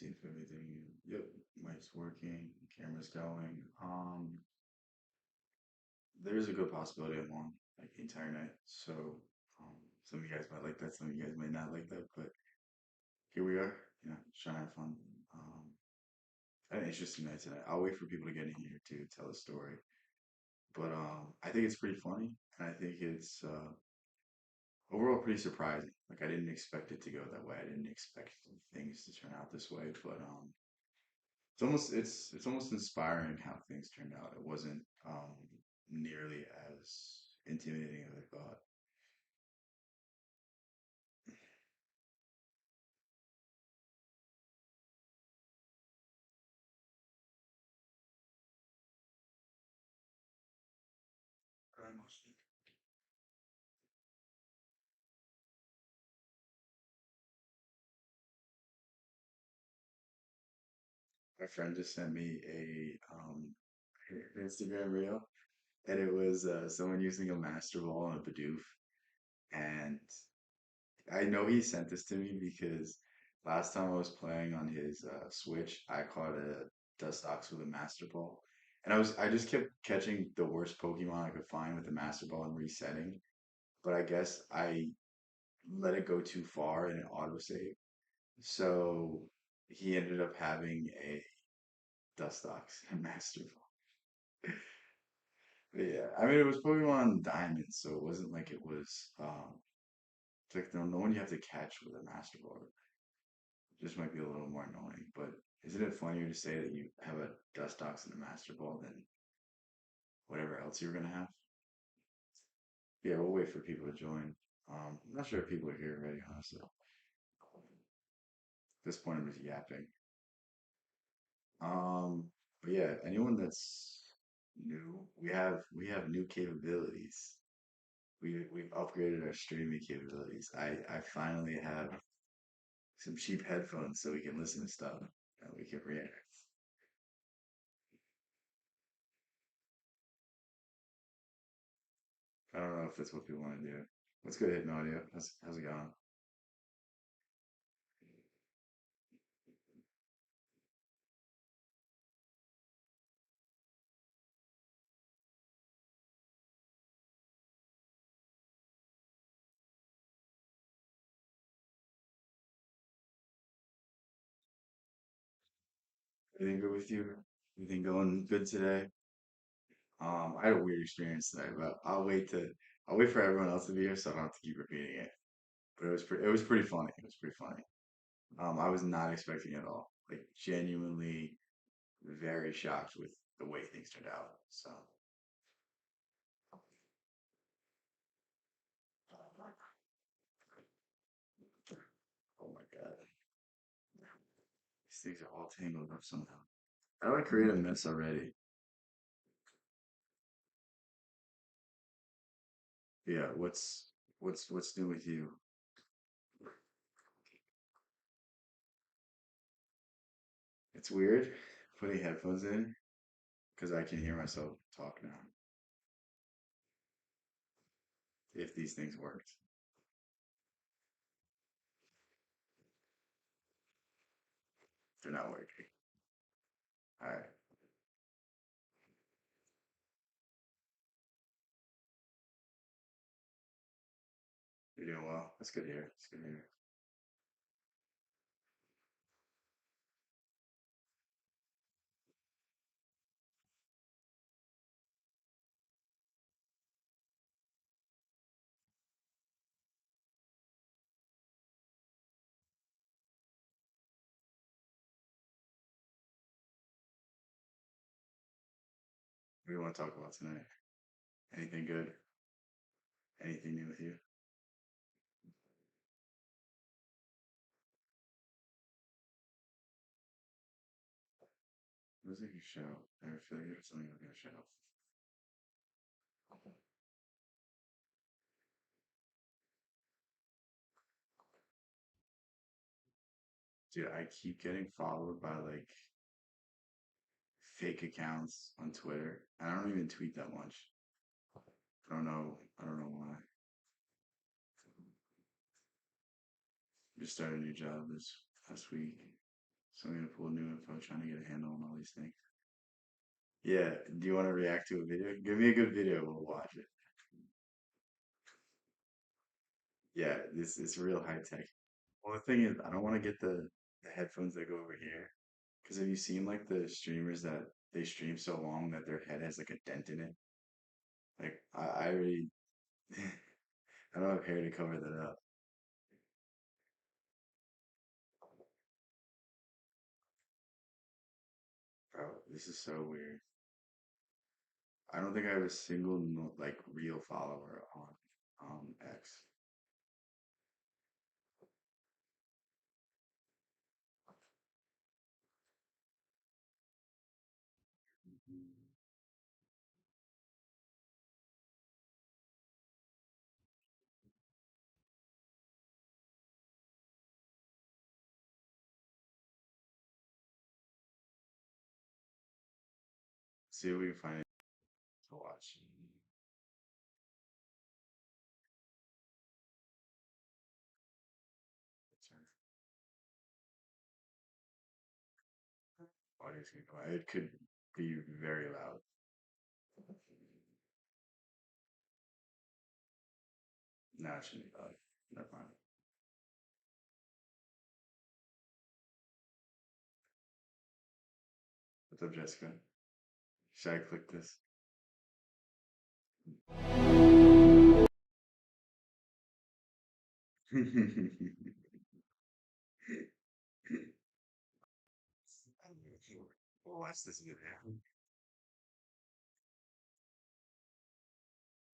See if everything. Yep, mic's working, camera's going. There's a good possibility I'm on like the entire night. So, some of you guys might like that, some of you guys may not like that, but here we are. You know, just trying to have fun. An interesting night tonight. I'll wait for people to get in here to tell a story, but I think it's pretty funny, and I think it's overall pretty surprising. Like I didn't expect it to go that way. I didn't expect things to turn out this way, but it's almost inspiring how things turned out. It wasn't nearly as intimidating as I thought. My friend just sent me a Instagram reel, and it was someone using a master ball on a Bidoof, and I know he sent this to me because last time I was playing on his Switch, I caught a Dustox with a Master Ball, and I just kept catching the worst Pokemon I could find with the Master Ball and resetting. But I guess I let it go too far and it autosaved, so he ended up having a Dustox and Master Ball. But yeah, I mean it was Pokemon Diamond, so it wasn't like it was it's like the one you have to catch with a Master Ball. Just might be a little more annoying, but isn't it funnier to say that you have a Dustox and a Master Ball than whatever else you're gonna have? Yeah, we'll wait for people to join. I'm not sure if people are here already, honestly. At this point, I'm just yapping. Um, but yeah, anyone that's new, we have new capabilities. We've upgraded our streaming capabilities. I finally have some cheap headphones so we can listen to stuff and we can react. I don't know if that's what people want to do. What's good, Hidden Audio? How's it going? Everything good with you? Everything going good today? I had a weird experience today, but I'll wait for everyone else to be here so I don't have to keep repeating it. But it was pretty funny. It was pretty funny. I was not expecting it at all. Like genuinely very shocked with the way things turned out. So, oh my God, these things are all tangled up somehow. How do I create a mess already? Yeah, what's new with you? It's weird putting headphones in because I can hear myself talk now. If these things worked, they're not working. All right, you're doing well. That's good to hear. That's good to hear. What do you want to talk about tonight? Anything good? Anything new with you? It was like a show. I ever feel like it was something like a show. Dude, I keep getting followed by like fake accounts on Twitter. I don't even tweet that much. I don't know. I don't know why. Just started a new job this past week. So I'm gonna pull new info, trying to get a handle on all these things. Yeah, do you want to react to a video? Give me a good video, we'll watch it. Yeah, this is real high tech. Well, the thing is, I don't want to get the headphones that go over here. Because have you seen like the streamers that they stream so long that their head has like a dent in it? Like I already, I don't have hair to cover that up. Bro, this is so weird. I don't think I have a single like real follower on X. See what we can find to watch. Audio's gonna come out. It could be very loud. No, it shouldn't be loud. Never mind. What's up, Jessica? Should I click this? We'll watch this video.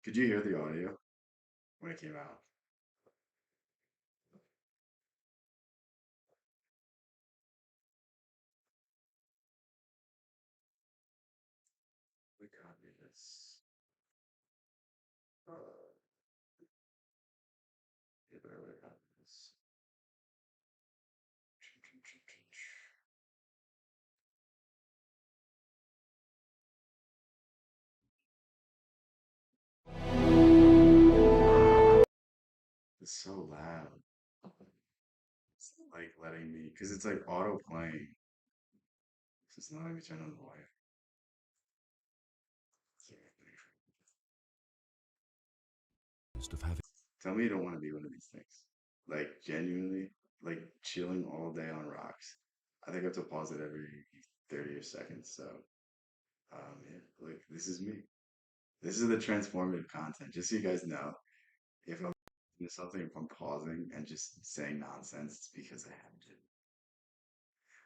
Could you hear the audio when it came out? We copy this. Uh, yeah, where would I copy this? It's so loud. It's not like letting me, because it's like auto playing. It's not letting me turn on the volume. Of having Tell me you don't want to be one of these things. Like genuinely, like chilling all day on rocks. I think I have to pause it every 30 or seconds. So, yeah, like this is me. This is the transformative content. Just so you guys know, if I'm doing something, if I'm pausing and just saying nonsense, it's because I have to.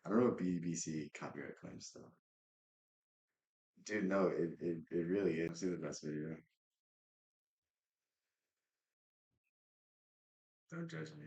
I don't know what BBC copyright claims though. Dude, no, it really is. See the best video. Don't judge me.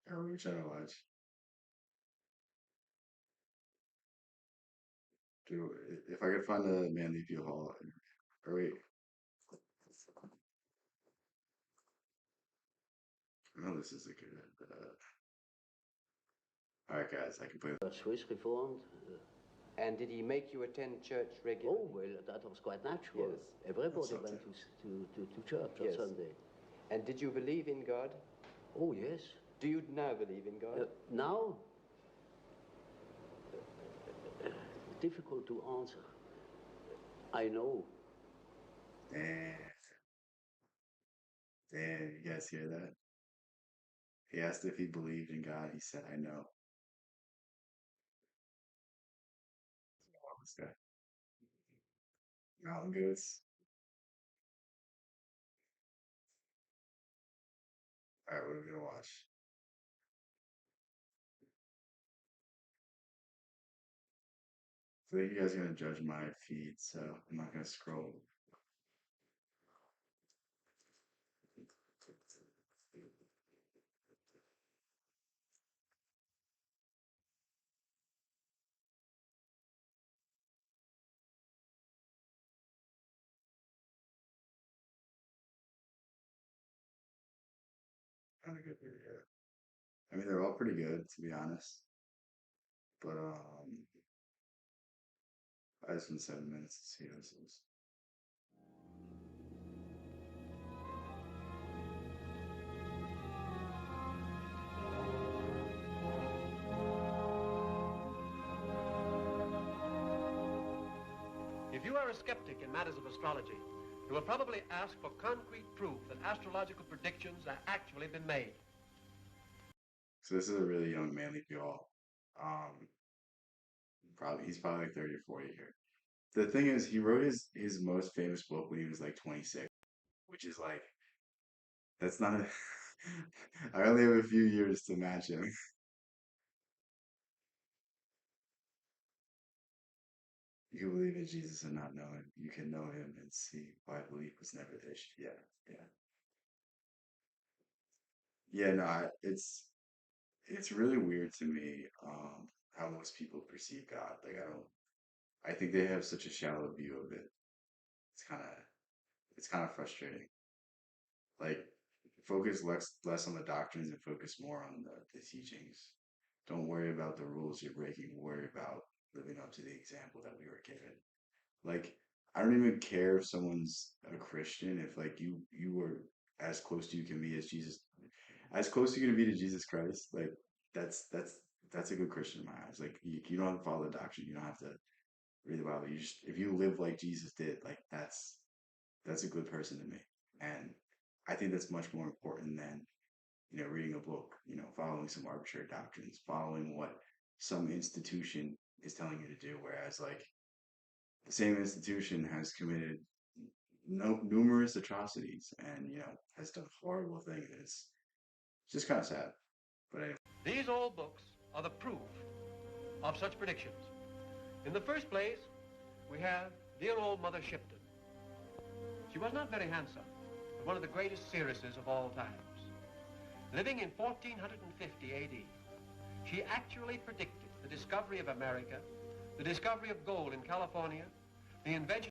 How are we trying to watch? Dude, if I could find a Man Leave You Hall, or wait, I know this is a good. All right, guys, I can play. Swiss Reformed. And did he make you attend church regularly? Oh, well, that was quite natural. Yes. Everybody That's went to church Yes. on Sunday. And did you believe in God? Oh, yes. Do you now believe in God? Now, difficult to answer. I know. Damn, damn, you guys hear that? He asked if he believed in God. He said, "I know." Oh, this guy, Mountain Goats. All right, what are we gonna watch? I think you guys are gonna judge my feed, so I'm not gonna scroll. Kind of good. Yeah. I mean, they're all pretty good, to be honest. But I just been 7 minutes to see how this is. If you are a skeptic in matters of astrology, you will probably ask for concrete proof that astrological predictions have actually been made. So this is a really young manly y'all. Um, he's probably like 30 or 40 here. The thing is, he wrote his most famous book when he was like 26, which is like that's not a. I only have a few years to match him. You can believe in Jesus and not know him. You can know him and see why belief was never the issue. Yeah, yeah, yeah. No, it's really weird to me how most people perceive God. Like I don't. I think they have such a shallow view of it. It's kind of it's kind of frustrating. Like focus less on the doctrines and focus more on the teachings. Don't worry about the rules you're breaking. Worry about living up to the example that we were given. Like I don't even care if someone's a Christian if like you were as close to you can be as Jesus, as close as you can be to Jesus Christ. Like that's that's that's a good Christian in my eyes. Like you don't have to follow the doctrine. You don't have to read the Bible. You just if you live like Jesus did, like that's a good person to me. And I think that's much more important than reading a book, following some arbitrary doctrines, following what some institution is telling you to do. Whereas, like, the same institution has committed numerous atrocities and, has done horrible things. It's just kind of sad. But anyway. These old books are the proof of such predictions. In the first place, we have dear old Mother Shipton. She was not very handsome, but one of the greatest seeresses of all times. Living in 1450 AD, she actually predicted the discovery of America, the discovery of gold in California, the invention...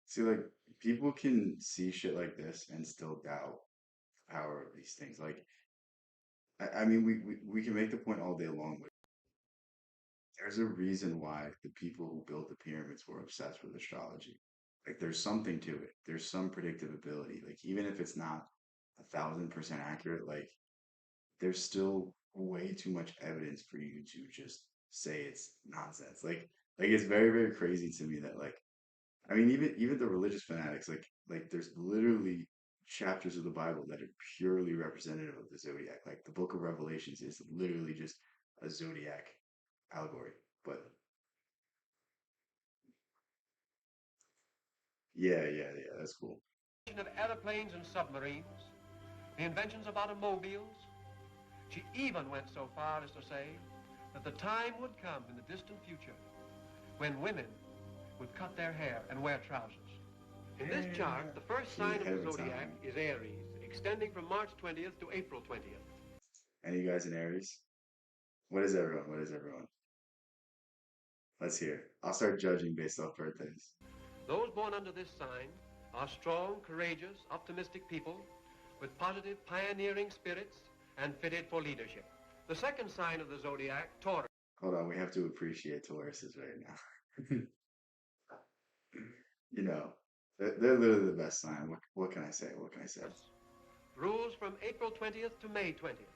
See, like, people can see shit like this and still doubt the power of these things. Like, I mean, we can make the point all day long, but there's a reason why the people who built the pyramids were obsessed with astrology. Like, there's something to it. There's some predictive ability. Like, even if it's not 1,000% accurate, like, there's still way too much evidence for you to just say it's nonsense. Like it's very, very crazy to me that like I mean even the religious fanatics like there's literally chapters of the Bible that are purely representative of the zodiac. Like the book of Revelations is literally just a zodiac allegory. But yeah, that's cool. of airplanes and submarines, the inventions of automobiles. She even went so far as to say that the time would come in the distant future when women would cut their hair and wear trousers. In this chart, the first sign of the zodiac is Aries, extending from March 20th to April 20th. Any guys in Aries? What is everyone? What is everyone? Let's hear. I'll start judging based off birthdays. Those born under this sign are strong, courageous, optimistic people with positive, pioneering spirits and fitted for leadership. The second sign of the zodiac, Taurus. Hold on, we have to appreciate Tauruses right now. you know, they're literally the best sign. What can I say? What can I say? Rules from April 20th to May 20th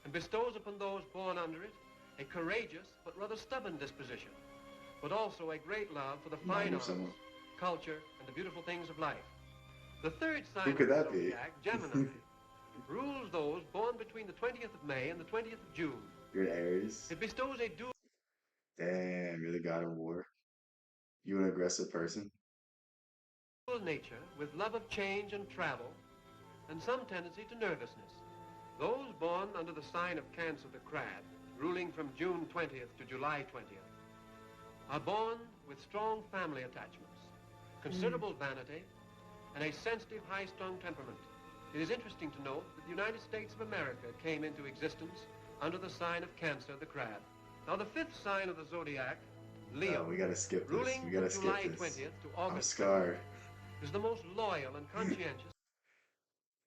and bestows upon those born under it a courageous but rather stubborn disposition, but also a great love for the fine arts, culture, and the beautiful things of life. The third sign of the zodiac, Gemini, rules those born between the 20th of May and the 20th of June. You're an Aries? It bestows a dual... Damn, you're the god of war. You an aggressive person? nature with love of change and travel and some tendency to nervousness. Those born under the sign of Cancer the Crab, ruling from June 20th to July 20th, are born with strong family attachments, considerable vanity, and a sensitive, high-strung temperament. It is interesting to note that the United States of America came into existence under the sign of Cancer the Crab. Now, the fifth sign of the zodiac, Leo, we gotta skip this. ruling We gotta from July skip this. 20th to August I'm scarred. 20th, is the most loyal and conscientious.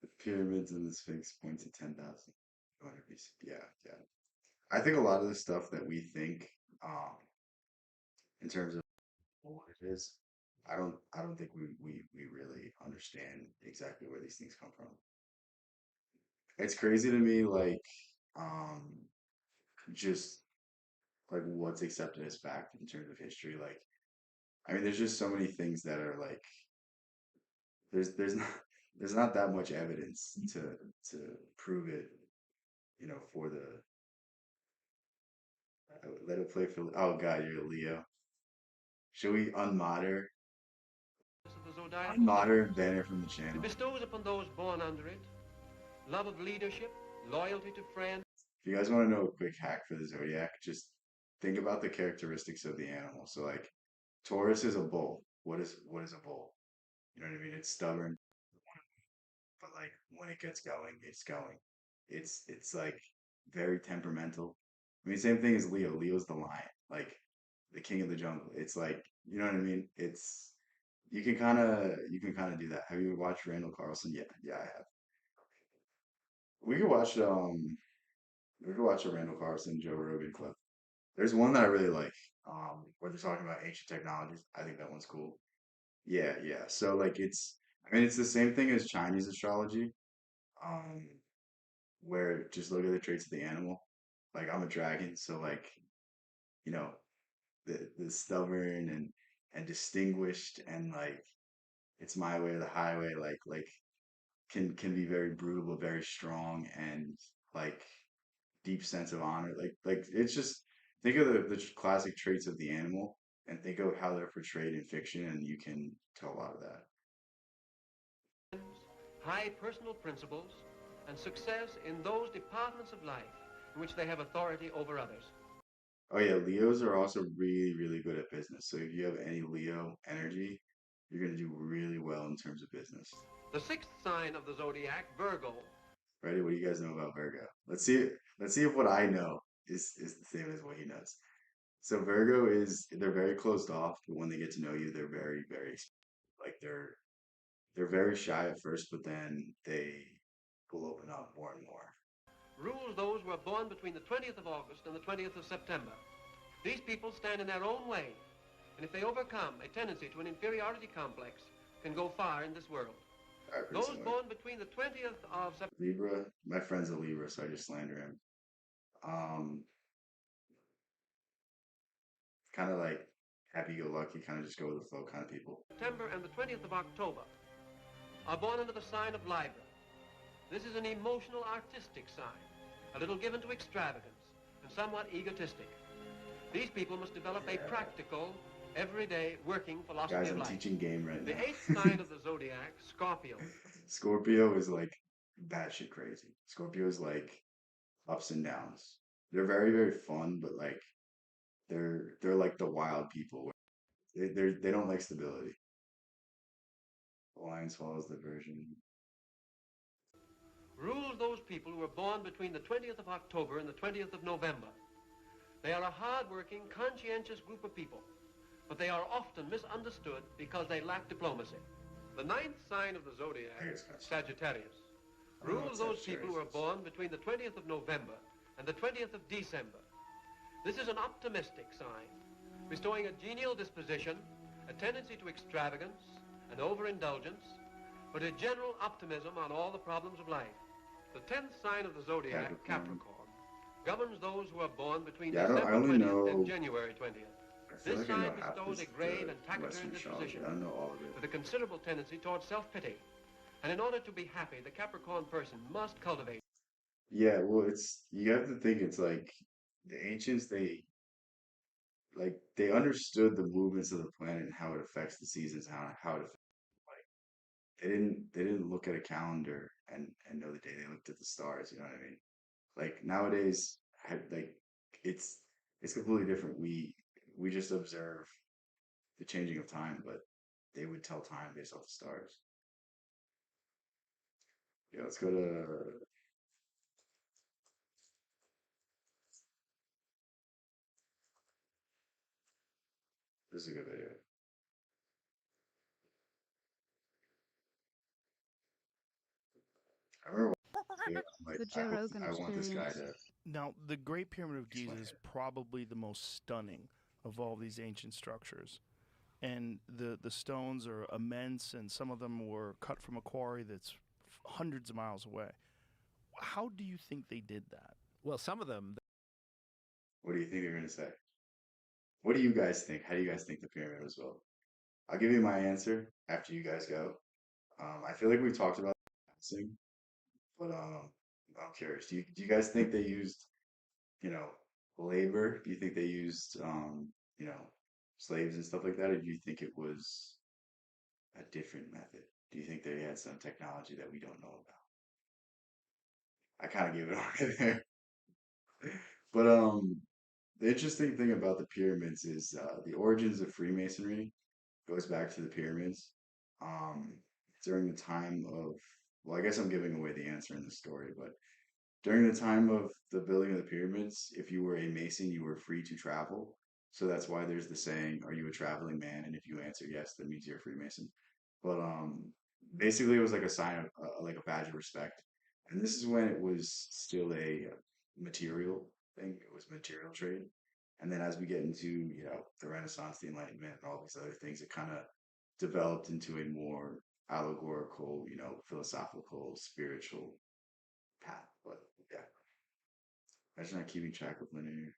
The pyramids and the Sphinx point to 10,000. Yeah, yeah. I think a lot of the stuff that we think, um, in terms of what it is, I don't think we really understand exactly where these things come from. It's crazy to me, like, um, just like what's accepted as fact in terms of history. Like, I mean, there's just so many things that are like, there's not there's not that much evidence to prove it, for the let it play for. Oh God, you're a Leo. Should we of the zodiacal unmodder and signs. ban her from the It channel? bestows upon those born under it love of leadership, loyalty to friends. If you guys want to know a quick hack for the zodiac, just think about the characteristics of the animal. So like Taurus is a bull. What is a bull? You know what I mean? It's stubborn, but like when it gets going, it's going. It's like very temperamental. I mean, same thing as Leo. Leo's the lion, like the king of the jungle. It's like, you know what I mean? It's you can kind of do that. Have you watched Randall Carlson? Yeah, yeah, I have. We could watch we could watch a Randall Carlson Joe Rogan clip. There's one that I really like, where they're talking about ancient technologies. I think that one's cool. Yeah, yeah. So like I mean it's the same thing as Chinese astrology, um, where just look at the traits of the animal. Like I'm a dragon, so like, you know, the stubborn and distinguished and like it's my way or the highway, like can be very brutal but very strong and like deep sense of honor. Like it's just think of the classic traits of the animal and think of how they're portrayed in fiction, and you can tell a lot of that. High personal principles, and success in those departments of life in which they have authority over others. Oh yeah, Leos are also really, really good at business. So if you have any Leo energy, you're gonna do really well in terms of business. The sixth sign of the zodiac, Virgo. Ready? What do you guys know about Virgo? Let's see if what I know is the same as what he knows. So Virgo is they're very closed off, but when they get to know you, they're very, very like they're very shy at first, but then they will open up more and more. Rules those who are born between the 20th of August and the 20th of September. These people stand in their own way, and if they overcome a tendency to an inferiority complex, can go far in this world. All right, pretty Those similar. born between the 20th of September. Libra, my friend's a Libra, so I just slander him. Um, kind of like happy-go-lucky, kind of just go with the flow kind of people. And the 20th of October are born under the sign of Libra. This is an emotional, artistic sign, a little given to extravagance and somewhat egotistic. These people must develop a practical, everyday, working philosophy Guys, of I'm life. teaching game right The now. eighth sign of the zodiac, Scorpio. Scorpio is like batshit crazy. Scorpio is like ups and downs. They're very, very fun, but like they're like the wild people. They don't like stability. Alliance follows the version. Rules those people who are born between the 20th of October and the 20th of November. They are a hard-working, conscientious group of people, but they are often misunderstood because they lack diplomacy. The ninth sign of the zodiac, Sagittarius, rules those people who are born between the 20th of November and the 20th of December. This is an optimistic sign, bestowing a genial disposition, a tendency to extravagance and overindulgence, but a general optimism on all the problems of life. The 10th sign of the zodiac, Capricorn, governs those who are born between Yeah, I December only 20th know. and January 20th. I feel This like I know sign half bestows this, a grave the and taciturn Western astrology. disposition I don't know all of with it. a considerable tendency towards self-pity. And in order to be happy, the Capricorn person must cultivate. Yeah, well, you have to think it's like the ancients. They understood the movements of the planet and how it affects the seasons, how it affects. Like they didn't look at a calendar and know the day. They looked at the stars. You know what I mean? Like nowadays, like it's it's completely different. We just observe the changing of time, but they would tell time based off the stars. Yeah, let's go to this is a good video. I remember watching it, I'm like, The Joe Rogan I want this guy Experience. to Now, the Great Pyramid of Giza explain is it. probably the most stunning of all these ancient structures. And the stones are immense, and some of them were cut from a quarry that's hundreds of miles away. How do you think they did that? Well, some of them, What do you think they're gonna say? What do you guys think? How do you guys think the pyramid was built? I'll give you my answer after you guys go. I feel like we talked about passing, but I'm curious. Do you guys think they used, you know, labor? Do you think they used, you know, slaves and stuff like that, or do you think it was a different method? Do you think they had some technology that we don't know about? I kind of gave it away there. But the interesting thing about the pyramids is the origins of Freemasonry goes back to the pyramids. Um, during the time of, well, I guess I'm giving away the answer in the story, but during the time of the building of the pyramids, if you were a Mason, you were free to travel. So that's why there's the saying, "Are you a traveling man?" And if you answer yes, that means you're a Freemason. But basically, it was like a sign of, like a badge of respect. And this is when it was still a material thing. It was material trade. And then as we get into, the Renaissance, the Enlightenment, and all these other things, it kind of developed into a more allegorical, philosophical, spiritual path. But yeah, imagine not keeping track of linear.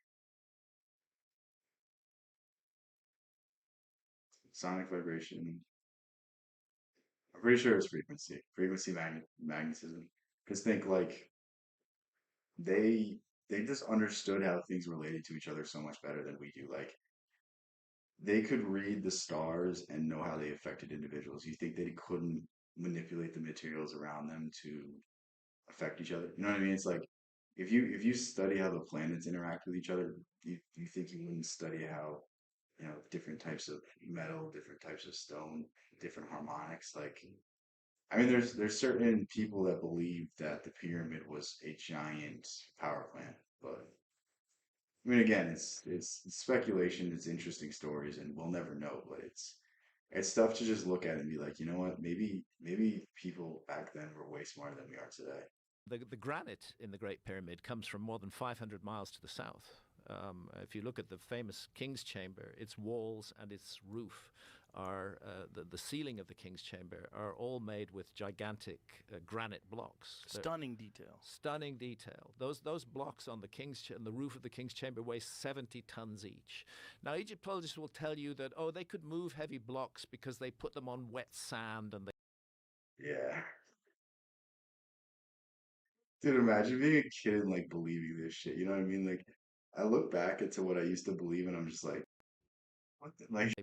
Sonic vibration. I'm pretty sure it's frequency magnetism. Because think like they they just understood how things related to each other so much better than we do. Like they could read the stars and know how they affected individuals. You think they couldn't manipulate the materials around them to affect each other? You know what I mean? It's like if you study how the planets interact with each other, you think you wouldn't study how different types of metal, different types of stone, different harmonics. Like, I mean, there's certain people that believe that the pyramid was a giant power plant, but I mean, again, it's speculation. It's interesting stories, and we'll never know. But it's stuff to just look at and be like, you know what? Maybe people back then were way smarter than we are today. the granite in the Great Pyramid comes from more than 500 miles to the south. If you look at the famous King's Chamber, its walls and its roof are the ceiling of the King's Chamber are all made with gigantic granite blocks. Stunning detail. Stunning detail. Those blocks on the roof of the King's Chamber weigh 70 tons each. Now, Egyptologists will tell you that they could move heavy blocks because they put them on wet sand and they Yeah, dude, imagine being a kid and like believing this shit. You know what I mean? Like, I look back into what I used to believe, and I'm just like, what?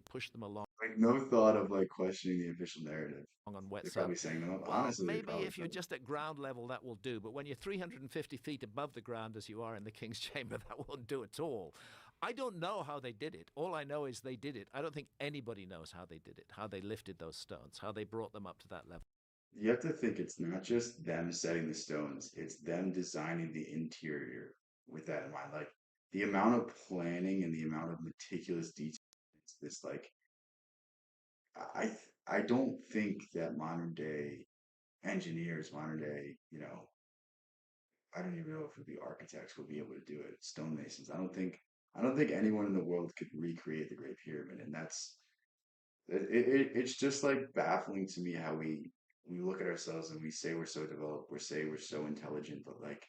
push them along Like no thought of like questioning the official narrative. on wet They're sand. probably saying no. Well, Honestly, they maybe probably if you're could. just at ground level, that will do. But when you're 350 feet above the ground, as you are in the King's Chamber, that won't do at all. I don't know how they did it. All I know is they did it. I don't think anybody knows how they did it, how they lifted those stones, how they brought them up to that level. You have to think it's not just them setting the stones, it's them designing the interior with that in mind. Like the amount of planning and the amount of meticulous detail. It's this like I don't think that modern day engineers, modern day, I don't even know if the architects would be able to do it. Stonemasons. I don't think anyone in the world could recreate the Great Pyramid, and it's just like baffling to me how we look at ourselves and we say we're so developed, we say we're so intelligent, but like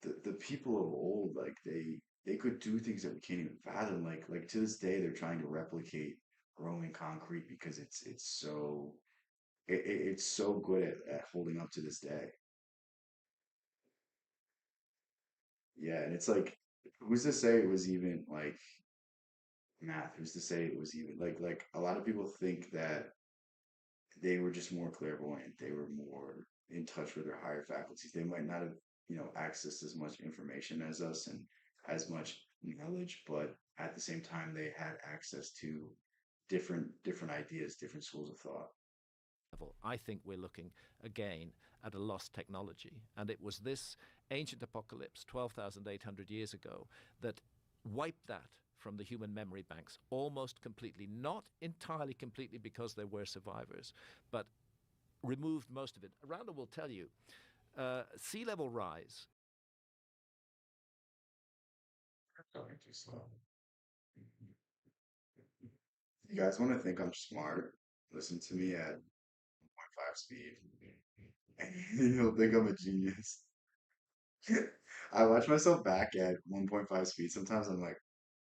the people of old, like they could do things that we can't even fathom. Like to this day, they're trying to replicate Roman concrete because it's so good at holding up to this day. Yeah, and it's like, who's to say it was even like math? Who's to say it was even like a lot of people think that they were just more clairvoyant. They were more in touch with their higher faculties. They might not have, accessed as much information as us and as much knowledge, but at the same time, they had access to different ideas, different schools of thought. I think we're looking again at a lost technology. And it was this ancient apocalypse 12,800 years ago that wiped that from the human memory banks almost completely, not entirely completely because there were survivors, but removed most of it. Randall will tell you, sea level rise. Going too slow. You guys want to think I'm smart? Listen to me at 1.5 speed, and you'll think I'm a genius. I watch myself back at 1.5 speed. Sometimes I'm like,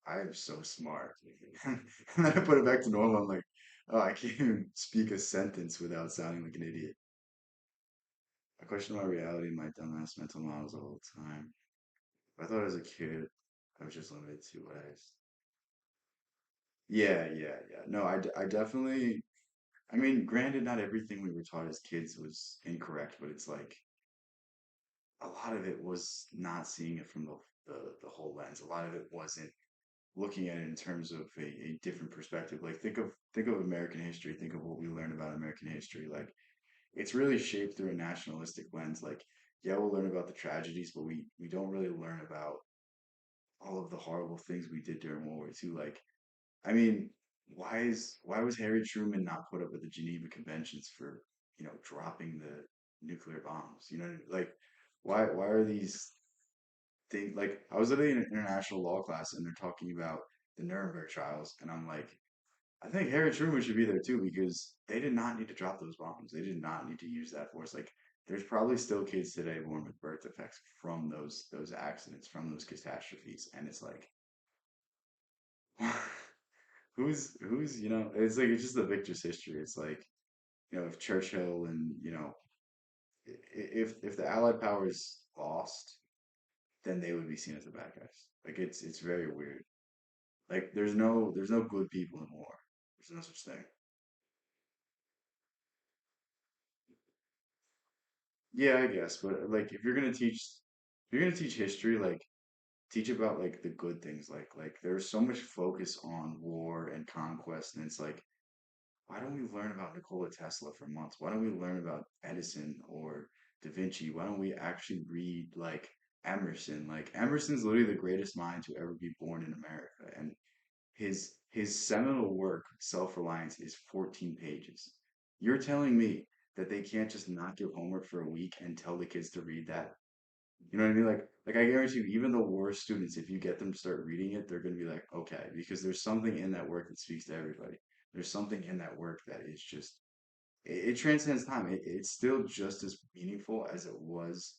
I am so smart. And then I put it back to normal. I'm like, oh, I can't even speak a sentence without sounding like an idiot. I question my reality and my dumbass mental models all the time. I thought as a kid, I was just limited to what I. Yeah, yeah, yeah. No, I definitely. I mean, granted, not everything we were taught as kids was incorrect, but it's like a lot of it was not seeing it from the whole lens. A lot of it wasn't looking at it in terms of a different perspective. Like think of American history, think of what we learn about American history. Like it's really shaped through a nationalistic lens. Like, yeah, we'll learn about the tragedies, but we don't really learn about all of the horrible things we did during World War II. Like, I mean, why was Harry Truman not put up with the Geneva Conventions for, dropping the nuclear bombs? Like why are these things like I was literally in an international law class and they're talking about the Nuremberg trials and I'm like, I think Harry Truman should be there too because they did not need to drop those bombs. They did not need to use that force. Like there's probably still kids today born with birth defects from those accidents, from those catastrophes, and it's like who's it's like it's just the victor's history. It's like if Churchill and if the Allied powers lost, then they would be seen as the bad guys. Like it's very weird. Like there's no good people in war. There's no such thing. Yeah, I guess, but like if you're gonna teach history, like teach about like the good things. Like there's so much focus on war and conquest, and it's like why don't we learn about Nikola Tesla for months? Why don't we learn about Edison or Da Vinci? Why don't we actually read like Emerson? Like Emerson's literally the greatest mind to ever be born in America, and his seminal work, Self-Reliance, is 14 pages. You're telling me that they can't just not give homework for a week and tell the kids to read that? You know what I mean? Like I guarantee you, even the worst students, if you get them to start reading it, they're going to be like, okay, because there's something in that work that speaks to everybody. There's something in that work that is just it transcends time. It's still just as meaningful as it was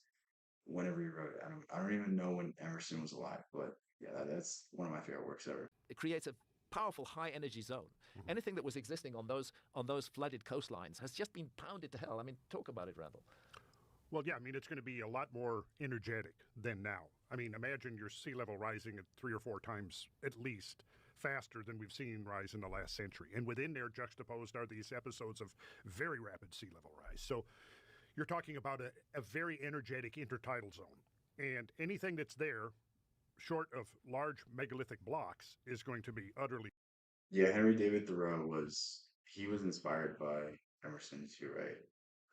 whenever you wrote it. I don't even know when Emerson was alive, but yeah, that's one of my favorite works ever. It creates a powerful high energy zone. Anything that was existing on those flooded coastlines has just been pounded to hell. I mean, talk about it, Randall. Well, yeah, I mean, it's going to be a lot more energetic than now. I mean, imagine your sea level rising at 3 or 4 times at least faster than we've seen rise in the last century. And within there, juxtaposed are these episodes of very rapid sea level rise. So you're talking about a very energetic intertidal zone. And anything that's there, short of large megalithic blocks, is going to be utterly. Yeah, Henry David Thoreau he was inspired by Emerson too, right?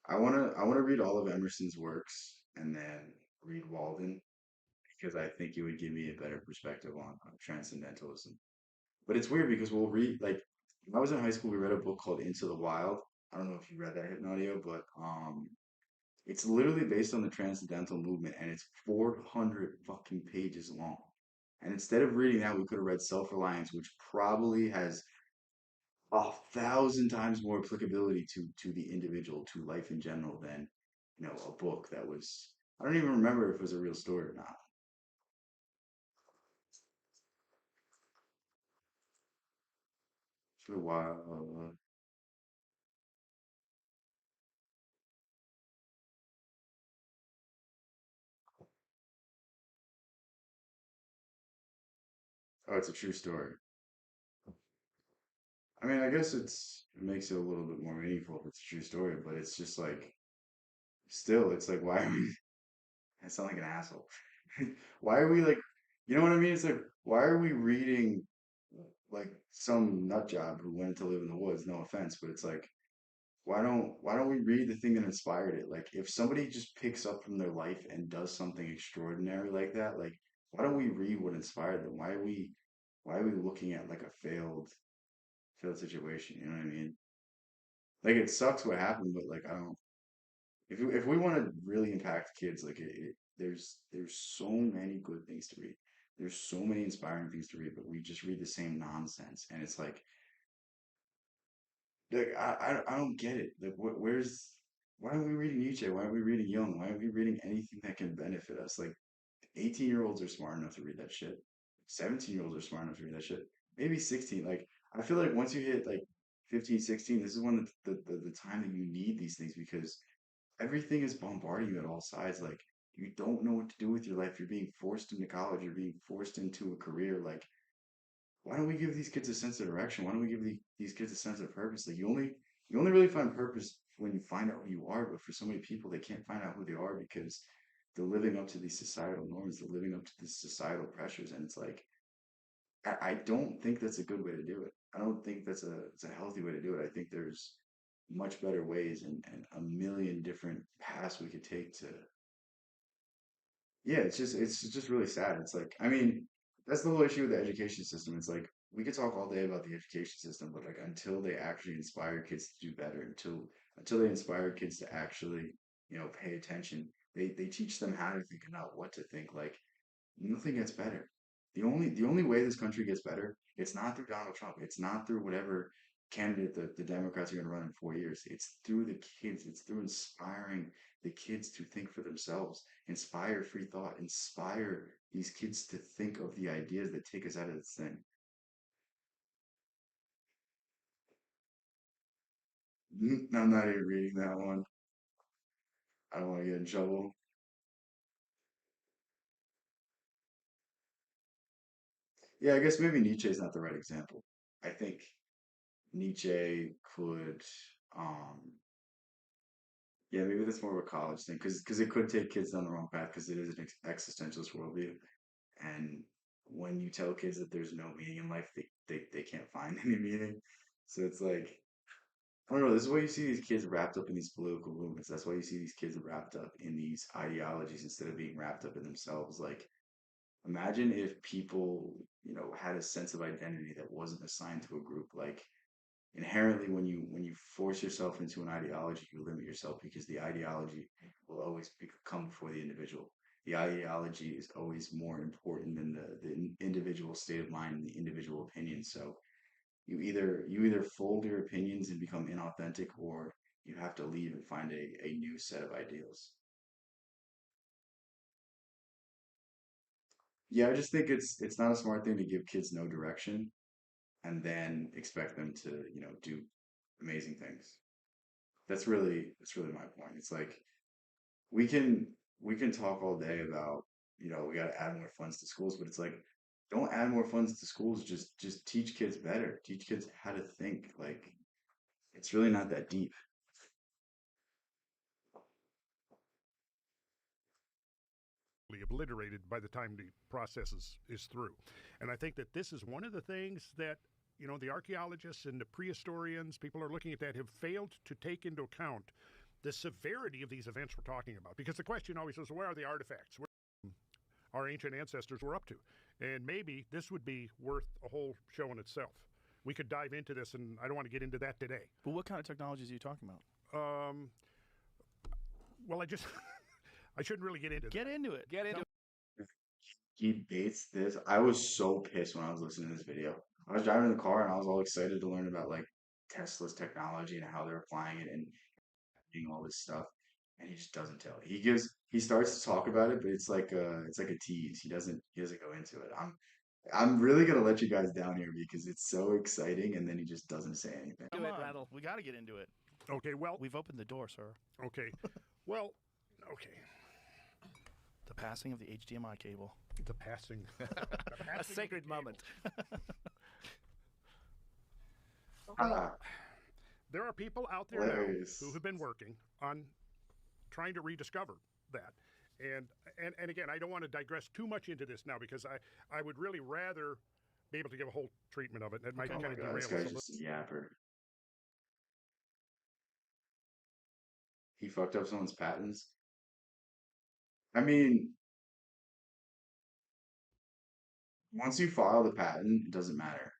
I wanna read all of Emerson's works and then read Walden because I think it would give me a better perspective on transcendentalism. But it's weird because we'll read like when I was in high school, we read a book called Into the Wild. I don't know if you read that Hypnodio, but it's literally based on the transcendental movement and it's 400 fucking pages long. And instead of reading that, we could have read Self-Reliance, which probably has 1,000 times more applicability to the individual, to life in general, than a book that was. I don't even remember if it was a real story or not. It's been a while. Oh, it's a true story. I mean, I guess it makes it a little bit more meaningful if it's a true story, but it's just like still, it's like why are we? I sound like an asshole. Why are we like, you know what I mean? It's like why are we reading like some nut job who went to live in the woods? No offense, but it's like why don't we read the thing that inspired it? Like if somebody just picks up from their life and does something extraordinary like that, like why don't we read what inspired them? Why are we looking at like a failed situation? You know what I mean? Like it sucks what happened, but like I don't. If we want to really impact kids, like there's so many good things to read. There's so many inspiring things to read, but we just read the same nonsense, and it's like I don't get it. Like where's why aren't we reading Nietzsche? Why aren't we reading Jung? Why aren't we reading anything that can benefit us? Like 18-year-olds are smart enough to read that shit. 17-year-olds are smart enough to read that shit. Maybe 16. Like I feel like once you hit like 15, 16, this is when the time that you need these things because everything is bombarding you at all sides. Like you don't know what to do with your life. You're being forced into college. You're being forced into a career. Like why don't we give these kids a sense of direction? Why don't we give these kids a sense of purpose? Like you only really find purpose when you find out who you are. But for so many people, they can't find out who they are because they're living up to these societal norms. They're living up to these societal pressures, and it's like I don't think that's a good way to do it. I don't think that's it's a healthy way to do it. I think there's much better ways and a million different paths we could take to yeah, it's just really sad. It's like I mean, that's the whole issue with the education system. It's like we could talk all day about the education system, but like until they actually inspire kids to do better, until they inspire kids to actually, pay attention, they teach them how to think and not what to think. Like nothing gets better. The only way this country gets better, it's not through Donald Trump. It's not through whatever candidate the Democrats are going to run in 4 years. It's through the kids. It's through inspiring the kids to think for themselves, inspire free thought, inspire these kids to think of the ideas that take us out of this thing. I'm not even reading that one. I don't want to get in trouble. Yeah, I guess maybe Nietzsche is not the right example. I think Nietzsche could um yeah, maybe that's more of a college thing because it could take kids down the wrong path because it is an existentialist worldview. And when you tell kids that there's no meaning in life, they can't find any meaning. So it's like, I don't know, this is why you see these kids wrapped up in these political movements. That's why you see these kids wrapped up in these ideologies instead of being wrapped up in themselves. Like, imagine if people, had a sense of identity that wasn't assigned to a group. Like, inherently when you force yourself into an ideology you limit yourself because the ideology will always come before the individual. The ideology is always more important than the individual state of mind and the individual opinion. So you either fold your opinions and become inauthentic or you have to leave and find a new set of ideals. Yeah, I just think it's not a smart thing to give kids no direction and then expect them to do amazing things. That's really my point. It's like we can we can talk all day about, we got to add more funds to schools, but it's like don't add more funds to schools, just teach kids better. Teach kids how to think. Like it's really not that deep. Obliterated by the time the process is through. And I think that this is one of the things that, the archaeologists and the prehistorians, people are looking at that, have failed to take into account the severity of these events we're talking about. Because the question always is, where are the artifacts? Where our ancient ancestors were up to? And maybe this would be worth a whole show in itself. We could dive into this, and I don't want to get into that today. But what kind of technologies are you talking about? Well, I shouldn't really get into Get that. into it. Get into He baits this. I was so pissed when I was listening to this video. I was driving in the car and I was all excited to learn about like Tesla's technology and how they're applying it and doing all this stuff. And he just doesn't tell. He starts to talk about it, but it's like a tease. He doesn't go into it. I'm really gonna let you guys down here because it's so exciting, and then he just doesn't say anything. Come it, on, Rattle. we got to get into it. Okay, well, We've opened the door, sir. okay. Well, okay. The passing of the HDMI cable. The passing. A sacred moment. Ah, There are people out there now hilarious. who have been working on trying to rediscover that. And again, I don't want to digress too much into this now because I would really rather be able to give a whole treatment of it. It might Oh kind my of God, derail this us guy's a little. just a yapper. He fucked up someone's patents. I mean, once you file the patent, it doesn't matter.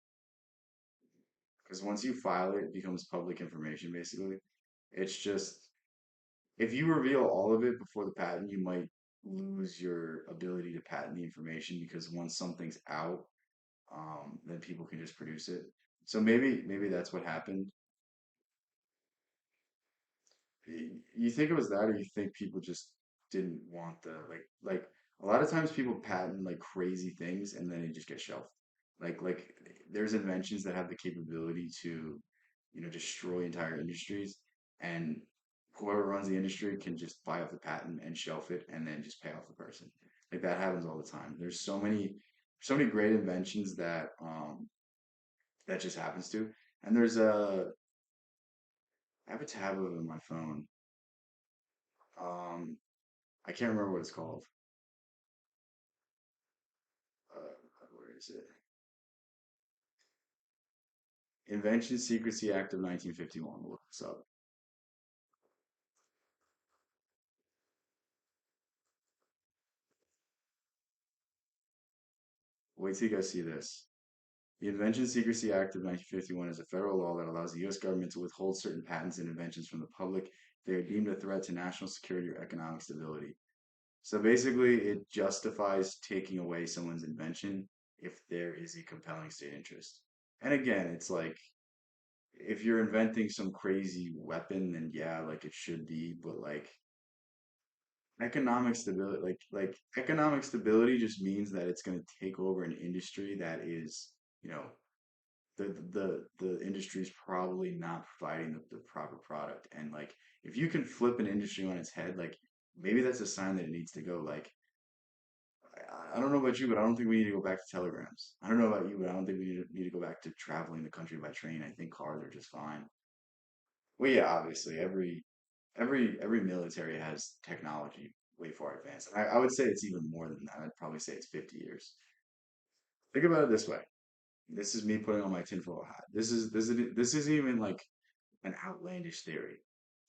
because once you file it, it becomes public information basically. It's just if you reveal all of it before the patent, you might lose your ability to patent the information because once something's out, then people can just produce it. So maybe that's what happened. You think it was that, or you think people just didn't want the like a lot of times people patent like crazy things and then they just get shelved. Like there's inventions that have the capability to, destroy entire industries, and whoever runs the industry can just buy up the patent and shelf it and then just pay off the person. Like that happens all the time. There's so many great inventions that just happens to. And I have a tab of it on my phone. Um, I can't remember what it's called. Where is it? Invention Secrecy Act of 1951. We'll look this up. Wait till you guys see this. The Invention Secrecy Act of 1951 is a federal law that allows the U.S. government to withhold certain patents and inventions from the public if they are deemed a threat to national security or economic stability. So basically, it justifies taking away someone's invention if there is a compelling state interest. And again, it's like if you're inventing some crazy weapon, then yeah, like it should be, but like economic stability, like economic stability just means that it's going to take over an industry that is, you know, the industry is probably not providing the proper product. And like if you can flip an industry on its head, like maybe that's a sign that it needs to go. Like I don't know about you, but I don't think we need to go back to telegrams. I don't know about you, but I don't think we need to go back to traveling the country by train. I think cars are just fine. Well, yeah, obviously, every military has technology way far advanced. I would say it's even more than that. I'd probably say it's 50 years. Think about it this way. This is me putting on my tinfoil hat. This isn't even like an outlandish theory.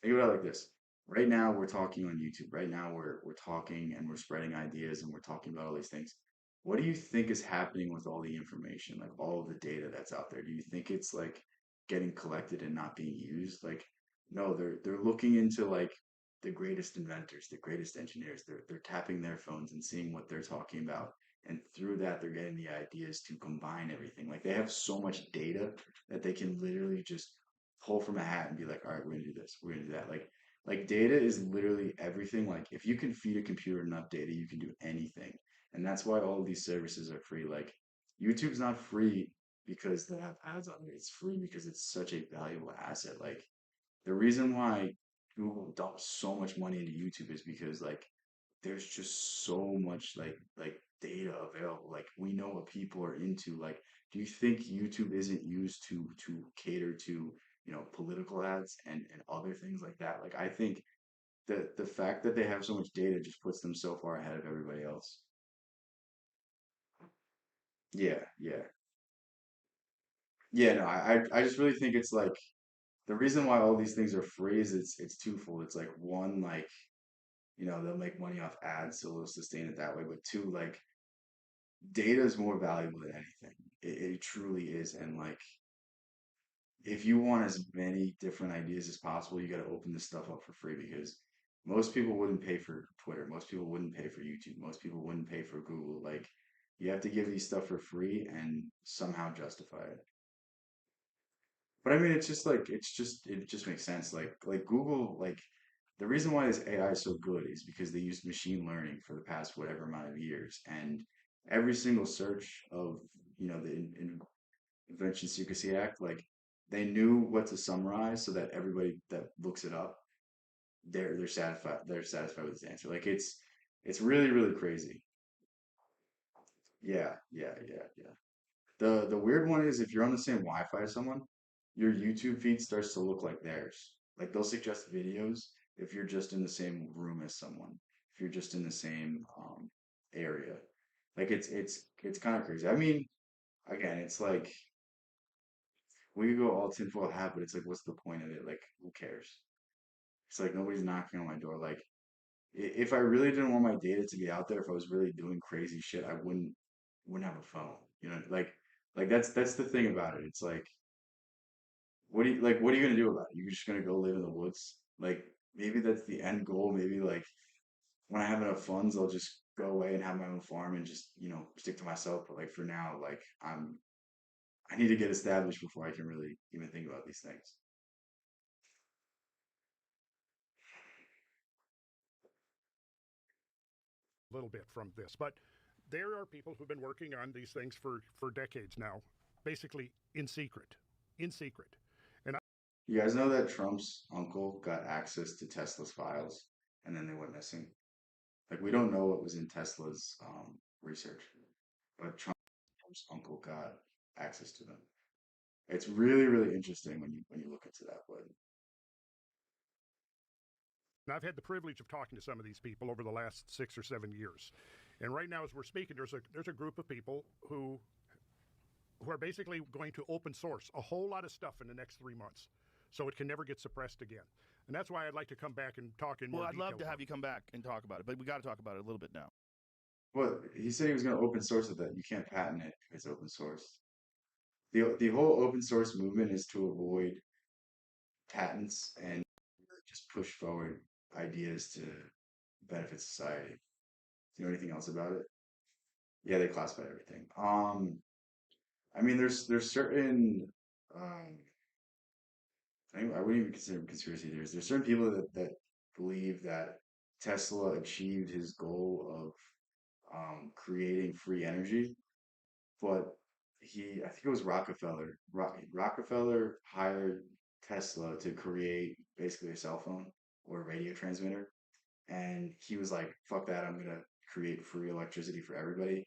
Think about it like this. Right now we're talking on YouTube. Right now we're talking and we're spreading ideas and we're talking about all these things. What do you think is happening with all the information, like all of the data that's out there? Do you think it's like getting collected and not being used? Like, no, they're looking into like the greatest inventors, the greatest engineers. They're tapping their phones and seeing what they're talking about. And through that, they're getting the ideas to combine everything. Like they have so much data that they can literally just pull from a hat and be like, all right, we're gonna do this, we're gonna do that. Like data is literally everything. Like if you can feed a computer enough data, you can do anything. And that's why all of these services are free. Like YouTube's not free because they have ads on it. It's free because it's such a valuable asset. Like the reason why Google dumps so much money into YouTube is because like there's just so much like data available. Like we know what people are into. Like, do you think YouTube isn't used to cater to, political ads and other things like that? Like I think the fact that they have so much data just puts them so far ahead of everybody else. Yeah, yeah. Yeah, no, I just really think it's like the reason why all these things are free is it's twofold. It's like one, like, they'll make money off ads, so they'll sustain it that way. But two, like data is more valuable than anything. It truly is. And like if you want as many different ideas as possible, you got to open this stuff up for free because most people wouldn't pay for Twitter. Most people wouldn't pay for YouTube. Most people wouldn't pay for Google. Like you have to give these stuff for free and somehow justify it. But I mean, it just makes sense. Like Google, like the reason why this AI is so good is because they used machine learning for the past whatever amount of years, and every single search of the Invention Secrecy Act, like they knew what to summarize so that everybody that looks it up, they're satisfied. They're satisfied with this answer. Like it's really really crazy. Yeah, yeah, yeah, yeah. The weird one is if you're on the same Wi-Fi as someone, your YouTube feed starts to look like theirs. Like they'll suggest videos if you're just in the same room as someone, if you're just in the same area. Like it's kind of crazy. I mean, again, it's like we could go all tinfoil hat, but it's like, what's the point of it? Like, who cares? It's like nobody's knocking on my door. Like, if I really didn't want my data to be out there, if I was really doing crazy shit, I wouldn't have a phone. Like that's the thing about it. It's like what are you gonna do about it? You're just gonna go live in the woods? Like maybe that's the end goal. Maybe like when I have enough funds, I'll just go away and have my own farm and just, stick to myself. But like for now, like I need to get established before I can really even think about these things. A little bit from this, but there are people who've been working on these things for decades now, basically in secret, in secret. And You guys know that Trump's uncle got access to Tesla's files and then they went missing? Like we don't know what was in Tesla's research, but Trump's uncle got access to them. It's really, really interesting when you look into that. But I've had the privilege of talking to some of these people over the last 6 or 7 years, and right now, as we're speaking, there's a group of people who are basically going to open source a whole lot of stuff in the next 3 months, so it can never get suppressed again. And that's why I'd like to come back and talk in more Well, I'd detail. love to have you come back and talk about it, but we got to talk about it a little bit now. well, he said he was going to open source it. That you can't patent it if it's open source. The whole open source movement is to avoid patents and just push forward ideas to benefit society. Do you know anything else about it? Yeah, they classify everything. I mean, there's certain um, I wouldn't even consider them conspiracy theories. There's certain people that believe that Tesla achieved his goal of creating free energy, but I think it was Rockefeller. Rockefeller hired Tesla to create basically a cell phone or a radio transmitter, and he was like, "Fuck that! I'm gonna create free electricity for everybody."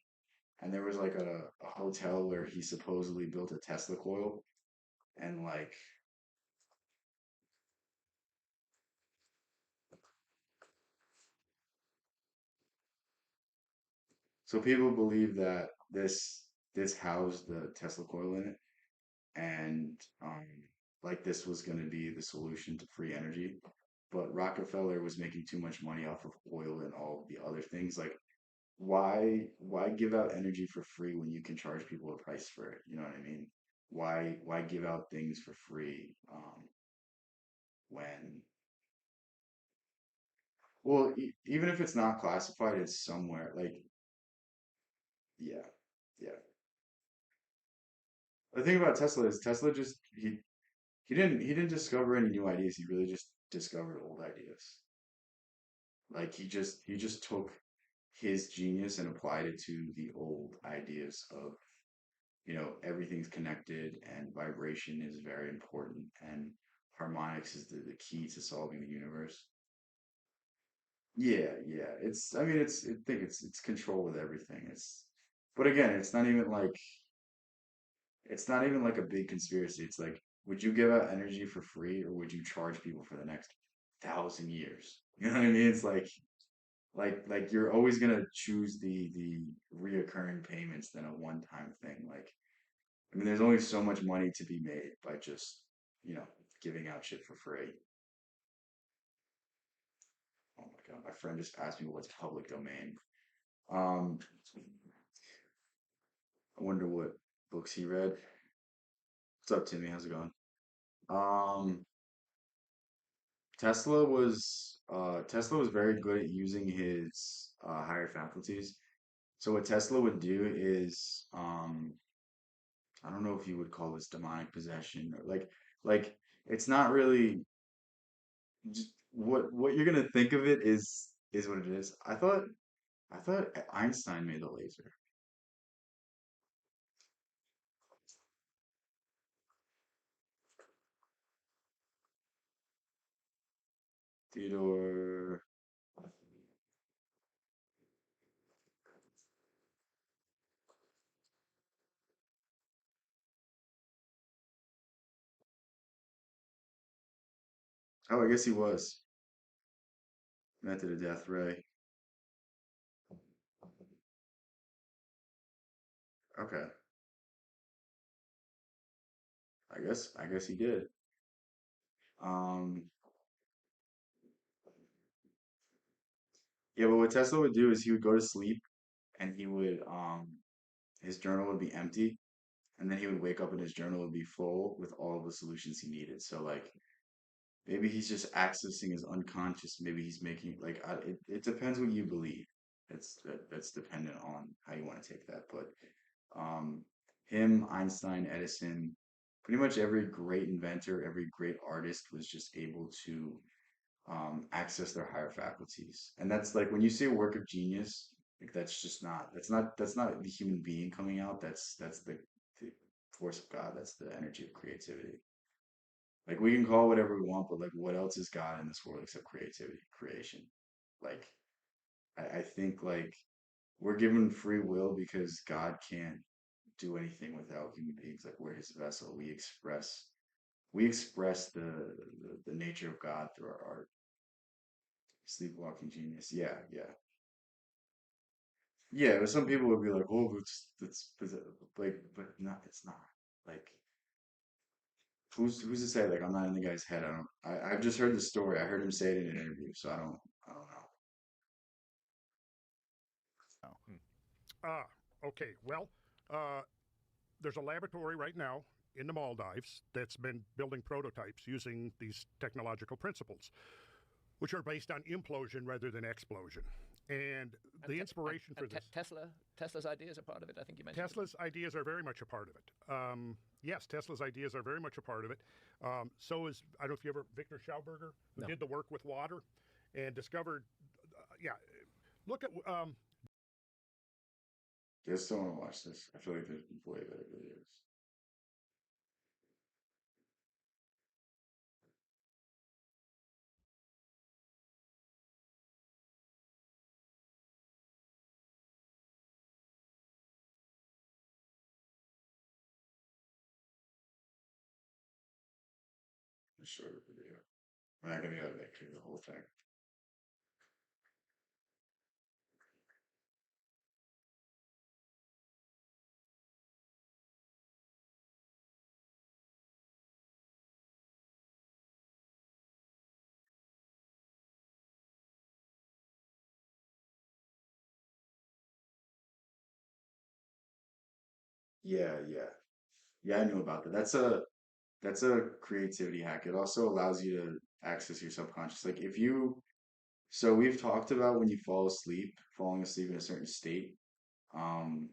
And there was like a hotel where he supposedly built a Tesla coil, and like so people believe that this housed the Tesla coil in it, and like this was going to be the solution to free energy. But Rockefeller was making too much money off of oil and all the other things. Like, why give out energy for free when you can charge people a price for it? You know what I mean? Why give out things for free when well even if it's not classified, it's somewhere. Like, yeah, yeah. The thing about Tesla is Tesla just he didn't discover any new ideas. He really just discovered old ideas. Like he just took his genius and applied it to the old ideas of, everything's connected and vibration is very important and harmonics is the key to solving the universe. Yeah, yeah. I mean I think it's control with everything. But again, it's not even like a big conspiracy. It's like, would you give out energy for free or would you charge people for the next 1,000 years? You know what I mean? It's like you're always gonna choose the reoccurring payments than a one-time thing. Like, I mean, there's only so much money to be made by just, you know, giving out shit for free. Oh my God, my friend just asked me what's public domain. Um, I wonder what books he read. What's up, Timmy? How's it going? Um, Tesla was very good at using his higher faculties. So what Tesla would do is, I don't know if you would call this demonic possession or like it's not really just, what you're gonna think of it is what it is. I thought Einstein made the laser. Theodore. Oh, I guess he was method of death, ray. Okay, I guess he did. Um, yeah, but what Tesla would do is he would go to sleep and he would his journal would be empty, and then he would wake up and his journal would be full with all of the solutions he needed. So like maybe he's just accessing his unconscious. Maybe he's making like it depends what you believe. That's dependent on how you want to take that. But um, him, Einstein, Edison, pretty much every great inventor, every great artist was just able to access their higher faculties. And that's like when you say work of genius, like that's not the human being coming out. That's the force of God. That's the energy of creativity. Like we can call it whatever we want, but like what else is God in this world except creativity, creation? Like I think like we're given free will because God can't do anything without human beings. Like we're his vessel. We express the nature of God through our art. Sleepwalking genius. Yeah, yeah. Yeah, but some people would be like, "Oh, it's like," but not. It's not. Like, who's to say? Like, I'm not in the guy's head. I don't. I've just heard the story. I heard him say it in an interview, so I don't know. No. Ah, okay. Well, uh, there's a laboratory right now in the Maldives that's been building prototypes using these technological principles, which are based on implosion rather than explosion. And the inspiration for this. Tesla's ideas are part of it. I think you mentioned. Tesla's ideas are very much a part of it. Yes, Tesla's ideas are very much a part of it. So is, I don't know if you ever, Victor Schauberger, who did the work with water and discovered, yeah, look at, I still want to watch this. I feel like there's way better videos. A shorter video. I'm not gonna be able to make through the whole thing. Yeah, yeah, yeah. I knew about that. That's a creativity hack. It also allows you to access your subconscious. Like if you, so we've talked about when you fall asleep, falling asleep in a certain state. Um,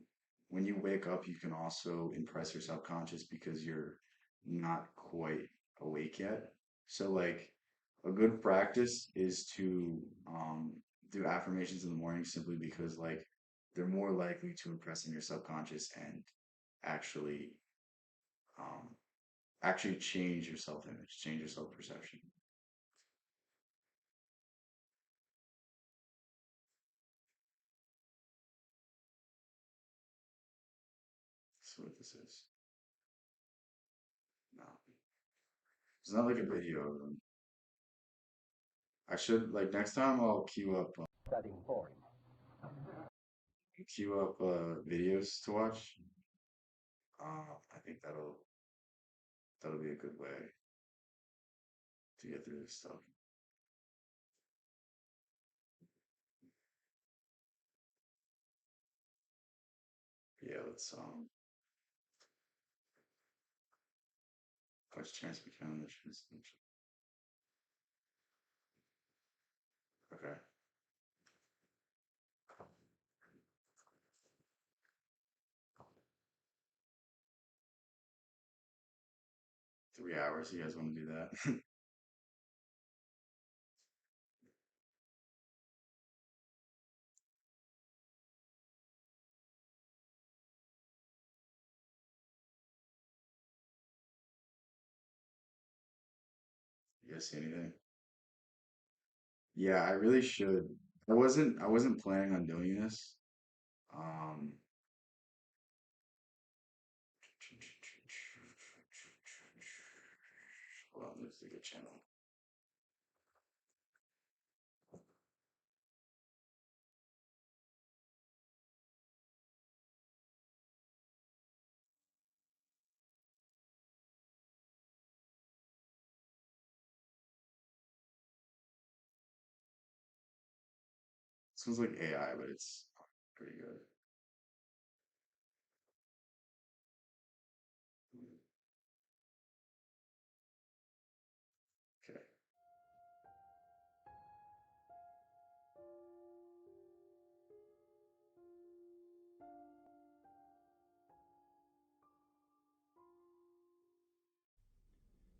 when you wake up, you can also impress your subconscious because you're not quite awake yet. So like a good practice is to do affirmations in the morning simply because like they're more likely to impress in your subconscious and actually um, actually change your self-image, change your self-perception. That's what this is. No, it's not like a video of them. I should like next time I'll queue up videos to watch. I think that'll be a good way to get through this stuff. Yeah, let's much chance we can on the chance. Okay. 3 hours. You guys want to do that? You guys see anything? Yeah, I really should. I wasn't planning on doing this. Um, hold on, this is a good channel. This one's like AI, but it's pretty good.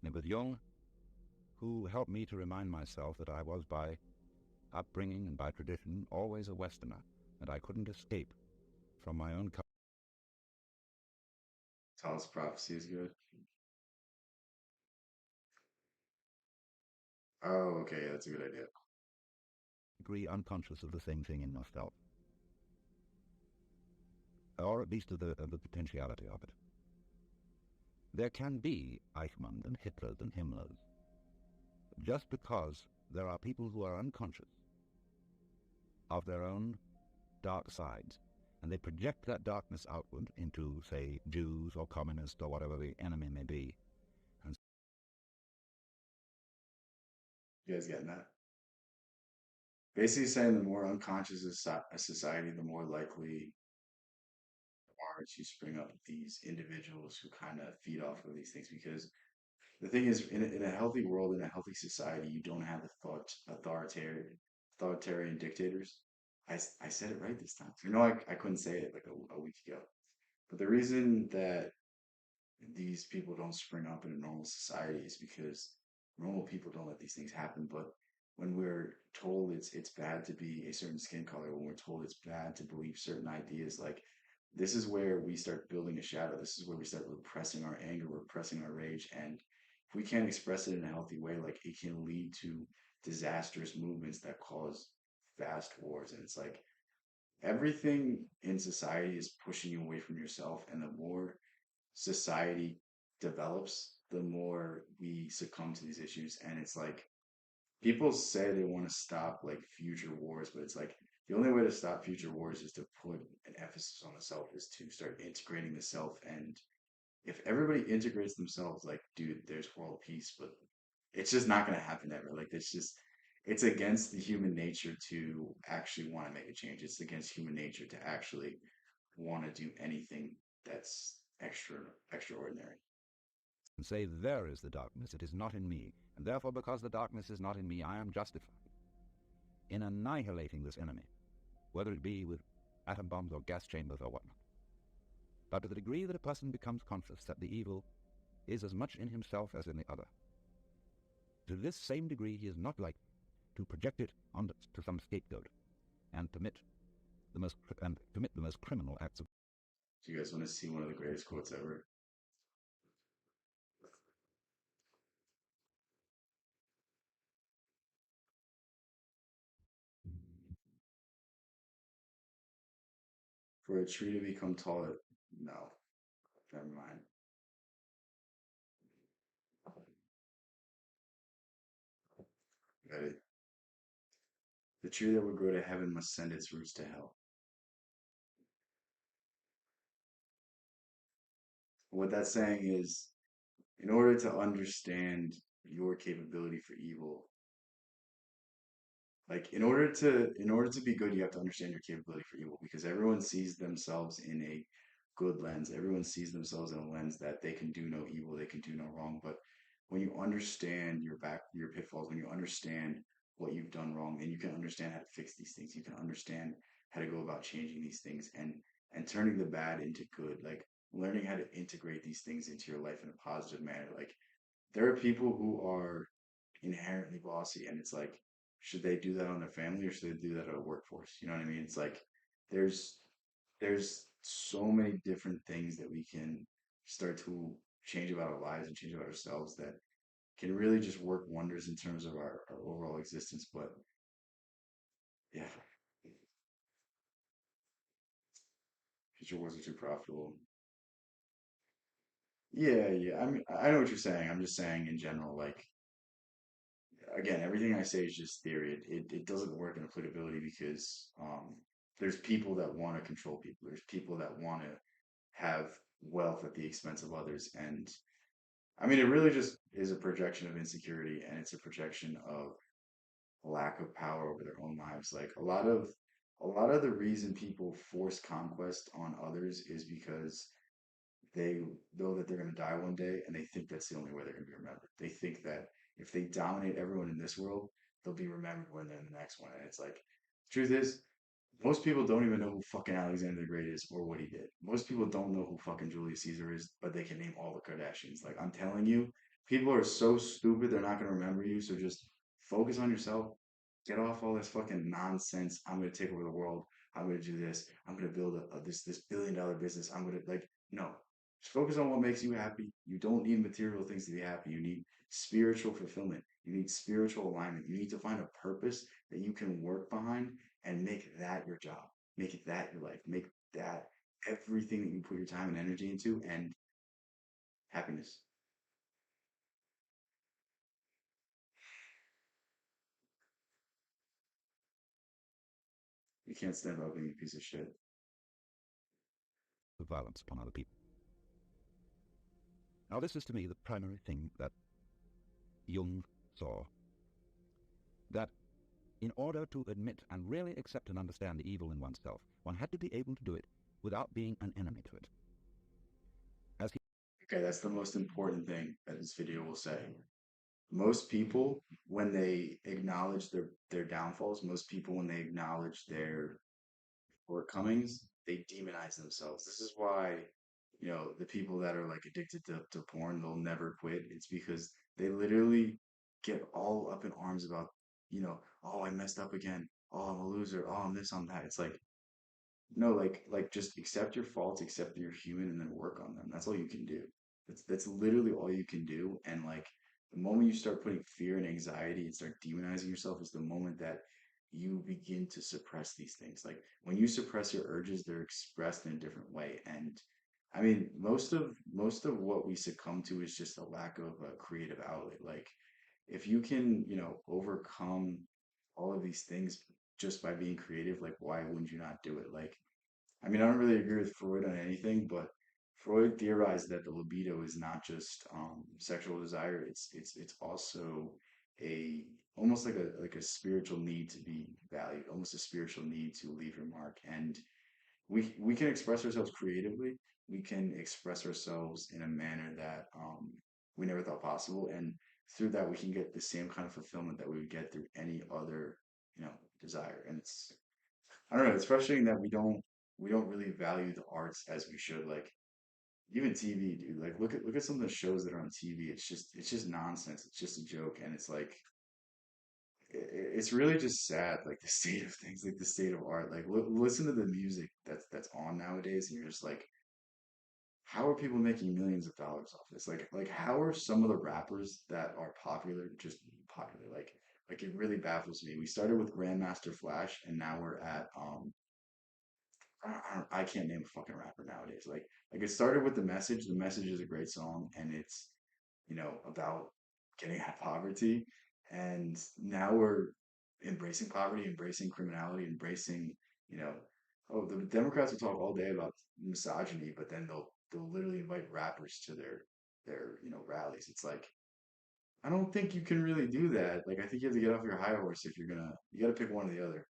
And it was Jung who helped me to remind myself that I was, by upbringing and by tradition, always a Westerner, and I couldn't escape from my own Tallest prophecy is good. Oh, okay, that's a good idea. degree unconscious of the same thing in myself, or at least of the potentiality of it. There can be Eichmann and Hitlers and Himmlers just because there are people who are unconscious of their own dark sides, and they project that darkness outward into, say, Jews or communists or whatever the enemy may be. And You guys getting that? Basically saying the more unconscious a society, the more likely are to spring up these individuals who kind of feed off of these things. Because the thing is, in a healthy world, in a healthy society, you don't have the authoritarian dictators. I said it right this time. You know, I couldn't say it like a week ago. But the reason that these people don't spring up in a normal society is because normal people don't let these things happen. But when we're told it's bad to be a certain skin color, when we're told it's bad to believe certain ideas, like this is where we start building a shadow. This is where we start repressing our anger, repressing our rage, and if we can't express it in a healthy way, like it can lead to disastrous movements that cause vast wars. And it's like everything in society is pushing you away from yourself, and the more society develops, the more we succumb to these issues. And it's like people say they want to stop like future wars, but it's like the only way to stop future wars is to put an emphasis on the self, is to start integrating the self. And if everybody integrates themselves, like, dude, there's world peace, but it's just not going to happen ever. Like, it's against the human nature to actually want to make a change. It's against human nature to actually want to do anything that's extraordinary. say, there is the darkness, it is not in me, and therefore because the darkness is not in me, I am justified in annihilating this enemy, whether it be with atom bombs or gas chambers or whatnot. But to the degree that a person becomes conscious that the evil is as much in himself as in the other, to this same degree he is not likely to project it onto some scapegoat and commit the most criminal acts of. Do you guys want to see one of the greatest quotes ever? For a tree to become taller, no, never mind. Ready? The tree that would grow to heaven must send its roots to hell. What that's saying is, in order to understand your capability for evil, like in order to be good, you have to understand your capability for evil, because everyone sees themselves in a good lens. Everyone sees themselves in a lens that they can do no evil, they can do no wrong. But when you understand your pitfalls, when you understand what you've done wrong, then you can understand how to fix these things. You can understand how to go about changing these things and turning the bad into good, like learning how to integrate these things into your life in a positive manner. Like there are people who are inherently bossy, and it's like, should they do that on their family or should they do that at a workforce? You know what I mean? It's like there's there's so many different things that we can start to change about our lives and change about ourselves that can really just work wonders in terms of our overall existence. But yeah, future wars are too profitable. Yeah, yeah. I mean, I know what you're saying. I'm just saying in general, like again, everything I say is just theory. It doesn't work in applicability because there's people that want to control people. There's people that want to have wealth at the expense of others. And I mean, it really just is a projection of insecurity, and it's a projection of lack of power over their own lives. Like a lot of the reason people force conquest on others is because they know that they're going to die one day, and they think that's the only way they're going to be remembered. They think that if they dominate everyone in this world, they'll be remembered when they're in the next one. And it's like, truth is, Most people don't even know who fucking Alexander the Great is or what he did. Most people don't know who fucking Julius Caesar is, but they can name all the Kardashians. Like, I'm telling you, people are so stupid they're not gonna remember you. So just focus on yourself. Get off all this fucking nonsense. I'm gonna take over the world. I'm gonna do this. I'm gonna build this $1 billion business. I'm gonna like no. Just focus on what makes you happy. You don't need material things to be happy. You need spiritual fulfillment. You need spiritual alignment. You need to find a purpose that you can work behind and make that your job. Make it that your life. Make that everything that you put your time and energy into, and happiness. You can't stand up being a piece of shit. of violence upon other people. Now, this is to me the primary thing that Jung saw, that in order to admit and really accept and understand the evil in oneself, one had to be able to do it without being an enemy to it. Okay, that's the most important thing that this video will say. Most people, when they acknowledge their downfalls, most people when they acknowledge their shortcomings, they demonize themselves. This is why, the people that are like addicted to porn, they'll never quit. It's because they literally get all up in arms about, oh, I messed up again. Oh, I'm a loser. Oh, I'm this, I'm that. It's like, no, like just accept your faults, accept that you're human, and then work on them. That's all you can do. That's literally all you can do. And like the moment you start putting fear and anxiety and start demonizing yourself is the moment that you begin to suppress these things. Like when you suppress your urges, they're expressed in a different way. And I mean, most of what we succumb to is just a lack of a creative outlet. Like if you can, overcome all of these things just by being creative, like why wouldn't you not do it? Like I mean, I don't really agree with Freud on anything, but Freud theorized that the libido is not just sexual desire. It's also a almost like a spiritual need to be valued, almost a spiritual need to leave your mark. And we can express ourselves creatively. We can express ourselves in a manner that we never thought possible, and through that we can get the same kind of fulfillment that we would get through any other desire. And it's I don't know. It's frustrating that we don't really value the arts as we should. Like even TV, dude. Like look at some of the shows that are on TV. It's just nonsense. It's just a joke, and it's like it's really just sad. Like the state of things, like the state of art. Like listen to the music that's on nowadays, and you're just like, how are people making millions of dollars off this? Like how are some of the rappers that are popular just popular? Like it really baffles me. We started with Grandmaster Flash, and now we're at I can't name a fucking rapper nowadays. Like it started with the message. The message is a great song, and it's about getting out of poverty. And now we're embracing poverty, embracing criminality, embracing you know. Oh, the Democrats will talk all day about misogyny, but then they'll literally invite rappers to their rallies. It's like I don't think you can really do that. Like I think you have to get off your high horse if you got to pick one or the other.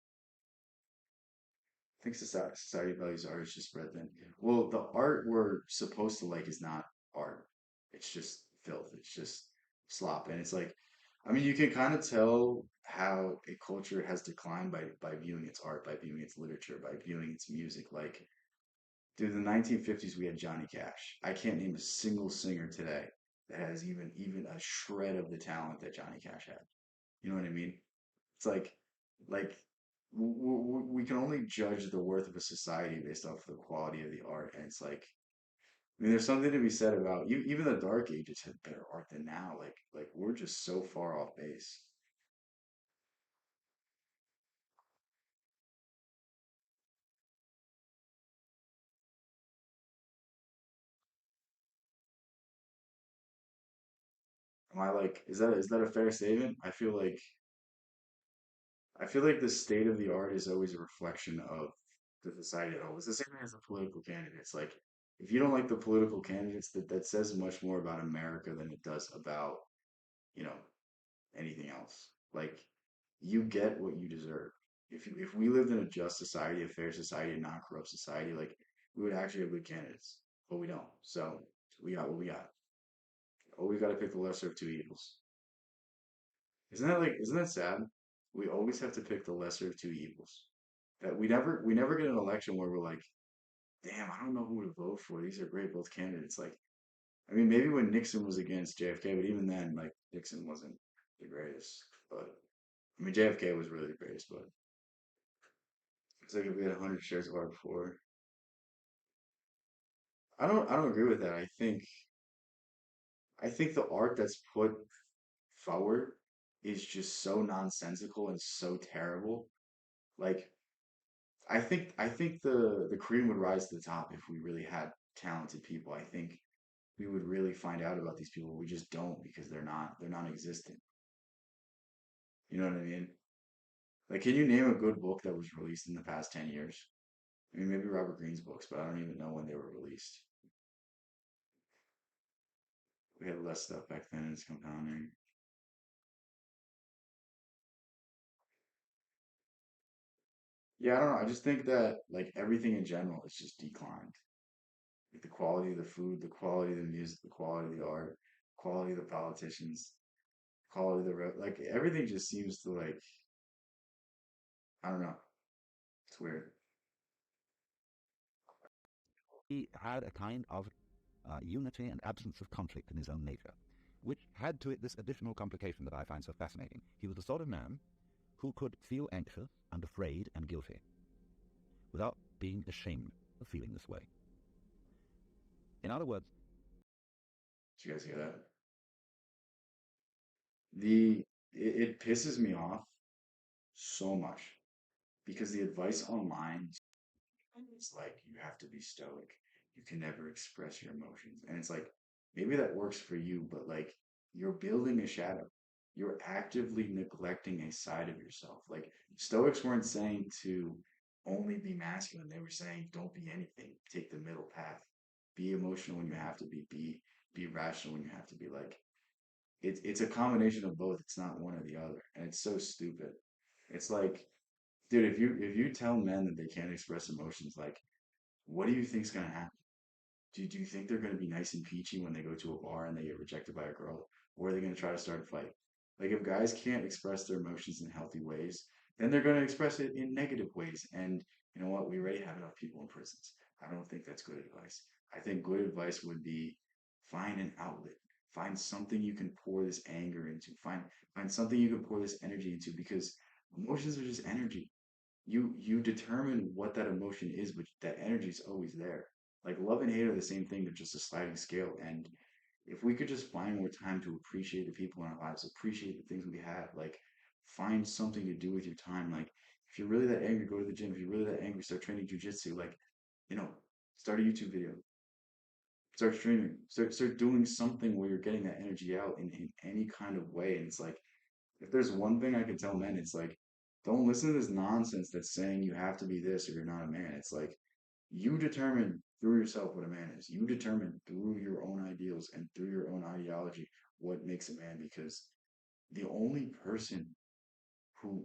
I think society values art is just spread thin. Well, the art we're supposed to like is not art. It's just filth. It's just slop. And it's like, I mean, you can kind of tell how a culture has declined by viewing its art, by viewing its literature, by viewing its music. Like, dude, in the 1950s, we had Johnny Cash. I can't name a single singer today that has even a shred of the talent that Johnny Cash had. You know what I mean? It's like we can only judge the worth of a society based off the quality of the art, and it's like I mean, there's something to be said about even the Dark Ages had better art than now. Like we're just so far off base. Am I like is that a fair statement? I feel like the state of the art is always a reflection of the society at all. It's the same thing as the political candidates. Like, if you don't like the political candidates, that says much more about America than it does about, you know, anything else. Like, you get what you deserve. If we lived in a just society, a fair society, a non-corrupt society, like we would actually have good candidates, but we don't. So we got what we got. Oh, we got to pick the lesser of two evils. Isn't that sad? We always have to pick the lesser of two evils. that we never get an election where we're like, damn, I don't know who to vote for. These are great, both candidates. Like, I mean, maybe when Nixon was against JFK, but even then, like, Nixon wasn't the greatest. But I mean, JFK was really the greatest. But it's like if we had 100 shares of art before, I don't agree with that. I think the art that's put forward is just so nonsensical and so terrible. Like, I think the cream would rise to the top if we really had talented people. I think we would really find out about these people. We just don't because they're non-existent. You know what I mean? Like, can you name a good book that was released in the past 10 years? I mean, maybe Robert Greene's books, but I don't even know when they were released. We had less stuff back then, and it's compounding. Yeah, I don't know. I just think that like everything in general is just declined. Like the quality of the food, the quality of the music, the quality of the art, quality of the politicians, quality of like everything just seems to like I don't know. It's weird. He had a kind of unity and absence of conflict in his own nature, which had to it this additional complication that I find so fascinating. He was the sort of man who could feel anxious and afraid and guilty without being ashamed of feeling this way. In other words, Did you guys hear that? It pisses me off so much because the advice online is like you have to be stoic. You can never express your emotions. And it's like maybe that works for you, but like you're building a shadow. You're actively neglecting a side of yourself. Like Stoics weren't saying to only be masculine. They were saying don't be anything. Take the middle path. Be emotional when you have to be. Be rational when you have to be. Like it's a combination of both. It's not one or the other. And it's so stupid. It's like, dude, if you tell men that they can't express emotions, like what do you think's gonna happen? Do you think they're gonna be nice and peachy when they go to a bar and they get rejected by a girl? Or are they gonna try to start a fight? Like if guys can't express their emotions in healthy ways, then they're gonna express it in negative ways. And you know what? We already have enough people in prisons. I don't think that's good advice. I think good advice would be find an outlet. Find something you can pour this anger into. Find something you can pour this energy into because emotions are just energy. You determine what that emotion is, but that energy is always there. Like love and hate are the same thing, they're just a sliding scale. And if we could just find more time to appreciate the people in our lives, appreciate the things we have, like find something to do with your time. Like if you're really that angry, go to the gym. If you're really that angry, start training jujitsu. Like, you know, start a YouTube video, start streaming, start doing something where you're getting that energy out in any kind of way. And it's like if there's one thing I can tell men, it's like, don't listen to this nonsense that's saying you have to be this or you're not a man. It's like, you determine through yourself what a man is. You determine through your own ideals and through your own ideology what makes a man because the only person who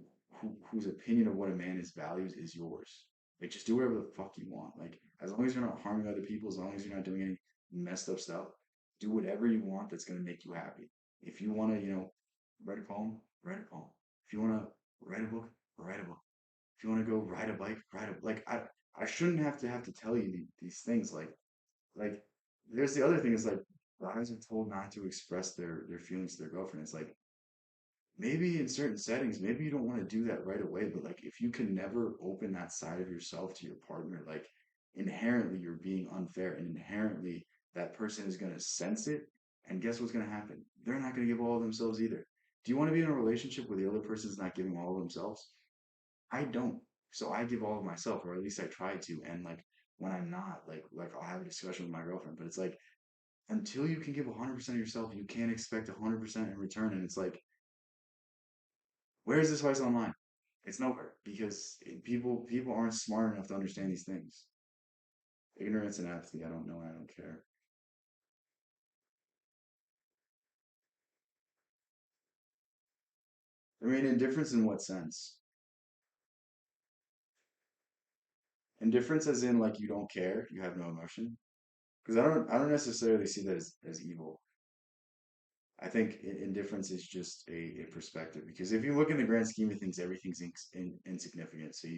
whose opinion of what a man is values is yours. Like just do whatever the fuck you want. Like as long as you're not harming other people, as long as you're not doing any messed up stuff, do whatever you want that's gonna make you happy. If you wanna, write a poem, write a poem. If you wanna write a book, write a book. If you wanna go ride a bike, ride a like I shouldn't have to tell you these things like there's the other thing is like guys are told not to express their feelings to their girlfriend. It's like maybe in certain settings, maybe you don't want to do that right away, but like if you can never open that side of yourself to your partner, like inherently you're being unfair and inherently that person is going to sense it. And guess what's going to happen? They're not going to give all of themselves either. Do you want to be in a relationship where the other person's not giving all of themselves? I don't. So I give all of myself, or at least I try to. And like when I'm not, like I'll have a discussion with my girlfriend, but it's like until you can give 100% of yourself, you can't expect 100% in return. And it's like where is this advice online? It's nowhere because people aren't smart enough to understand these things. Ignorance and apathy. I don't know. I don't care. I mean, indifference in what sense? Indifference as in like you don't care, you have no emotion. Because I don't necessarily see that as evil. I think indifference is just a perspective. Because if you look in the grand scheme of things, everything's insignificant. So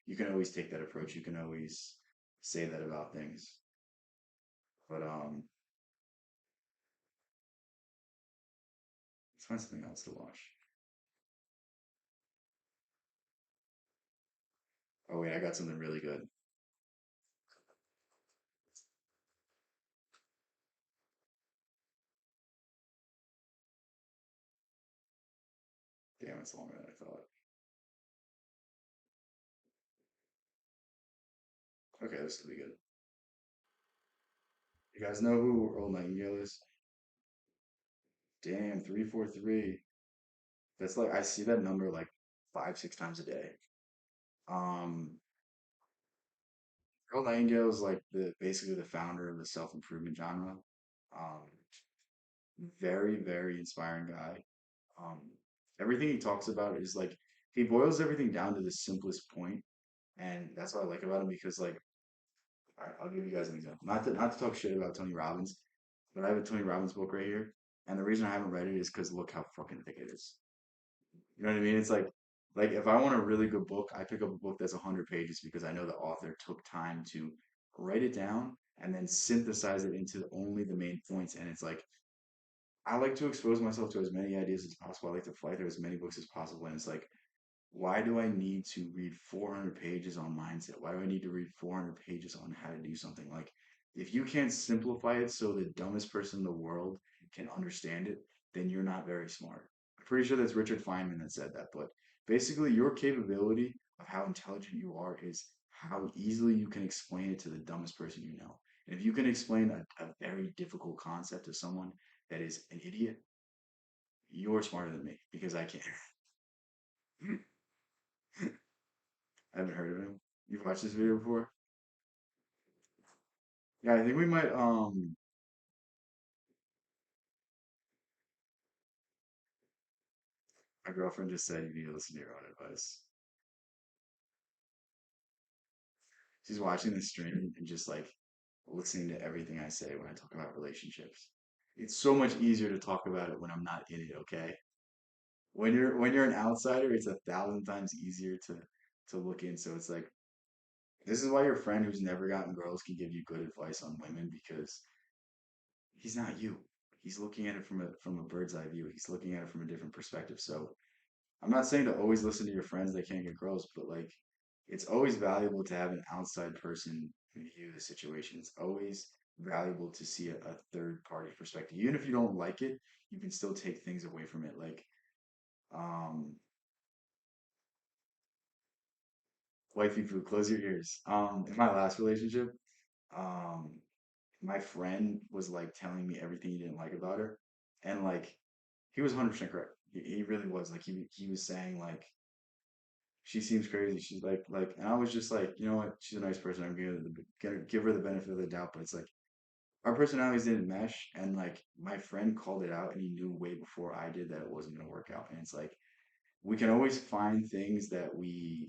you can always take that approach. You can always say that about things. But let's find something else to watch. Oh wait, I got something really good. Damn, it's longer than I thought. Okay, this will be good. You guys know who Earl Nightingale is? Damn, 343. That's like I see that number like 5, 6 times a day. Um, Earl Nightingale is like the basically the founder of the self-improvement genre. Um, very, very inspiring guy. Um, everything he talks about is like he boils everything down to the simplest point, and that's what I like about him because like I'll give you guys an example. Not to talk shit about Tony Robbins, but I have a Tony Robbins book right here, and the reason I haven't read it is because look how fucking thick it is. You know what I mean? It's like if I want a really good book, I pick up a book that's 100 pages because I know the author took time to write it down and then synthesize it into only the main points. And it's like I like to expose myself to as many ideas as possible. I like to fly through as many books as possible. And it's like, why do I need to read 400 pages on mindset? Why do I need to read 400 pages on how to do something? Like, if you can't simplify it so the dumbest person in the world can understand it, then you're not very smart. I'm pretty sure that's Richard Feynman that said that. But basically, your capability of how intelligent you are is how easily you can explain it to the dumbest person you know. And if you can explain a very difficult concept to someone that is an idiot, you're smarter than me because I can't. I haven't heard of him. You've watched this video before? Yeah, I think we might my girlfriend just said you need to listen to your own advice. She's watching the stream and just like listening to everything I say when I talk about relationships. It's so much easier to talk about it when I'm not in it, okay? When you're an outsider, it's 1,000 times easier to look in. So it's like this is why your friend who's never gotten girls can give you good advice on women because he's not you. He's looking at it from a bird's eye view. He's looking at it from a different perspective. So I'm not saying to always listen to your friends that can't get girls, but like it's always valuable to have an outside person view the situation. It's always valuable to see a third party perspective. Even if you don't like it, you can still take things away from it. Like um wifey poo, close your ears. In my last relationship, um my friend was like telling me everything he didn't like about her. And like he was 100% correct. He really was. Like he was saying like she seems crazy. She's and I was just like, you know what? She's a nice person. I'm gonna give her the benefit of the doubt. But it's like our personalities didn't mesh, and like my friend called it out, and he knew way before I did that it wasn't gonna work out. And it's like we can always find things that we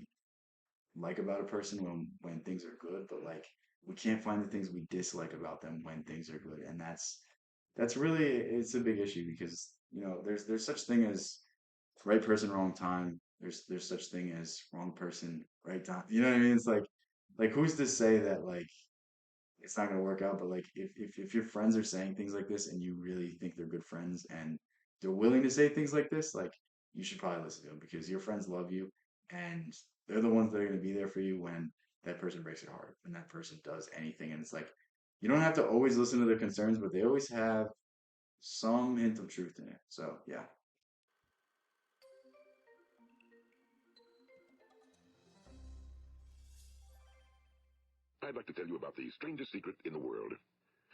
like about a person when things are good, but like we can't find the things we dislike about them when things are good, and that's really it's a big issue because there's such thing as right person, wrong time. There's such thing as wrong person, right time. You know what I mean? It's like who's to say that like it's not gonna work out? But like if your friends are saying things like this and you really think they're good friends and they're willing to say things like this, like you should probably listen to them because your friends love you and they're the ones that are gonna be there for you when that person breaks your heart, when that person does anything. And it's like you don't have to always listen to their concerns, but they always have some hint of truth in it. So yeah. I'd like to tell you about the strangest secret in the world.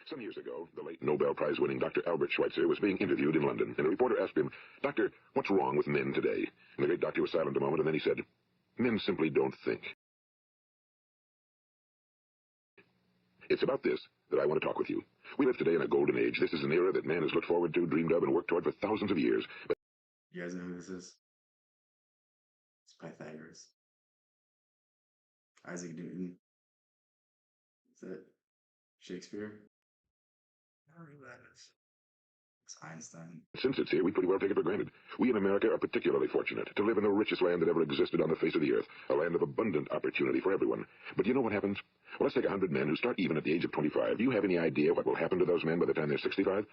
Some years ago, the late Nobel Prize-winning Dr. Albert Schweitzer was being interviewed in London, and a reporter asked him, "Doctor, what's wrong with men today?" And the great doctor was silent a moment, and then he said, "Men simply don't think." It's about this that I want to talk with you. We live today in a golden age. This is an era that man has looked forward to, dreamed of, and worked toward for thousands of years. But You guys know who this is? It's Pythagoras. Isaac Newton. Is that Shakespeare? I don't know who that is. Einstein. Since it's here, we pretty well take it for granted. We in America are particularly fortunate to live in the richest land that ever existed on the face of the earth, a land of abundant opportunity for everyone. But you know what happens? Well, let's take 100 men who start even at the age of 25. Do you have any idea what will happen to those men by the time they're 65?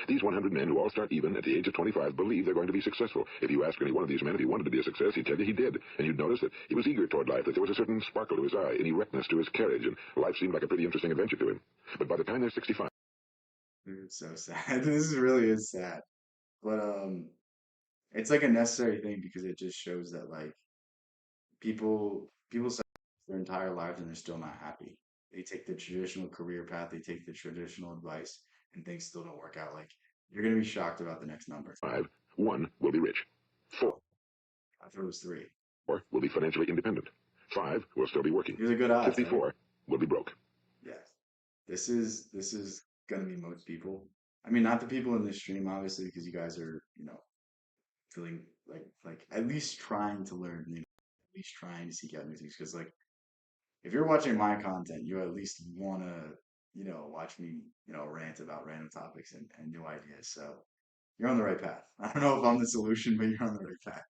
These 100 men who all start even at the age of 25 believe they're going to be successful. If you ask any one of these men if he wanted to be a success, he'd tell you he did. And you'd notice that he was eager toward life, that there was a certain sparkle to his eye, an erectness to his carriage, and life seemed like a pretty interesting adventure to him. But by the time they're 65, It's so sad. This really is sad. But it's like a necessary thing because it just shows that like people sacrifice their entire lives and they're still not happy. They take the traditional career path, they take the traditional advice, and things still don't work out. Like you're gonna be shocked about the next number. 1 will be rich. 4 Oh, I thought it was three. will be financially independent. 5 will still be working. These are good odds, right? 54 will be broke. Yes. This is gonna be most people. I mean, not the people in this stream, obviously, because you guys are, feeling like at least trying to learn, at least trying to seek out new things. Because like if you're watching my content, you at least wanna, watch me, rant about random topics and new ideas. So you're on the right path. I don't know if I'm the solution, but you're on the right path.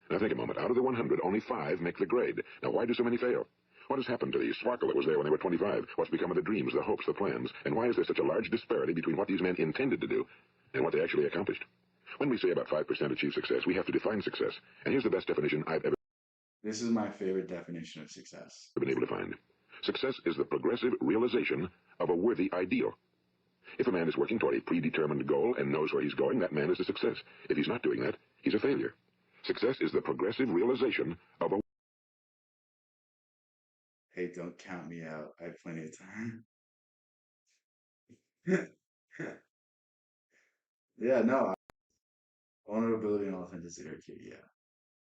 Now think a moment. Out of the 100, only 5 make the grade. Now why do so many fail? What has happened to the sparkle that was there when they were 25? What's become of the dreams, the hopes, the plans? And why is there such a large disparity between what these men intended to do and what they actually accomplished? When we say about 5% achieve success, we have to define success. And here's the best definition I've ever This is my favorite definition of success. been able to find. Success is the progressive realization of a worthy ideal. If a man is working toward a predetermined goal and knows where he's going, that man is a success. If he's not doing that, he's a failure. Success is the progressive realization of a... Hey, don't count me out. I have plenty of time. Yeah, no, vulnerability and authenticity are key. Yeah.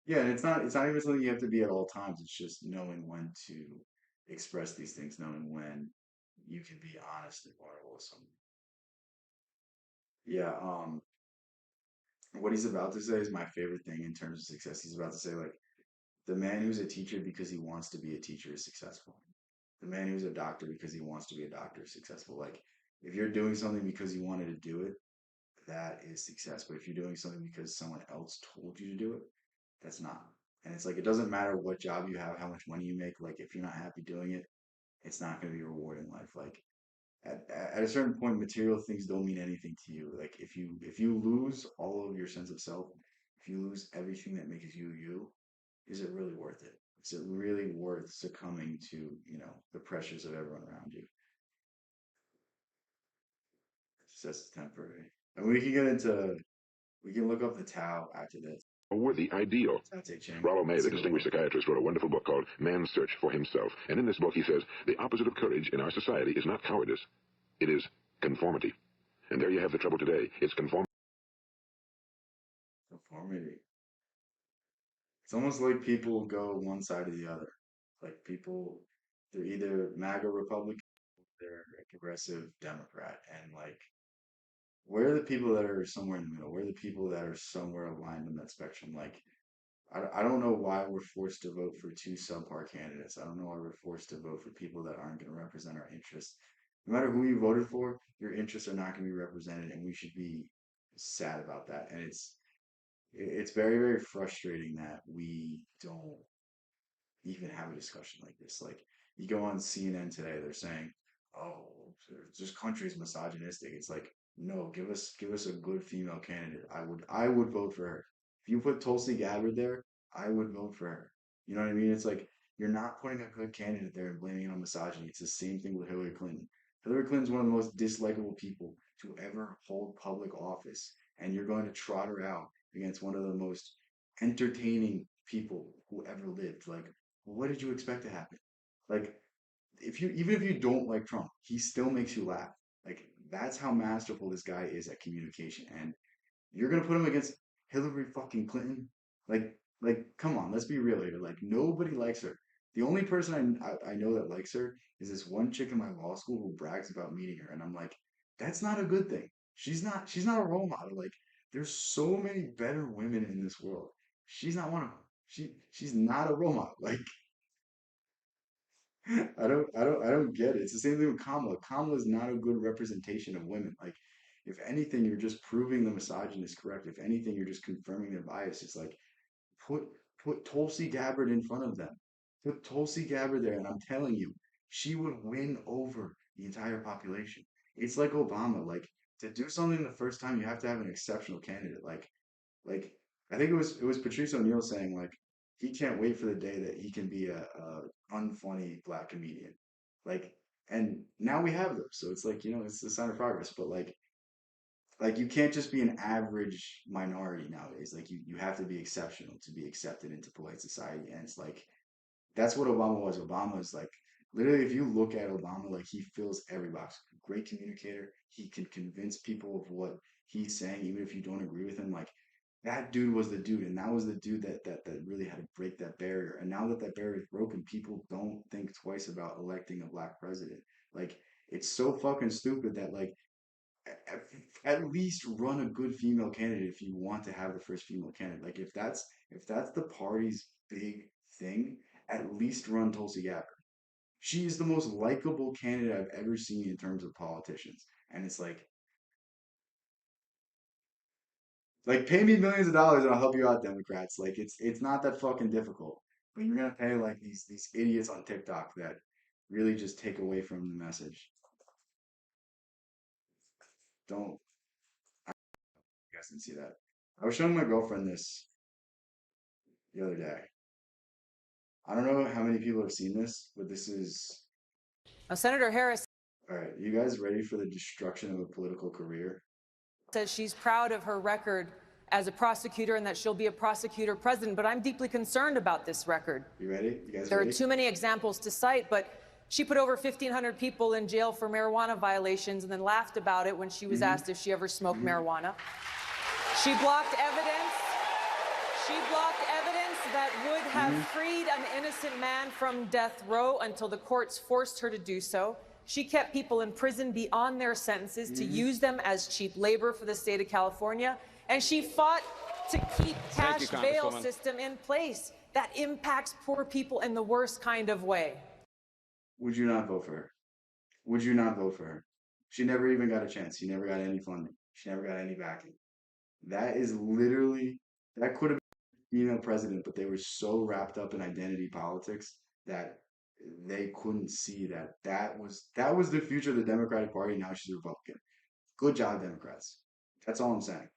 Yeah, and it's not even something you have to be at all times. It's just knowing when to express these things, knowing when you can be honest and vulnerable with someone. Yeah, what he's about to say is my favorite thing in terms of success. He's about to say like the man who's a teacher because he wants to be a teacher is successful. The man who's a doctor because he wants to be a doctor is successful. Like if you're doing something because you wanted to do it, that is success. But if you're doing something because someone else told you to do it, that's not. And it's like it doesn't matter what job you have, how much money you make. Like if you're not happy doing it, it's not going to be rewarding in life. Like at a certain point, material things don't mean anything to you. Like if you lose all of your sense of self, if you lose everything that makes you you, is it really worth it? Is it really worth succumbing to the pressures of everyone around you? It's just temporary. And we can look up the Tao after this. A worthy ideal. Tao Te Ching. Rollo May, It's the a good distinguished book. psychiatrist, wrote a wonderful book called Man's Search for Himself. And in this book, he says, the opposite of courage in our society is not cowardice. It is conformity. And there you have the trouble today. It's conformity. Conformity. It's almost like people go one side or the other. Like people, they're either MAGA Republican, they're a progressive Democrat, and like, where are the people that are somewhere in the middle? Where are the people that are somewhere aligned on that spectrum? Like, I don't know why we're forced to vote for two subpar candidates. I don't know why we're forced to vote for people that aren't going to represent our interests. No matter who you voted for, your interests are not going to be represented, and we should be sad about that. And it's very, very frustrating that we don't even have a discussion like this. Like you go on CNN today, they're saying, "Oh, this country is misogynistic." It's like, no, give us a good female candidate. I would vote for her. If you put Tulsi Gabbard there, I would vote for her. You know what I mean? It's like you're not putting a good candidate there and blaming it on misogyny. It's the same thing with Hillary Clinton. Hillary Clinton's one of the most dislikable people to ever hold public office, and you're going to trot her out against one of the most entertaining people who ever lived. Like, what did you expect to happen? Like, even if you don't like Trump, he still makes you laugh. Like, that's how masterful this guy is at communication. And you're gonna put him against Hillary fucking Clinton? Come on, let's be real here. Like, nobody likes her. The only person I know that likes her is this one chick in my law school who brags about meeting her, and I'm like, that's not a good thing. She's not a role model. Like, there's so many better women in this world. She's not one of them. She's not a role model. Like, I don't get it. It's the same thing with Kamala. Kamala is not a good representation of women. Like, if anything, you're just proving the misogynist correct. If anything, you're just confirming their bias. It's like put put Tulsi Gabbard in front of them. Put Tulsi Gabbard there, and I'm telling you, she would win over the entire population. It's like Obama. Like to do something the first time, you have to have an exceptional candidate. Like I think it was Patrice O'Neill saying like he can't wait for the day that he can be a unfunny black comedian. Like and now we have those. So it's like, it's a sign of progress. But like you can't just be an average minority nowadays. Like you have to be exceptional to be accepted into polite society. And it's like that's what Obama was. Obama is like literally if you look at Obama, like he fills every box. Great communicator. He can convince people of what he's saying, even if you don't agree with him. Like that dude was the dude, and that was the dude that really had to break that barrier. And now that that barrier is broken, people don't think twice about electing a black president. Like it's so fucking stupid that like at least run a good female candidate if you want to have the first female candidate. Like if that's the party's big thing, at least run Tulsi Gabbard. She is the most likable candidate I've ever seen in terms of politicians. And it's like pay me millions of dollars and I'll help you out, Democrats. Like it's not that fucking difficult. But you're gonna pay like these idiots on TikTok that really just take away from the message. Don't You guys didn't see that. I was showing my girlfriend this the other day. I don't know how many people have seen this, but this is Senator Harris all right. You guys ready for the destruction of a political career? says she's proud of her record as a prosecutor and that she'll be a prosecutor president, but I'm deeply concerned about this record. You ready? You guys There ready? are too many examples to cite, but she put over 1,500 people in jail for marijuana violations and then laughed about it when she was asked if she ever smoked marijuana. She blocked evidence. She blocked evidence that would have freed an innocent man from death row until the courts forced her to do so. She kept people in prison beyond their sentences to use them as cheap labor for the state of California. And she fought to keep cash bail system in place that impacts poor people in the worst kind of way. Would you not vote for her? Would you not vote for her? She never even got a chance. She never got any funding. She never got any backing. That is literally, that could have been a female president, but they were so wrapped up in identity politics that they couldn't see that was the future of the Democratic Party. Now she's a Republican. Good job, Democrats. That's all I'm saying.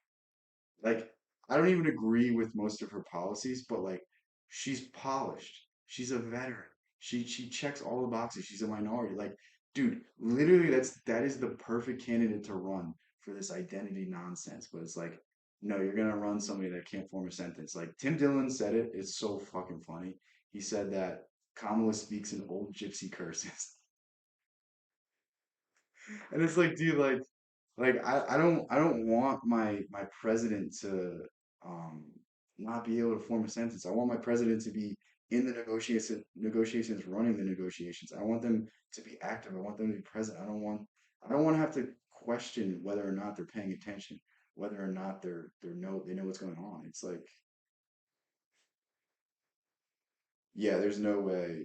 Like, I don't even agree with most of her policies, but like, she's polished. She's a veteran. She checks all the boxes. She's a minority. Like, dude, literally, that is the perfect candidate to run for this identity nonsense. But it's like, no, you're gonna run somebody that can't form a sentence. Like Tim Dillon said it. It's so fucking funny. He said that Kamala speaks in old gypsy curses, and it's like, dude, like I don't want my president to um not be able to form a sentence. I want my president to be in the negotiations, running the negotiations. I want them to be active. I want them to be present. I don't want to have to question whether or not they're paying attention, whether or not they know what's going on. It's like, yeah, there's no way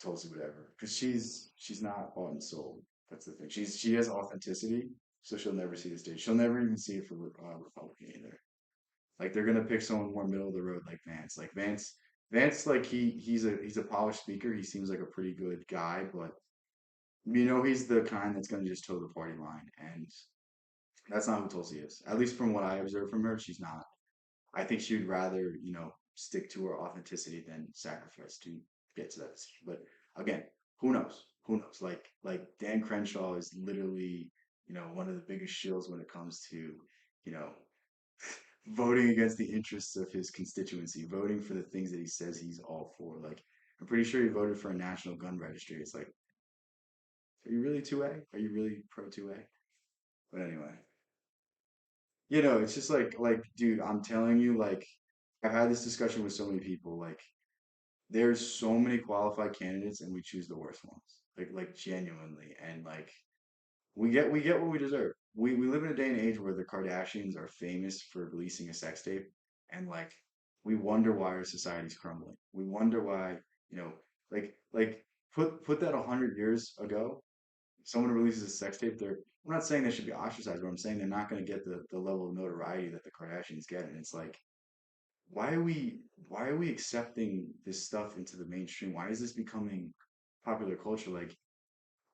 Tulsi would ever, because she's not bought and sold. That's the thing. She has authenticity, so she'll never see the stage. She'll never even see it for Republican either. Like they're gonna pick someone more middle of the road like Vance. Like Vance, like he's a polished speaker. He seems like a pretty good guy, but he's the kind that's gonna just toe the party line, and that's not who Tulsi is. At least from what I observe from her, she's not. I think she'd rather, stick to her authenticity than sacrifice to get to that decision. But again, who knows? Who knows? Like Dan Crenshaw is literally, one of the biggest shills when it comes to, you know, voting against the interests of his constituency, voting for the things that he says he's all for. Like, I'm pretty sure he voted for a national gun registry. It's like, are you really 2A? Are you really pro 2A? But anyway, it's just like, dude, I'm telling you, like, I've had this discussion with so many people. Like, there's so many qualified candidates, and we choose the worst ones. Like genuinely, and like we get what we deserve. We live in a day and age where the Kardashians are famous for releasing a sex tape, and like we wonder why our society's crumbling. We wonder why, like put that 100 years ago, someone releases a sex tape, I'm not saying they should be ostracized, but I'm saying they're not going to get the level of notoriety that the Kardashians get. And it's like, why are we why are we accepting this stuff into the mainstream? Why is this becoming popular culture? Like,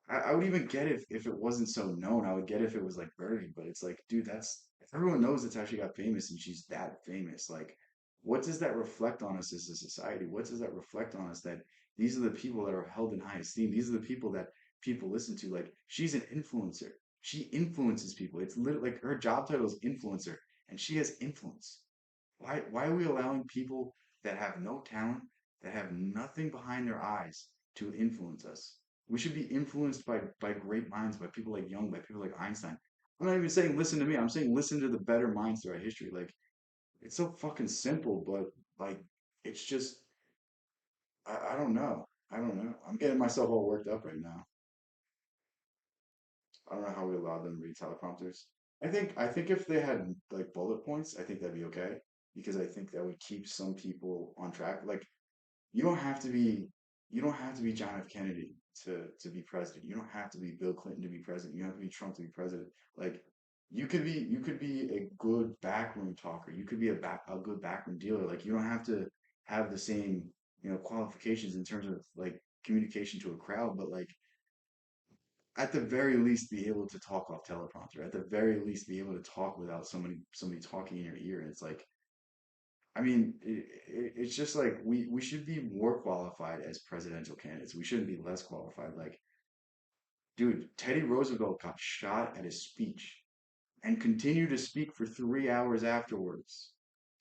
I would even get if it wasn't so known. I would get if it was like Birdie, but it's like, dude, that's if everyone knows it's actually got famous and she's that famous. Like, what does that reflect on us as a society? What does that reflect on us that these are the people that are held in high esteem? These are the people that people listen to. Like, she's an influencer. She influences people. It's literally like her job title is influencer, and she has influence. Why are we allowing people that have no talent, that have nothing behind their eyes to influence us? We should be influenced by great minds, by people like Jung, by people like Einstein. I'm not even saying listen to me. I'm saying listen to the better minds throughout history. Like, it's so fucking simple, but like it's just I don't know. I don't know. I'm getting myself all worked up right now. I don't know how we allowed them to read teleprompters. I think if they had like bullet points, I think that'd be okay because I think that would keep some people on track. Like, you don't have to be you don't have to be John F. Kennedy to be president. You don't have to be Bill Clinton to be president. You don't have to be Trump to be president. Like, you could be a good backroom talker. You could be a good backroom dealer. Like, you don't have to have the same, qualifications in terms of like communication to a crowd, but like at the very least be able to talk off teleprompter. At the very least be able to talk without somebody talking in your ear. And it's like, I mean, it's just like we should be more qualified as presidential candidates. We shouldn't be less qualified. Like, dude, Teddy Roosevelt got shot at his speech and continued to speak for 3 hours afterwards.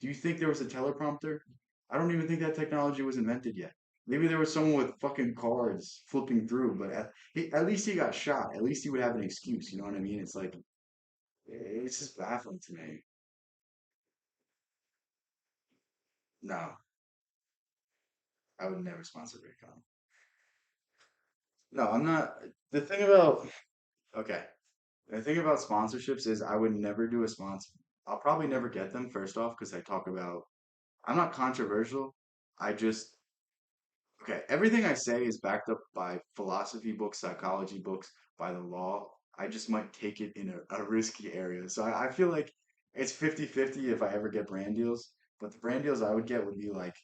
Do you think there was a teleprompter? I don't even think that technology was invented yet. Maybe there was someone with fucking cards flipping through, but at least he got shot. At least he would have an excuse. You know what I mean? It's like, it's just baffling to me. No, I would never sponsor Raycon. No, I'm not. The thing about, okay, the thing about sponsorships is I would never do a sponsor. I'll probably never get them first off because I talk about, I'm not controversial. I just, okay, everything I say is backed up by philosophy books, psychology books, by the law. I just might take it in a risky area. So I feel like it's 50-50 if I ever get brand deals. But the brand deals I would get would be like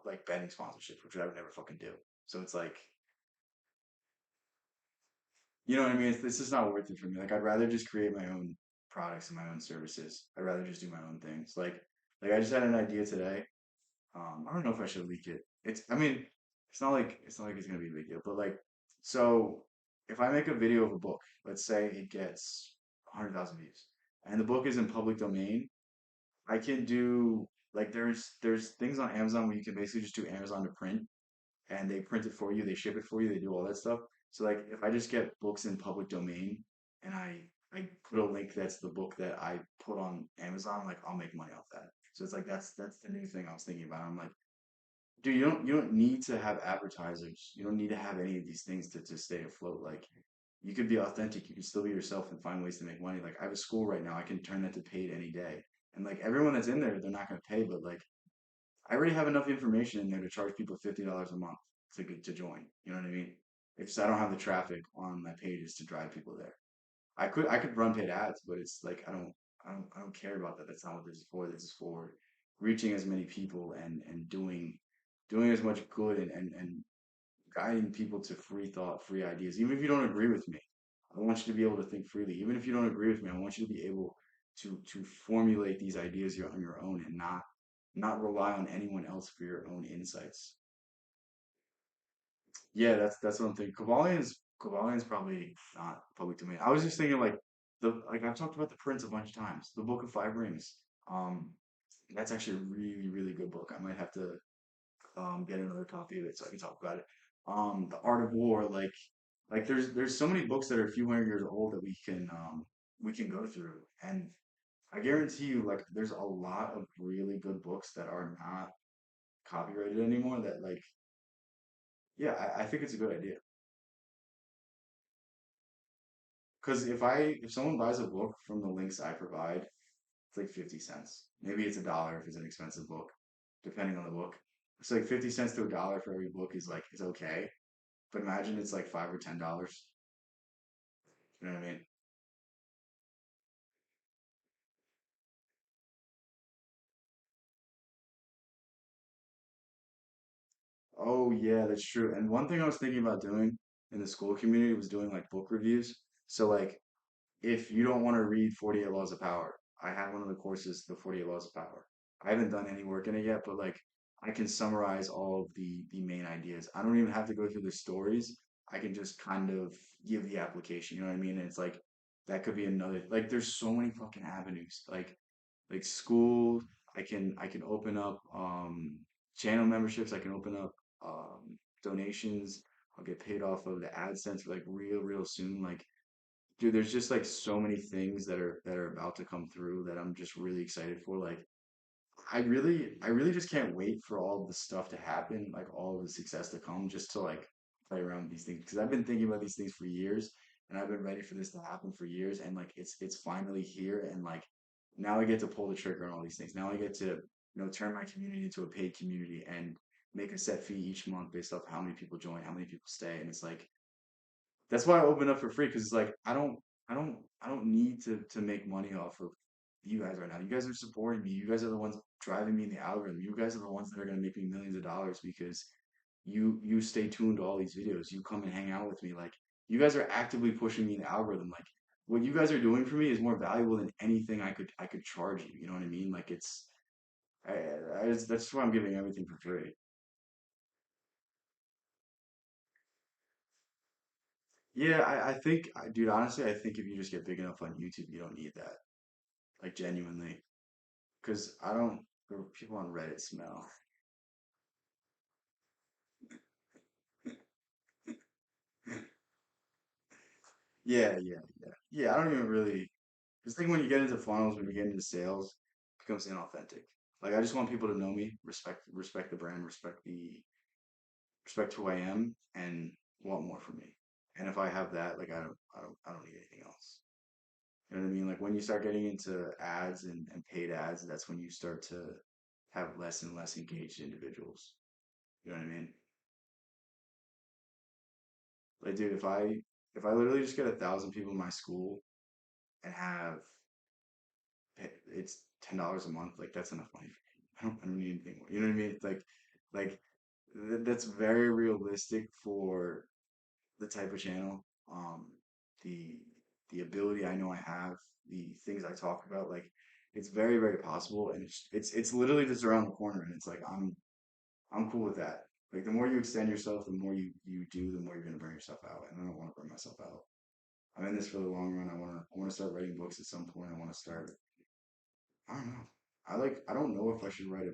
like betting sponsorships, which I would never fucking do. So it's like, you know what I mean? It's just not worth it for me. Like, I'd rather just create my own products and my own services. I'd rather just do my own things. Like I just had an idea today. I don't know if I should leak it. I mean, it's not like it's gonna be a big deal, but like, so if I make a video of a book, let's say it gets 100,000 views, and the book is in public domain, I can do like there's things on Amazon where you can basically just do Amazon to print, and they print it for you, they ship it for you, they do all that stuff. So like, if I just get books in public domain and I put a link that's the book that I put on Amazon, like, I'll make money off that. So it's like, that's the new thing I was thinking about. I'm like, dude, you don't need to have advertisers. You don't need to have any of these things to stay afloat. Like, you could be authentic. You can still be yourself and find ways to make money. Like, I have a school right now. I can turn that to paid any day. And like, everyone that's in there, they're not going to pay, but like, I already have enough information in there to charge people $50 a month to join. You know what I mean? It's just I don't have the traffic on my pages to drive people there. I could run paid ads, but it's like, I don't care about that. That's not what this is for. This is for reaching as many people and doing as much good and guiding people to free thought, free ideas. Even if you don't agree with me, I want you to be able to think freely. Even if you don't agree with me, I want you to be able to formulate these ideas on your own and not rely on anyone else for your own insights. Yeah, that's what I'm thinking. Kybalion's probably not public domain. I was just thinking like, I've talked about the Prince a bunch of times. The Book of Five Rings. Um, that's actually a really, really good book. I might have to get another copy of it so I can talk about it. The Art of War, like there's so many books that are a few hundred years old that we can go through. And I guarantee you, like, there's a lot of really good books that are not copyrighted anymore that, like, yeah, I think it's a good idea. Because if someone buys a book from the links I provide, it's like 50 cents. Maybe it's a dollar if it's an expensive book, depending on the book. It's like 50 cents to a dollar for every book is okay. But imagine it's like $5 or $10. You know what I mean? Oh yeah, that's true. And one thing I was thinking about doing in the school community was doing like book reviews. So like if you don't want to read 48 Laws of Power, I have one of the courses, the 48 Laws of Power. I haven't done any work in it yet, but like I can summarize all of the main ideas. I don't even have to go through the stories. I can just kind of give the application, you know what I mean? And it's like that could be another like there's so many fucking avenues. Like school, I can open up channel memberships, I can open up donations. I'll get paid off of the AdSense like real soon. Like dude, there's just like so many things that are about to come through that I'm just really excited for. Like I really just can't wait for all of the stuff to happen, like all of the success to come, just to like play around with these things. Because I've been thinking about these things for years, and I've been ready for this to happen for years, and like it's finally here, and like now I get to pull the trigger on all these things. Now I get to turn my community into a paid community and make a set fee each month based off how many people join, how many people stay, and it's like that's why I open up for free because it's like I don't need to make money off of you guys right now. You guys are supporting me. You guys are the ones driving me in the algorithm. You guys are the ones that are gonna make me millions of dollars because you stay tuned to all these videos. You come and hang out with me. Like you guys are actively pushing me in the algorithm. Like what you guys are doing for me is more valuable than anything I could charge you. You know what I mean? Like it's that's why I'm giving everything for free. Yeah, dude, honestly, I think if you just get big enough on YouTube, you don't need that. Like genuinely, because I don't. The people on Reddit smell. Yeah. I don't even really. Because I think when you get into funnels, when you get into sales, it becomes inauthentic. Like I just want people to know me, respect the brand, respect who I am, and want more from me. And if I have that, like I don't need anything else. You know what I mean? Like when you start getting into ads and paid ads, that's when you start to have less and less engaged individuals. You know what I mean? Like, dude, if I literally just get 1,000 people in my school and have it's $10 a month, like that's enough money for me. I don't need anything more. You know what I mean? It's like that's very realistic for the type of channel, the the ability I know I have, the things I talk about. Like it's very possible, and it's literally just around the corner, and it's like I'm cool with that. Like the more you extend yourself, the more you do, the more you're gonna burn yourself out, and I don't want to burn myself out. I'm in this for the long run. I wanna start writing books at some point. I wanna start. I don't know. I don't know if I should write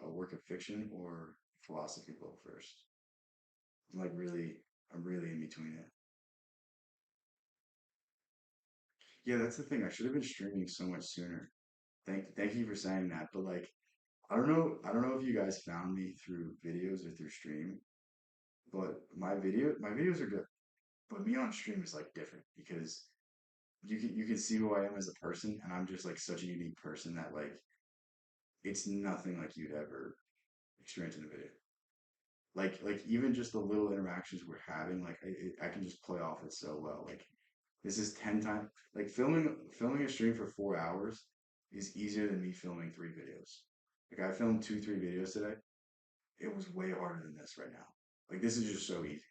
a work of fiction or philosophy book first. I'm like really I'm really in between it. Yeah, that's the thing. I should have been streaming so much sooner. Thank you for saying that. But like I don't know if you guys found me through videos or through stream, but my videos are good. But me on stream is like different because you can see who I am as a person, and I'm just like such a unique person that like it's nothing like you'd ever experience in a video. Like even just the little interactions we're having, like I can just play off it so well. Like this is 10 times like filming a stream for 4 hours is easier than me filming 3 videos. Like I filmed 3 videos today. It was way harder than this right now. Like this is just so easy.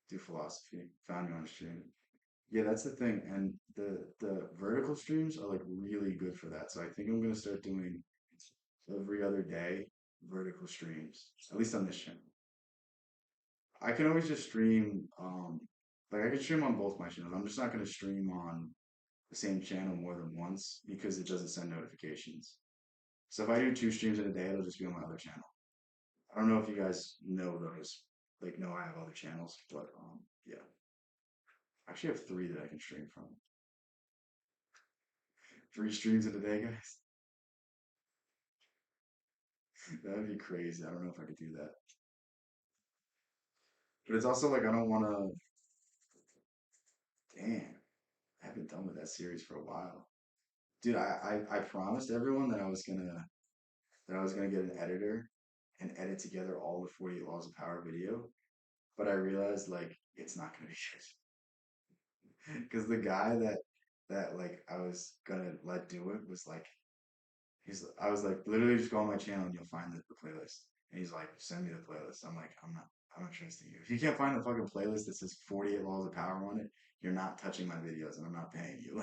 Do philosophy. Found me on a stream. Yeah, that's the thing. And the vertical streams are like really good for that. So I think I'm gonna start doing every other day vertical streams. At least on this channel. I can always just stream like I can stream on both my channels. I'm just not gonna stream on the same channel more than once because it doesn't send notifications. So if I do 2 streams in a day, it'll just be on my other channel. I don't know if you guys know those, like know I have other channels, but yeah. I actually have 3 that I can stream from. 3 streams in a day, guys. That would be crazy. I don't know if I could do that. But it's also like I don't want to. Damn, I haven't done with that series for a while, dude. I promised everyone that I was gonna get an editor and edit together all the 48 Laws of Power video, but I realized like it's not gonna be good. because the guy that like I was gonna let do it was like I was like literally just go on my channel and you'll find the playlist. And he's like, send me the playlist. I'm like, I'm not trusting you. If you can't find the fucking playlist that says 48 Laws of Power on it, you're not touching my videos and I'm not paying you.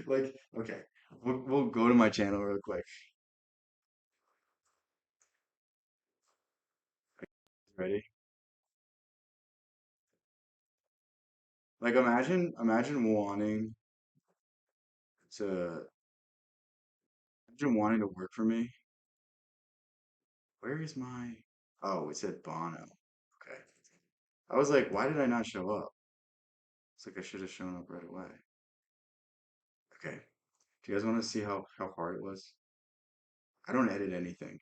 Like, okay. We'll go to my channel real quick. Ready? Like imagine to wanting to work for me. Where is my Oh, it said Bono. Okay. I was like, why did I not show up? It's like I should have shown up right away. Okay. Do you guys want to see how hard it was? I don't edit anything.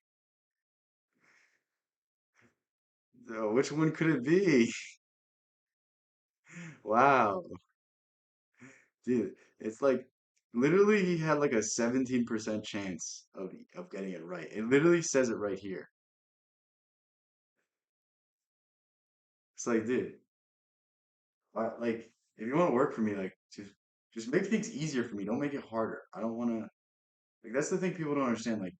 So which one could it be? Wow. Dude, it's like literally he had like a 17% chance of getting it right. It literally says it right here. It's like, dude, like if you want to work for me, like just make things easier for me. Don't make it harder. I don't want to like that's the thing people don't understand. Like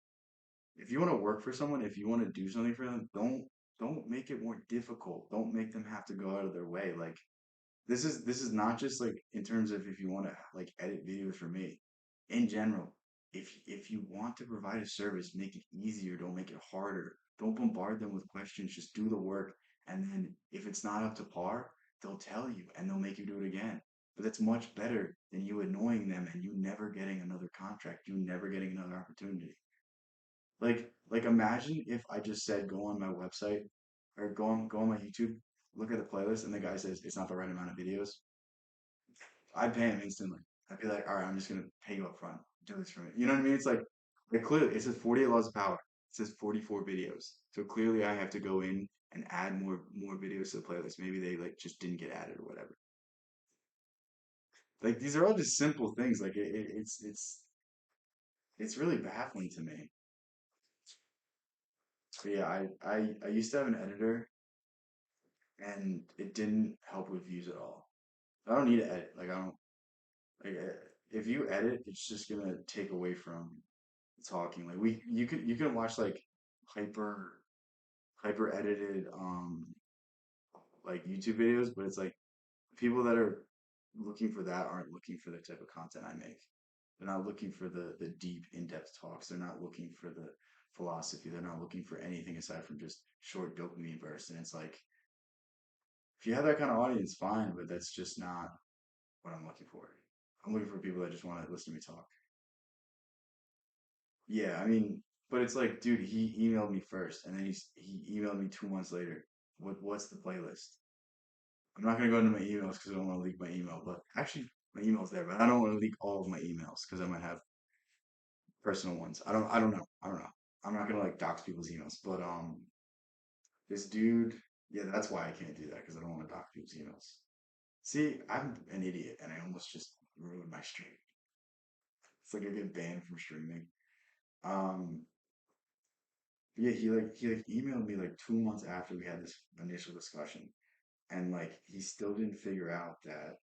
if you want to work for someone, if you want to do something for them, don't make it more difficult. Don't make them have to go out of their way. Like this is not just like in terms of if you want to like edit videos for me. In general, if you want to provide a service, make it easier. Don't make it harder. Don't bombard them with questions. Just do the work, and then if it's not up to par, they'll tell you and they'll make you do it again. But that's much better than you annoying them and you never getting another contract, you never getting another opportunity. Like imagine if I just said go on my website or go on my YouTube, look at the playlist, and the guy says it's not the right amount of videos. I'd pay him instantly. I'd be like, all right, I'm just gonna pay you up front. Do this for me. You know what I mean? It's like clearly it says 48 laws of power. It says 44 videos. So clearly I have to go in and add more videos to the playlist. Maybe they like just didn't get added or whatever. Like these are all just simple things. Like it's really baffling to me. But yeah, I used to have an editor and it didn't help with views at all. I don't need to edit. Like I don't like if you edit, it's just gonna take away from talking. Like you can watch like hyper hyper edited like YouTube videos, but it's like people that are looking for that aren't looking for the type of content I make. They're not looking for the deep in-depth talks. They're not looking for the philosophy. They're not looking for anything aside from just short dopamine bursts. And it's like if you have that kind of audience, fine, but that's just not what I'm looking for. I'm looking for people that just want to listen to me talk. Yeah, I mean, but it's like, dude, he emailed me first, and then he emailed me 2 months later. What's the playlist? I'm not gonna go into my emails because I don't want to leak my email, but actually my email's there, but I don't want to leak all of my emails because I might have personal ones. I don't know. I'm not gonna like dox people's emails, but this dude, yeah, that's why I can't do that because I don't want to dox people's emails. See, I'm an idiot, and I almost just ruined my stream. It's like I get banned from streaming. Um, yeah, he like emailed me like 2 months after we had this initial discussion, and like he still didn't figure out that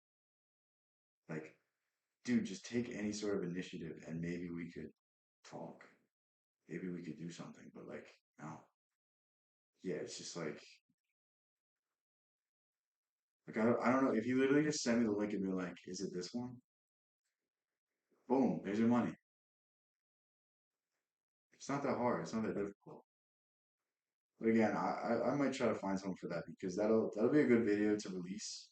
like, dude, just take any sort of initiative and maybe we could talk, maybe we could do something. But like, no, yeah, it's just like I don't know if you literally just send me the link and be like, is it this one? Boom, there's your money. It's not that hard. It's not that difficult. But again, I might try to find someone for that because that'll be a good video to release.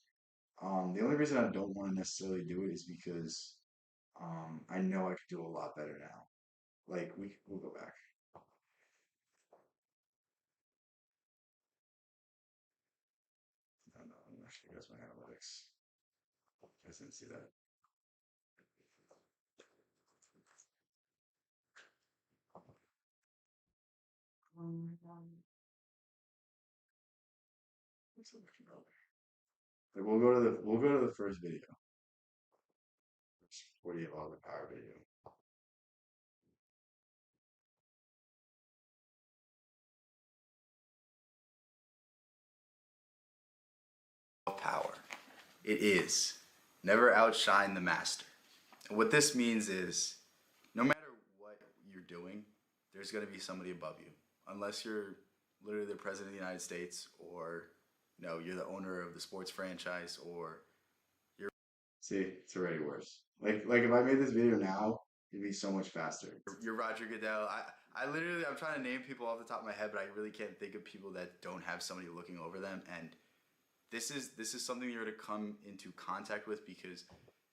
The only reason I don't want to necessarily do it is because I know I could do a lot better now. Like we'll go back. I don't know. I'm actually guess my analytics. You guys didn't see that. What's the looking over? Like we'll go to the first video. 48 laws of power video. Power. it is never outshine the master. And what this means is no matter what you're doing, there's going to be somebody above you. Unless you're literally the president of the United States, or you're the owner of the sports franchise, or you're see, it's already worse. Like if I made this video now, it'd be so much faster. You're Roger Goodell. I'm trying to name people off the top of my head, but I really can't think of people that don't have somebody looking over them. And this is something you're to come into contact with, because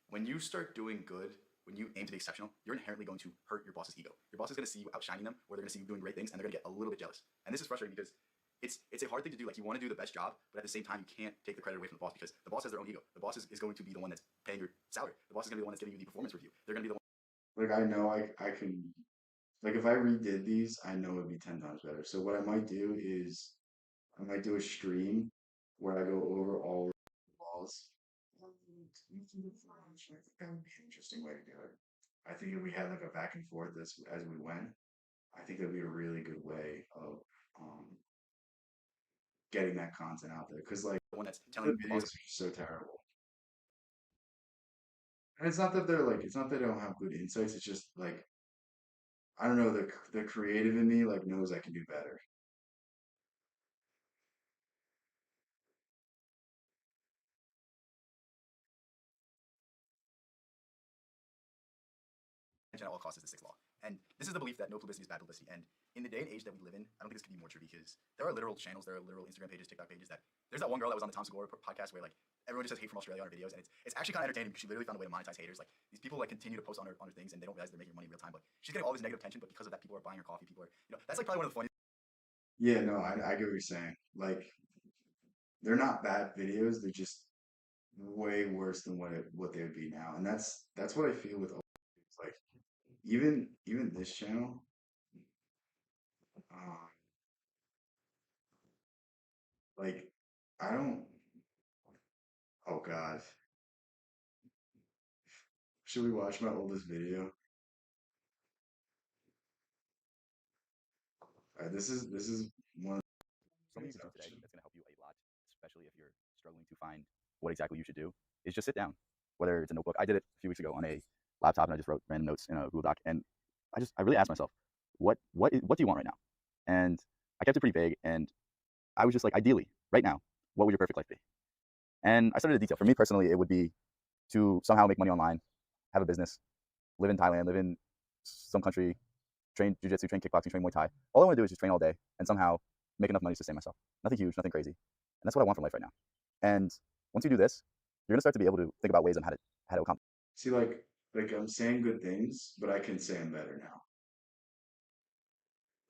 when you start doing good, when you aim to be exceptional, you're inherently going to hurt your boss's ego. Your boss is going to see you outshining them, or they're going to see you doing great things, and they're going to get a little bit jealous. And this is frustrating because it's a hard thing to do. Like, you want to do the best job, but at the same time, you can't take the credit away from the boss, because the boss has their own ego. The boss is going to be the one that's paying your salary. The boss is going to be the one that's giving you the performance review. They're going to be the one. Like, I know I can, like, if I redid these, I know it'd be 10 times better. So what I might do is I might do a stream where I go over all the laws. I think that would be an interesting way to do it. I think if we had like a back and forth as we went, I think that'd be a really good way of getting that content out there. Because like the one that's telling videos are so terrible. And it's not that it's not that they don't have good insights. It's just like, I don't know, the creative in me like knows I can do better. At all costs is the sixth law. And this is the belief that no publicity is bad publicity. And in the day and age that we live in, I don't think this could be more true, because there are literal channels, there are literal Instagram pages, TikTok pages that there's that one girl that was on the Tom Segura podcast where like everyone just says hate from Australia on her videos, and it's actually kind of entertaining because she literally found a way to monetize haters. Like, these people like continue to post on her things, and they don't realize they're making money in real time. But she's getting all this negative attention, but because of that, people are buying her coffee. People are, that's like probably one of the funniest. Yeah, no, I get what you're saying. Like, they're not bad videos, they're just way worse than what they would be now. And that's what I feel with like even this channel. Uh, like, I don't. Oh God, should we watch my oldest video? This is one. Something you can do today that's going to help you a lot, especially if you're struggling to find what exactly you should do, is just sit down. Whether it's a notebook, I did it a few weeks ago on a laptop, and I just wrote random notes in a Google Doc, and I really asked myself, what do you want right now? And I kept it pretty vague, and I was just like, ideally, right now, what would your perfect life be? And I started to detail. For me personally, it would be to somehow make money online, have a business, live in Thailand, live in some country, train jiu-jitsu, train kickboxing, train Muay Thai. All I want to do is just train all day and somehow make enough money to sustain myself. Nothing huge, nothing crazy. And that's what I want from life right now. And once you do this, you're gonna start to be able to think about ways on how to accomplish. See, like I'm saying good things, but I can say I'm better now.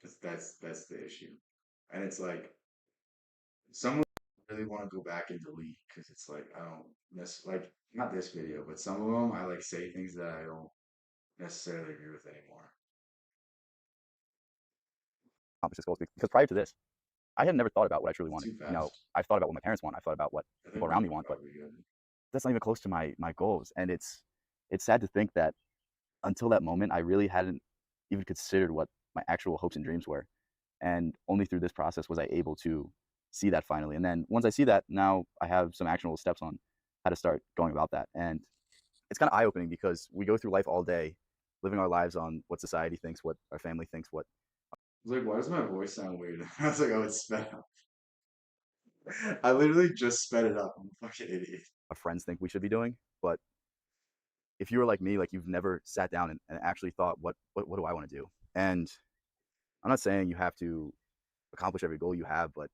Because that's the issue. And it's like, someone really want to go back and delete, because it's like, I don't like, not this video, but some of them I like say things that I don't necessarily agree with anymore. Accomplish this goal, because prior to this, I had never thought about what I truly wanted. I've thought about what my parents want, I've thought about what people around me want, but that's not even close to my goals. And it's sad to think that until that moment, I really hadn't even considered what my actual hopes and dreams were. And only through this process was I able to see that finally. And then once I see that, now I have some actionable steps on how to start going about that. And it's kind of eye-opening, because we go through life all day living our lives on what society thinks, what our family thinks, what. I was like, why does my voice sound weird? I was like, oh, it's sped up. I literally just sped it up. I'm a fucking idiot. Our friends think we should be doing. But if you were like me, like, you've never sat down and actually thought, what do I want to do? And I'm not saying you have to accomplish every goal you have, but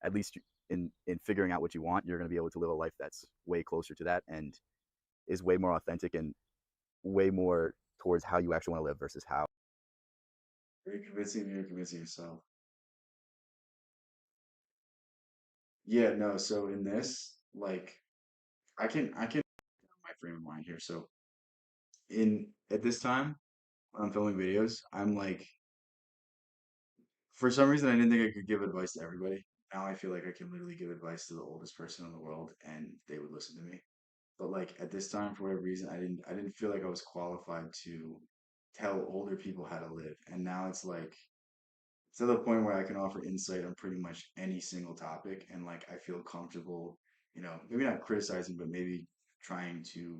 at least in figuring out what you want, you're going to be able to live a life that's way closer to that and is way more authentic and way more towards how you actually want to live versus how. Are you convincing me or convincing yourself? Yeah, no, so in this, like, I can my frame of mind here. So at this time when I'm filming videos, I'm like, for some reason I didn't think I could give advice to everybody. Now I feel like I can literally give advice to the oldest person in the world and they would listen to me. But like at this time, for whatever reason, I didn't feel like I was qualified to tell older people how to live. And now it's like, to the point where I can offer insight on pretty much any single topic, and like I feel comfortable maybe not criticizing, but maybe trying to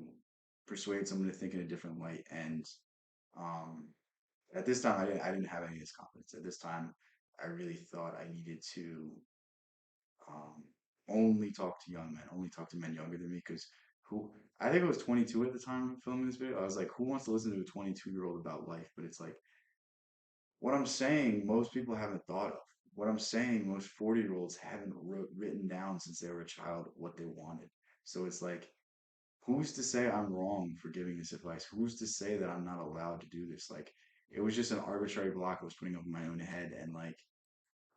persuade someone to think in a different light. And um, at this time, I didn't have any of this confidence. At this time, I really thought I needed to um, only talk to young men, only talk to men younger than me, because who I think I was 22 at the time filming this video. I was like, who wants to listen to a 22-year-old about life? But it's like what I'm saying, most people haven't thought of. What I'm saying, most 40-year-olds haven't written down since they were a child what they wanted. So it's like, who's to say I'm wrong for giving this advice? Who's to say that I'm not allowed to do this? Like, it was just an arbitrary block I was putting up in my own head. And like,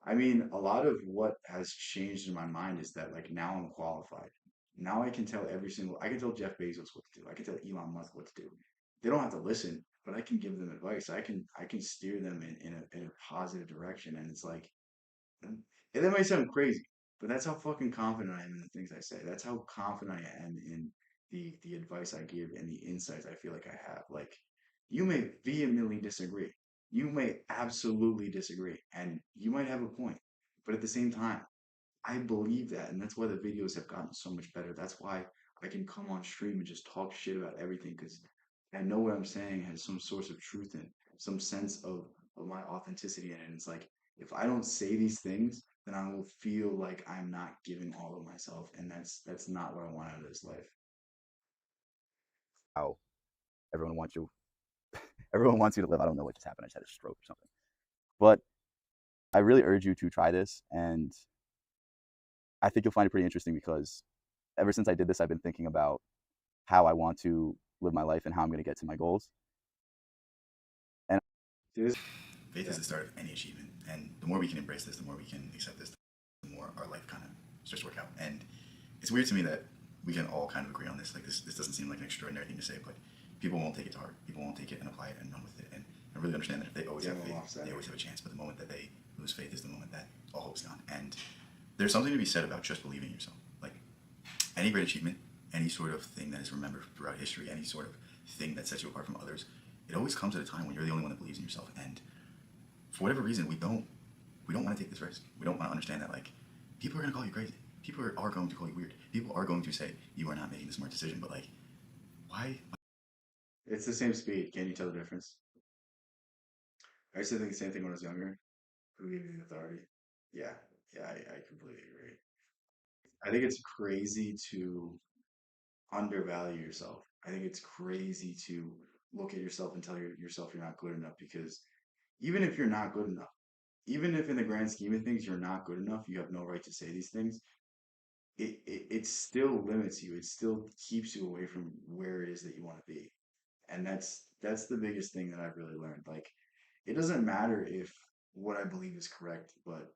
I mean, a lot of what has changed in my mind is that like now I'm qualified. Now I can tell Jeff Bezos what to do. I can tell Elon Musk what to do. They don't have to listen, but I can give them advice. I can steer them in a positive direction. And it's like, and that might sound crazy, but that's how fucking confident I am in the things I say. That's how confident I am in the advice I give and the insights I feel like I have. Like, you may vehemently disagree. You may absolutely disagree, and you might have a point. But at the same time, I believe that, and that's why the videos have gotten so much better. That's why I can come on stream and just talk shit about everything because I know what I'm saying has some source of truth in it, some sense of my authenticity in it. And it's like if I don't say these things, then I will feel like I'm not giving all of myself, and that's not what I want out of this life. How everyone wants you, everyone wants you to live. I don't know what just happened. I just had a stroke or something. But I really urge you to try this, and I think you'll find it pretty interesting because ever since I did this, I've been thinking about how I want to live my life and how I'm going to get to my goals. And faith is the start of any achievement, and the more we can embrace this, the more we can accept this, the more our life kind of starts to work out. And it's weird to me that we can all kind of agree on this. Like this doesn't seem like an extraordinary thing to say, but people won't take it to heart. People won't take it and apply it and run with it. And I really understand that if they always have faith, they always have a chance. But the moment that they lose faith is the moment that all hope's gone. And there's something to be said about just believing in yourself. Like any great achievement, any sort of thing that is remembered throughout history, any sort of thing that sets you apart from others, it always comes at a time when you're the only one that believes in yourself. And for whatever reason, we don't want to take this risk. We don't want to understand that like people are going to call you crazy. People are going to call you weird. People are going to say you are not making the smart decision. But like, why? It's the same speed. Can you tell the difference? I used to think the same thing when I was younger. Who gave you the authority? Yeah, yeah, I completely agree. I think it's crazy to undervalue yourself. I think it's crazy to look at yourself and tell yourself you're not good enough because even if you're not good enough, even if in the grand scheme of things you're not good enough, you have no right to say these things. It still limits you. It still keeps you away from where it is that you want to be. And that's the biggest thing that I've really learned. Like it doesn't matter if what I believe is correct, but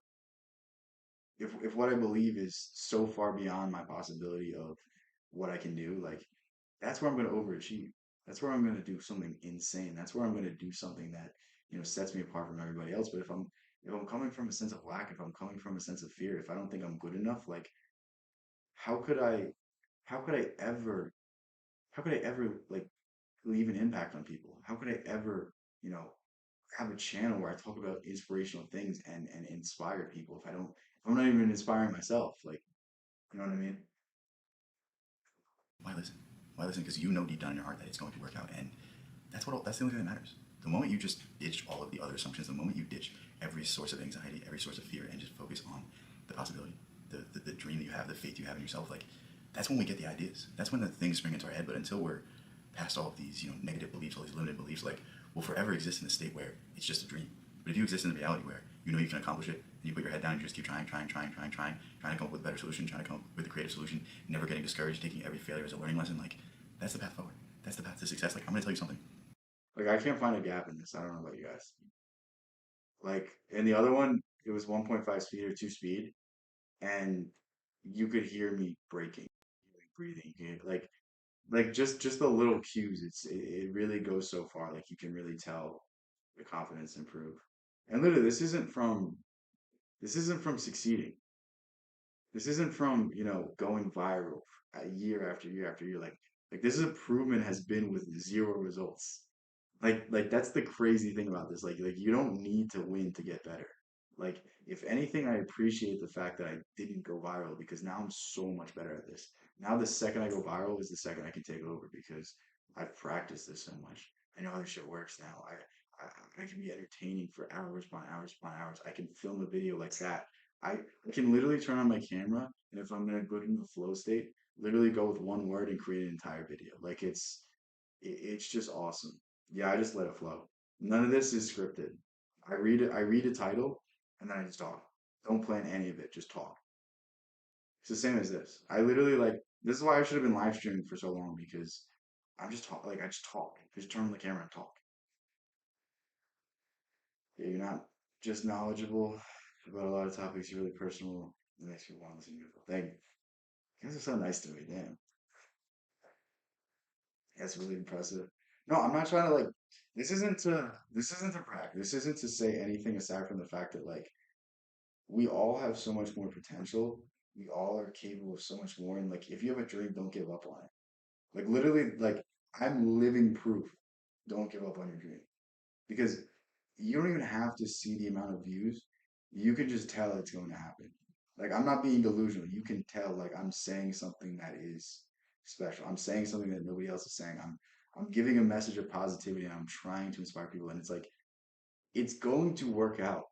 if what I believe is so far beyond my possibility of what I can do, like that's where I'm going to overachieve. That's where I'm going to do something insane. That's where I'm going to do something that sets me apart from everybody else. But if I'm coming from a sense of lack, if I'm coming from a sense of fear, if I don't think I'm good enough, like how could I how could I ever like leave an impact on people? How could I ever you know have a channel where I talk about inspirational things and inspire people if I'm not even inspiring myself? Like, you know what I mean? Why listen? Why listen? Because you know deep down in your heart that it's going to work out, and that's the only thing that matters. The moment you just ditch all of the other assumptions, the moment you ditch every source of anxiety, every source of fear, and just focus on the possibility, the dream that you have, the faith you have in yourself, like that's when we get the ideas. That's when the things spring into our head. But until we're past all of these, negative beliefs, all these limited beliefs, like we'll forever exist in a state where it's just a dream. But if you exist in a reality where you know you can accomplish it, and you put your head down and you just keep trying to come up with a better solution, trying to come up with a creative solution, never getting discouraged, taking every failure as a learning lesson, like that's the path forward. That's the path to success. Like I'm gonna tell you something. Like I can't find a gap in this. I don't know about you guys. Like in the other one, it was 1.5 speed or 2 speed, and you could hear me breaking, breathing. You could, like just the little cues. It really goes so far. Like you can really tell the confidence improve. And literally, this isn't from succeeding. This isn't from going viral year after year after year. Like this improvement has been with zero results. Like that's the crazy thing about this. Like you don't need to win to get better. Like, if anything, I appreciate the fact that I didn't go viral because now I'm so much better at this. Now, the second I go viral is the second I can take over because I've practiced this so much. I know how this shit works now. I can be entertaining for hours upon hours upon hours. I can film a video like that. I can literally turn on my camera, and if I'm in a good in the flow state, literally go with one word and create an entire video. Like it's just awesome. Yeah, I just let it flow. None of this is scripted. I read a title and then I just talk. Don't plan any of it, just talk. It's the same as this. I literally like this is why I should have been live streaming for so long because I'm just talk like I just talk. Just turn on the camera and talk. Yeah, you're not just knowledgeable about a lot of topics, you're really personal. It makes me want to listen to you. Thank you. You guys are so nice to me, damn. That's really impressive. No, I'm not trying to like this isn't to brag. This isn't to say anything aside from the fact that like we all have so much more potential. We all are capable of so much more. And like if you have a dream, don't give up on it. Like literally, like I'm living proof. Don't give up on your dream. Because you don't even have to see the amount of views. You can just tell it's going to happen. Like I'm not being delusional. You can tell like I'm saying something that is special. I'm saying something that nobody else is saying. I'm giving a message of positivity and I'm trying to inspire people. And it's like it's going to work out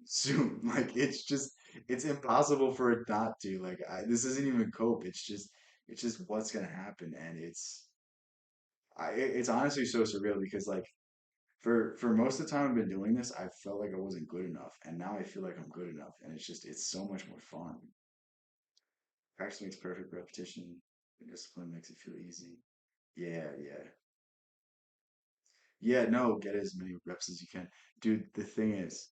soon. Like it's impossible for it not to. Like this isn't even cope. It's just what's gonna happen. And it's honestly so surreal because like for most of the time I've been doing this, I felt like I wasn't good enough, and now I feel like I'm good enough, and it's so much more fun. Practice makes perfect. Repetition and discipline makes it feel easy. Yeah, yeah, yeah. No, get as many reps as you can, dude. The thing is,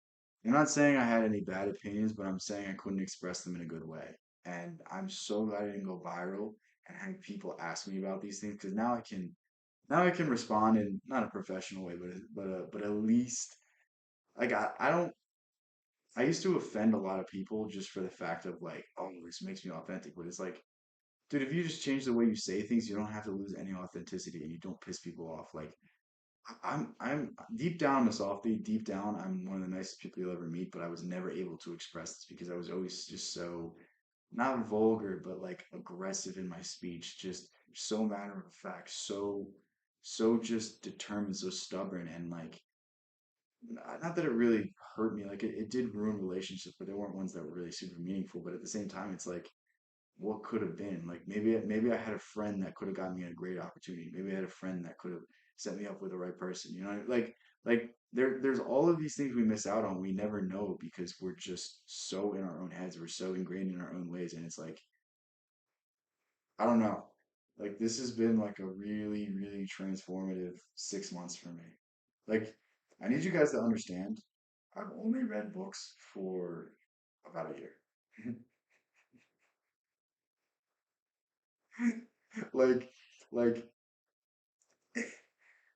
I'm not saying I had any bad opinions, but I'm saying I couldn't express them in a good way, and I'm so glad I didn't go viral and have people ask me about these things because now I can respond in not a professional way, but at least like I don't I used to offend a lot of people just for the fact of like, oh, this makes me authentic. But it's like, dude, if you just change the way you say things, you don't have to lose any authenticity and you don't piss people off. Like, I'm deep down I'm a softie. Deep down, I'm one of the nicest people you'll ever meet. But I was never able to express this because I was always just so not vulgar, but like aggressive in my speech. Just so matter of fact, so just determined, so stubborn, and like not that it really hurt me. Like it did ruin relationships, but there weren't ones that were really super meaningful. But at the same time, it's like what could have been. Like maybe I had a friend that could have gotten me a great opportunity. Maybe I had a friend that could have set me up with the right person. You know, like there's all of these things we miss out on. We never know because we're just so in our own heads. We're so ingrained in our own ways, and it's like I don't know. Like this has been like a really, really transformative 6 months for me. Like I need you guys to understand, I've only read books for about a year. Like like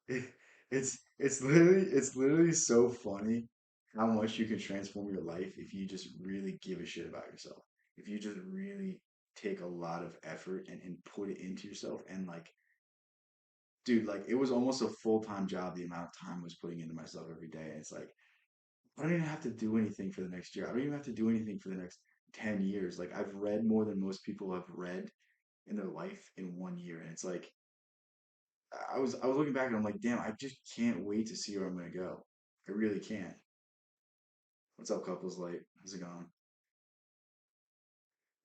it, it's literally so funny how much you can transform your life if you just really give a shit about yourself. If you just really take a lot of effort and put it into yourself and like dude, like it was almost a full-time job the amount of time I was putting into myself every day. And it's like, I don't even have to do anything for the next year. I don't even have to do anything for the next 10 years. Like I've read more than most people have read in their life in 1 year. And it's like I was looking back and I'm like, damn, I just can't wait to see where I'm gonna go. I really can't. What's up, couples light? How's it going?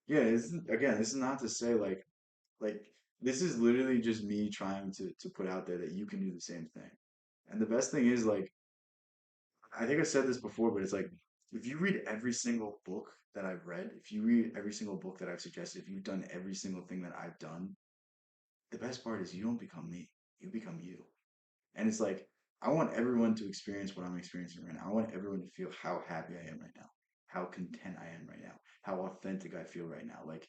Yeah, this is not to say like this is literally just me trying to put out there that you can do the same thing. And the best thing is like I think I said this before, but it's like if you read every single book that I've read, if you read every single book that I've suggested, if you've done every single thing that I've done, the best part is you don't become me. You become you. And it's like I want everyone to experience what I'm experiencing right now. I want everyone to feel how happy I am right now, how content I am right now, how authentic I feel right now. Like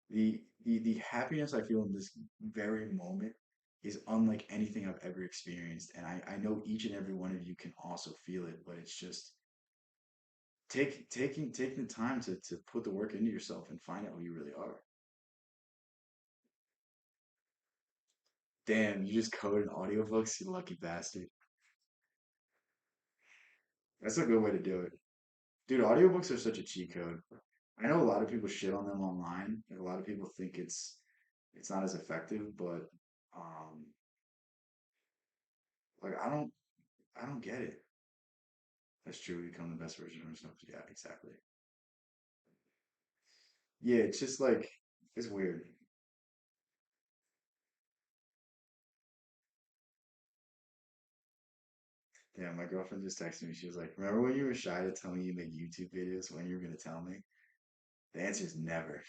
the happiness I feel in this very moment is unlike anything I've ever experienced. And I know each and every one of you can also feel it, but it's just taking the time to put the work into yourself and find out who you really are. Damn, you just coded audiobooks, you lucky bastard. That's a good way to do it. Dude, audiobooks are such a cheat code. I know a lot of people shit on them online. Like a lot of people think it's not as effective, but um like I don't get it. That's true. We become the best version of ourselves. Yeah, exactly. Yeah, it's just like it's weird. Yeah, my girlfriend just texted me. She was like, "Remember when you were shy to tell me you make YouTube videos when you were gonna tell me?" The answer is never.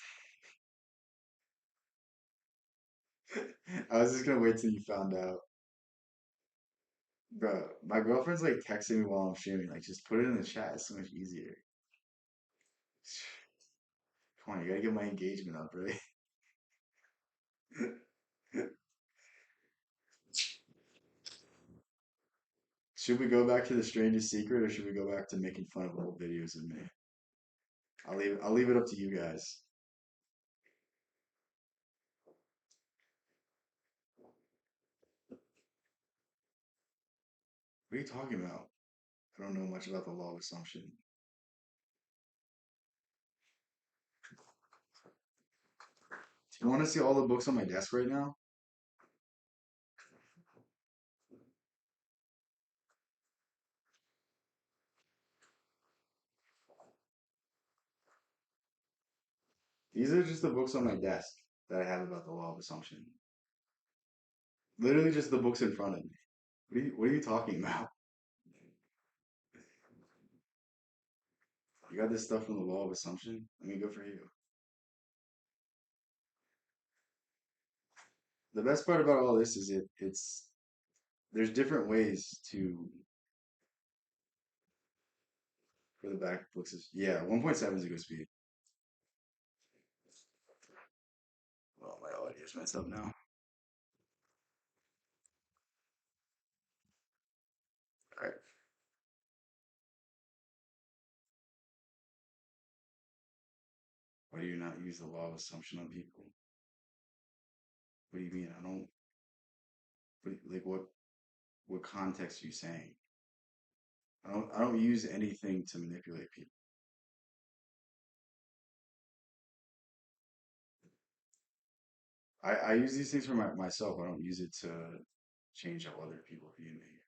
I was just gonna wait till you found out. Bro, my girlfriend's like texting me while I'm streaming. Like, just put it in the chat. It's so much easier. Come on, you gotta get my engagement up, right? Should we go back to the strangest secret, or should we go back to making fun of old videos of me? I'll leave it up to you guys. What are you talking about? I don't know much about the law of assumption. Do you want to see all the books on my desk right now? These are just the books on my desk that I have about the law of assumption. Literally just the books in front of me. What are you talking about? You got this stuff from the law of assumption? I mean, good for you. The best part about all this is it's there's different ways to for the back books. Yeah, 1.7 is a good speed. Well, my audio's messed up now. All right. Why do you not use the law of assumption on people? What do you mean? I don't. Like what context are you saying? I don't use anything to manipulate people. I use these things for myself. I don't use it to change how other people view me.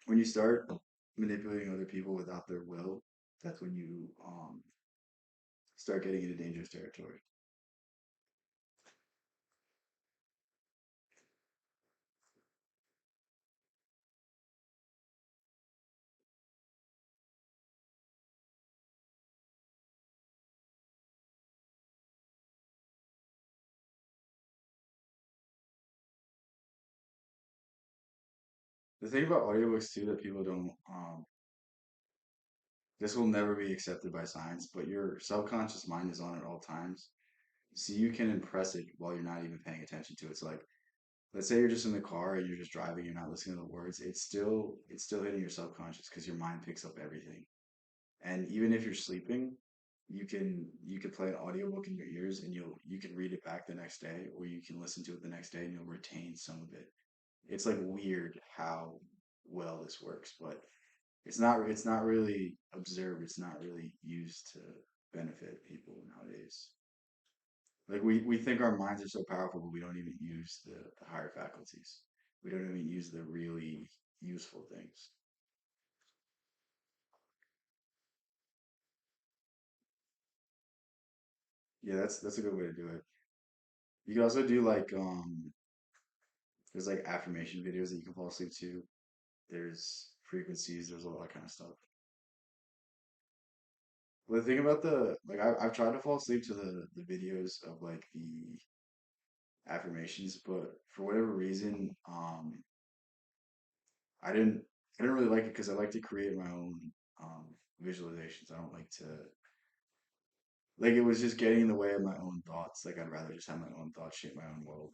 When you start manipulating other people without their will, that's when you start getting into dangerous territory. The thing about audiobooks too that people don't this will never be accepted by science, but your subconscious mind is on at all times. So you can impress it while you're not even paying attention to it. So like let's say you're just in the car and you're just driving, you're not listening to the words, it's still hitting your subconscious because your mind picks up everything. And even if you're sleeping, you can play an audiobook in your ears and you can read it back the next day or you can listen to it the next day and you'll retain some of it. It's like weird how well this works, but it's not really observed, it's not really used to benefit people nowadays. Like we think our minds are so powerful, but we don't even use the higher faculties. We don't even use the really useful things. Yeah, that's a good way to do it. You can also do like there's like affirmation videos that you can fall asleep to. There's frequencies, there's all that kind of stuff. But the thing about the like I've tried to fall asleep to the videos of like the affirmations, but for whatever reason, I didn't I didn't really like it because I like to create my own visualizations. I don't like to like it was just getting in the way of my own thoughts. Like I'd rather just have my own thoughts shape my own world.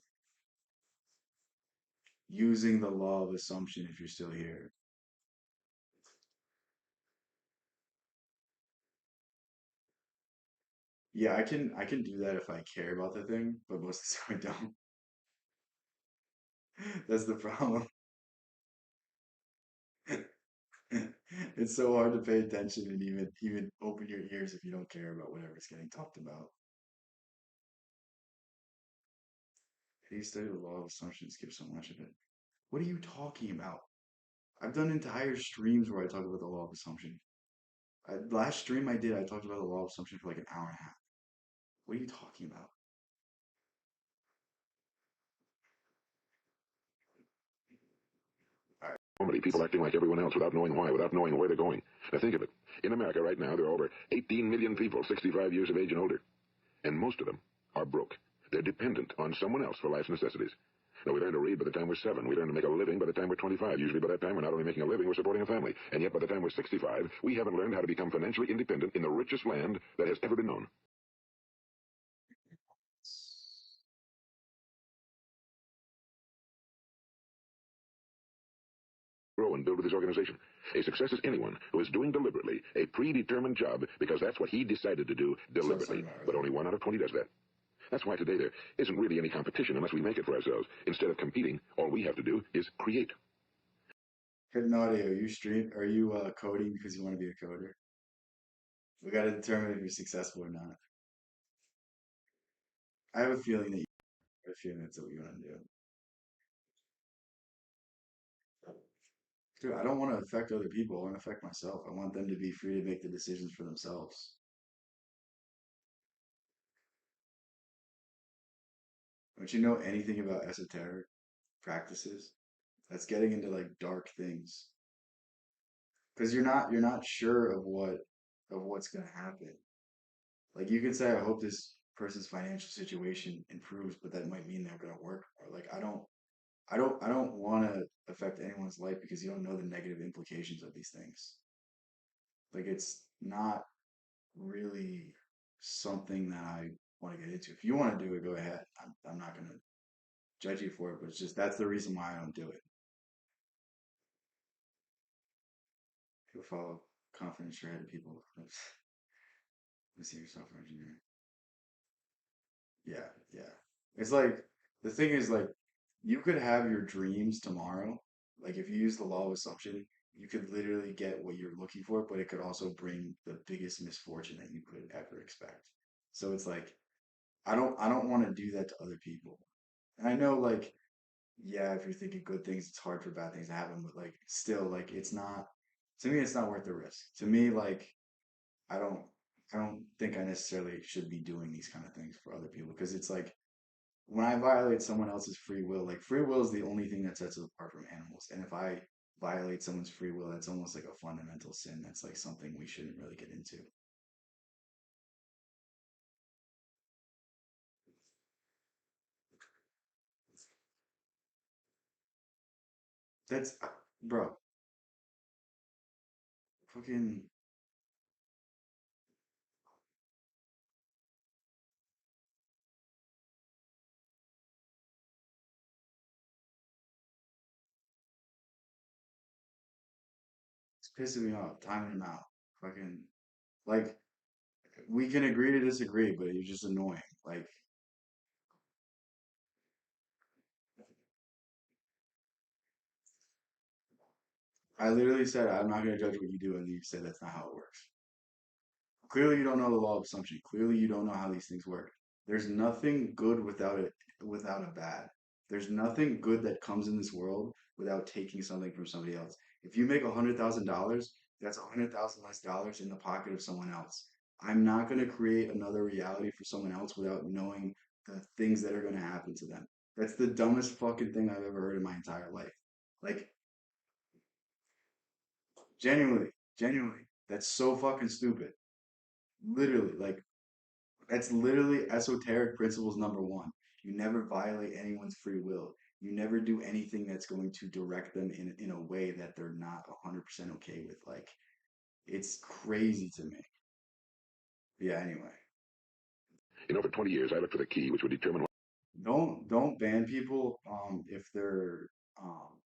Using the law of assumption if you're still here. Yeah, I can do that if I care about the thing, but most of the time I don't. That's the problem. It's so hard to pay attention and even open your ears if you don't care about whatever's getting talked about. How do you study the law of assumption and skip so much of it? What are you talking about? I've done entire streams where I talk about the law of assumption. Last stream I did, I talked about the law of assumption for like an hour and a half. What are you talking about? So many people acting like everyone else without knowing why, without knowing where they're going. Now think of it. In America right now, there are over 18 million people 65 years of age and older. And most of them are broke. They're dependent on someone else for life's necessities. Now, we learn to read by the time we're 7. We learn to make a living by the time we're 25. Usually by that time, we're not only making a living, we're supporting a family. And yet by the time we're 65, we haven't learned how to become financially independent in the richest land that has ever been known. Grow and build with his organization. A success is anyone who is doing deliberately a predetermined job because that's what he decided to do deliberately. But only 1 out of 20 does that. That's why today there isn't really any competition unless we make it for ourselves. Instead of competing, all we have to do is create. Hypnotic, are you coding because you want to be a coder? We got to determine if you're successful or not. I have a feeling that that's what you want to do. Dude, I don't want to affect other people. I want to affect myself. I want them to be free to make the decisions for themselves. Don't you know anything about esoteric practices? That's getting into like dark things. Because you're not sure of what's gonna happen. Like you can say, I hope this person's financial situation improves, but that might mean they're gonna work more. Like I don't want to affect anyone's life because you don't know the negative implications of these things. Like it's not really something that I want to get into. If you want to do it, go ahead. I'm not gonna judge you for it, but it's just that's the reason why I don't do it. People follow confidence ahead of people. Let's see your software engineering. Yeah, yeah. It's like the thing is like you could have your dreams tomorrow. Like if you use the law of assumption, you could literally get what you're looking for, but it could also bring the biggest misfortune that you could ever expect. So it's like I don't want to do that to other people. And I know like yeah, if you're thinking good things, it's hard for bad things to happen, but like still like it's not to me it's not worth the risk. To me like I don't I don't think I necessarily should be doing these kind of things for other people because it's like when I violate someone else's free will, like free will is the only thing that sets us apart from animals. And if I violate someone's free will, that's almost like a fundamental sin. That's like something we shouldn't really get into. That's, bro, fucking, it's pissing me off, timing him out. Fucking, like, we can agree to disagree, but you're just annoying. Like, I literally said, I'm not going to judge what you do, and you said that's not how it works. Clearly, you don't know the law of assumption. Clearly, you don't know how these things work. There's nothing good without a bad. There's nothing good that comes in this world without taking something from somebody else. If you make $100,000, that's 100,000 less dollars in the pocket of someone else. I'm not going to create another reality for someone else without knowing the things that are going to happen to them. That's the dumbest fucking thing I've ever heard in my entire life. Like, genuinely, genuinely, that's so fucking stupid. Literally, like, that's literally esoteric principles number one. You never violate anyone's free will. You never do anything that's going to direct them in a way that they're not 100% okay with. Like, it's crazy to me. Yeah, anyway. You know, for 20 years, I looked for the key which would determine. Don't ban people if they're um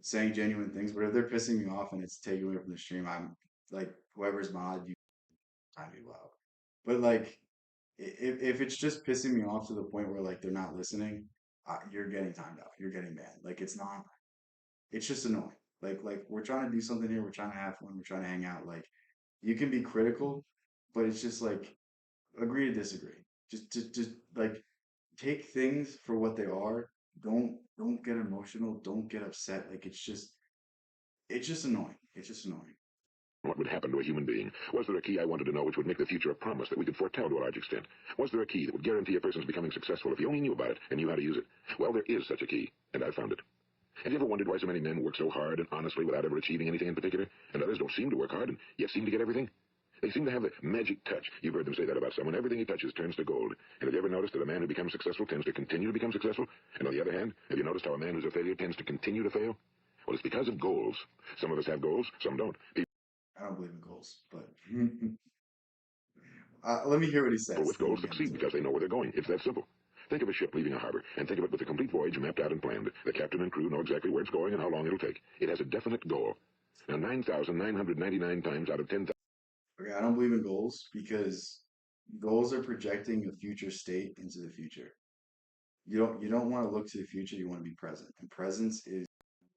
saying genuine things, but if they're pissing me off and it's taking away from the stream, I'm like whoever's mod, you time me out. But like if it's just pissing me off to the point where like they're not listening, you're getting timed out. You're getting banned. Like it's not. It's just annoying. Like we're trying to do something here. We're trying to have fun. We're trying to hang out. Like you can be critical, but it's just like agree to disagree. Just like take things for what they are. Don't get emotional. Don't get upset. Like it's just annoying. It's just annoying. What would happen to a human being? Was there a key I wanted to know which would make the future a promise that we could foretell to a large extent? Was there a key that would guarantee a person's becoming successful if he only knew about it and knew how to use it? Well, there is such a key, and I found it. Have you ever wondered why so many men work so hard and honestly without ever achieving anything in particular, and others don't seem to work hard and yet seem to get everything? They seem to have the magic touch. You've heard them say that about someone. Everything he touches turns to gold. And have you ever noticed that a man who becomes successful tends to continue to become successful? And on the other hand, have you noticed how a man who's a failure tends to continue to fail? Well, it's because of goals. Some of us have goals, some don't. I don't believe in goals, but let me hear what he says. People with goals succeed because they know where they're going. It's that simple. Think of a ship leaving a harbor, and think of it with a complete voyage mapped out and planned. The captain and crew know exactly where it's going and how long it'll take. It has a definite goal. Now, 9,999 times out of 10,000. Okay, I don't believe in goals because goals are projecting a future state into the future. You don't want to look to the future, you want to be present. And presence is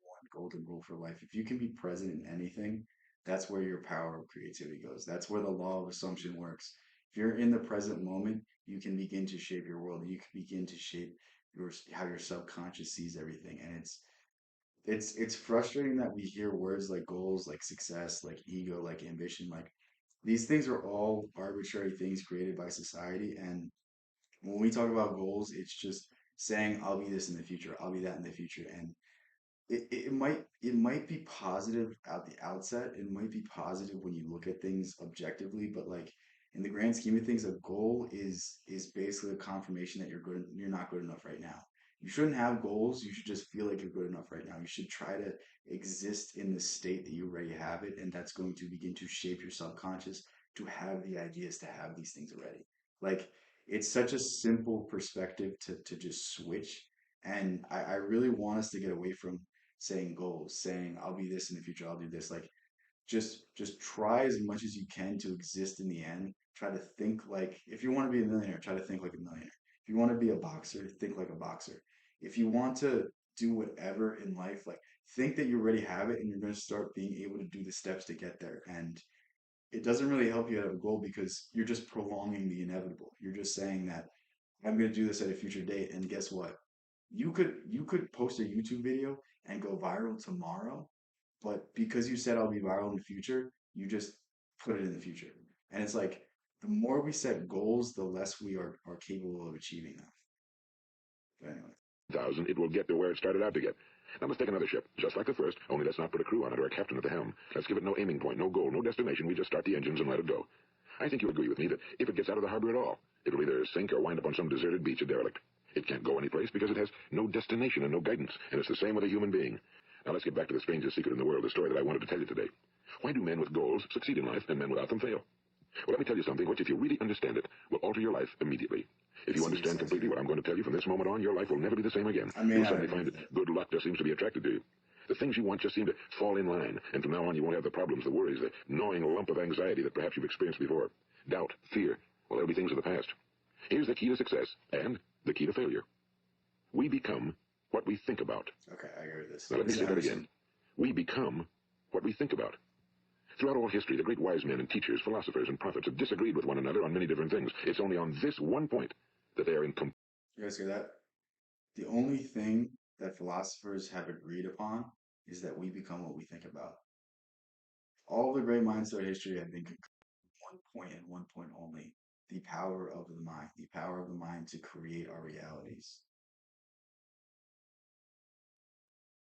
one golden rule for life. If you can be present in anything, that's where your power of creativity goes. That's where the law of assumption works. If you're in the present moment, you can begin to shape your world. You can begin to shape how your subconscious sees everything. And it's frustrating that we hear words like goals, like success, like ego, like ambition, like these things are all arbitrary things created by society. And when we talk about goals, it's just saying I'll be this in the future, I'll be that in the future. And it might be positive at the outset. It might be positive when you look at things objectively, but like in the grand scheme of things, a goal is basically a confirmation that you're not good enough right now. You shouldn't have goals. You should just feel like you're good enough right now. You should try to exist in the state that you already have it, and that's going to begin to shape your subconscious to have the ideas to have these things already. Like it's such a simple perspective to just switch. And I really want us to get away from saying goals, saying I'll be this in the future, I'll do this. Like just try as much as you can to exist in the end. Try to think like if you want to be a millionaire, try to think like a millionaire. If you want to be a boxer, think like a boxer. If you want to do whatever in life, like think that you already have it and you're going to start being able to do the steps to get there. And it doesn't really help you have a goal because you're just prolonging the inevitable. You're just saying that I'm going to do this at a future date. And guess what? You could post a YouTube video and go viral tomorrow, but because you said I'll be viral in the future, you just put it in the future. And it's like the more we set goals, the less we are capable of achieving them. But anyway. Thousand, it will get to where it started out to get. Now let's take another ship, just like the first, only let's not put a crew on it or a captain at the helm. Let's give it no aiming point, no goal, no destination. We just start the engines and let it go. I think you'll agree with me that if it gets out of the harbor at all, it'll either sink or wind up on some deserted beach, a derelict. It can't go anyplace because it has no destination and no guidance, and it's the same with a human being. Now let's get back to the strangest secret in the world, the story that I wanted to tell you today. Why do men with goals succeed in life and men without them fail? Well, let me tell you something which, if you really understand it, will alter your life immediately. If you understand completely what I'm going to tell you from this moment on, your life will never be the same again. You'll suddenly find that good luck just seems to be attracted to you. The things you want just seem to fall in line, and from now on you won't have the problems, the worries, the gnawing lump of anxiety that perhaps you've experienced before. Doubt, fear, well, they'll be things of the past. Here's the key to success, and the key to failure. We become what we think about. Okay, I heard this. Now let me say that again. We become what we think about. Throughout all history, the great wise men and teachers, philosophers, and prophets have disagreed with one another on many different things. It's only on this one point that they are in You guys hear that? The only thing that philosophers have agreed upon is that we become what we think about. All the great minds throughout history have been one point and one point only: the power of the mind, the power of the mind to create our realities.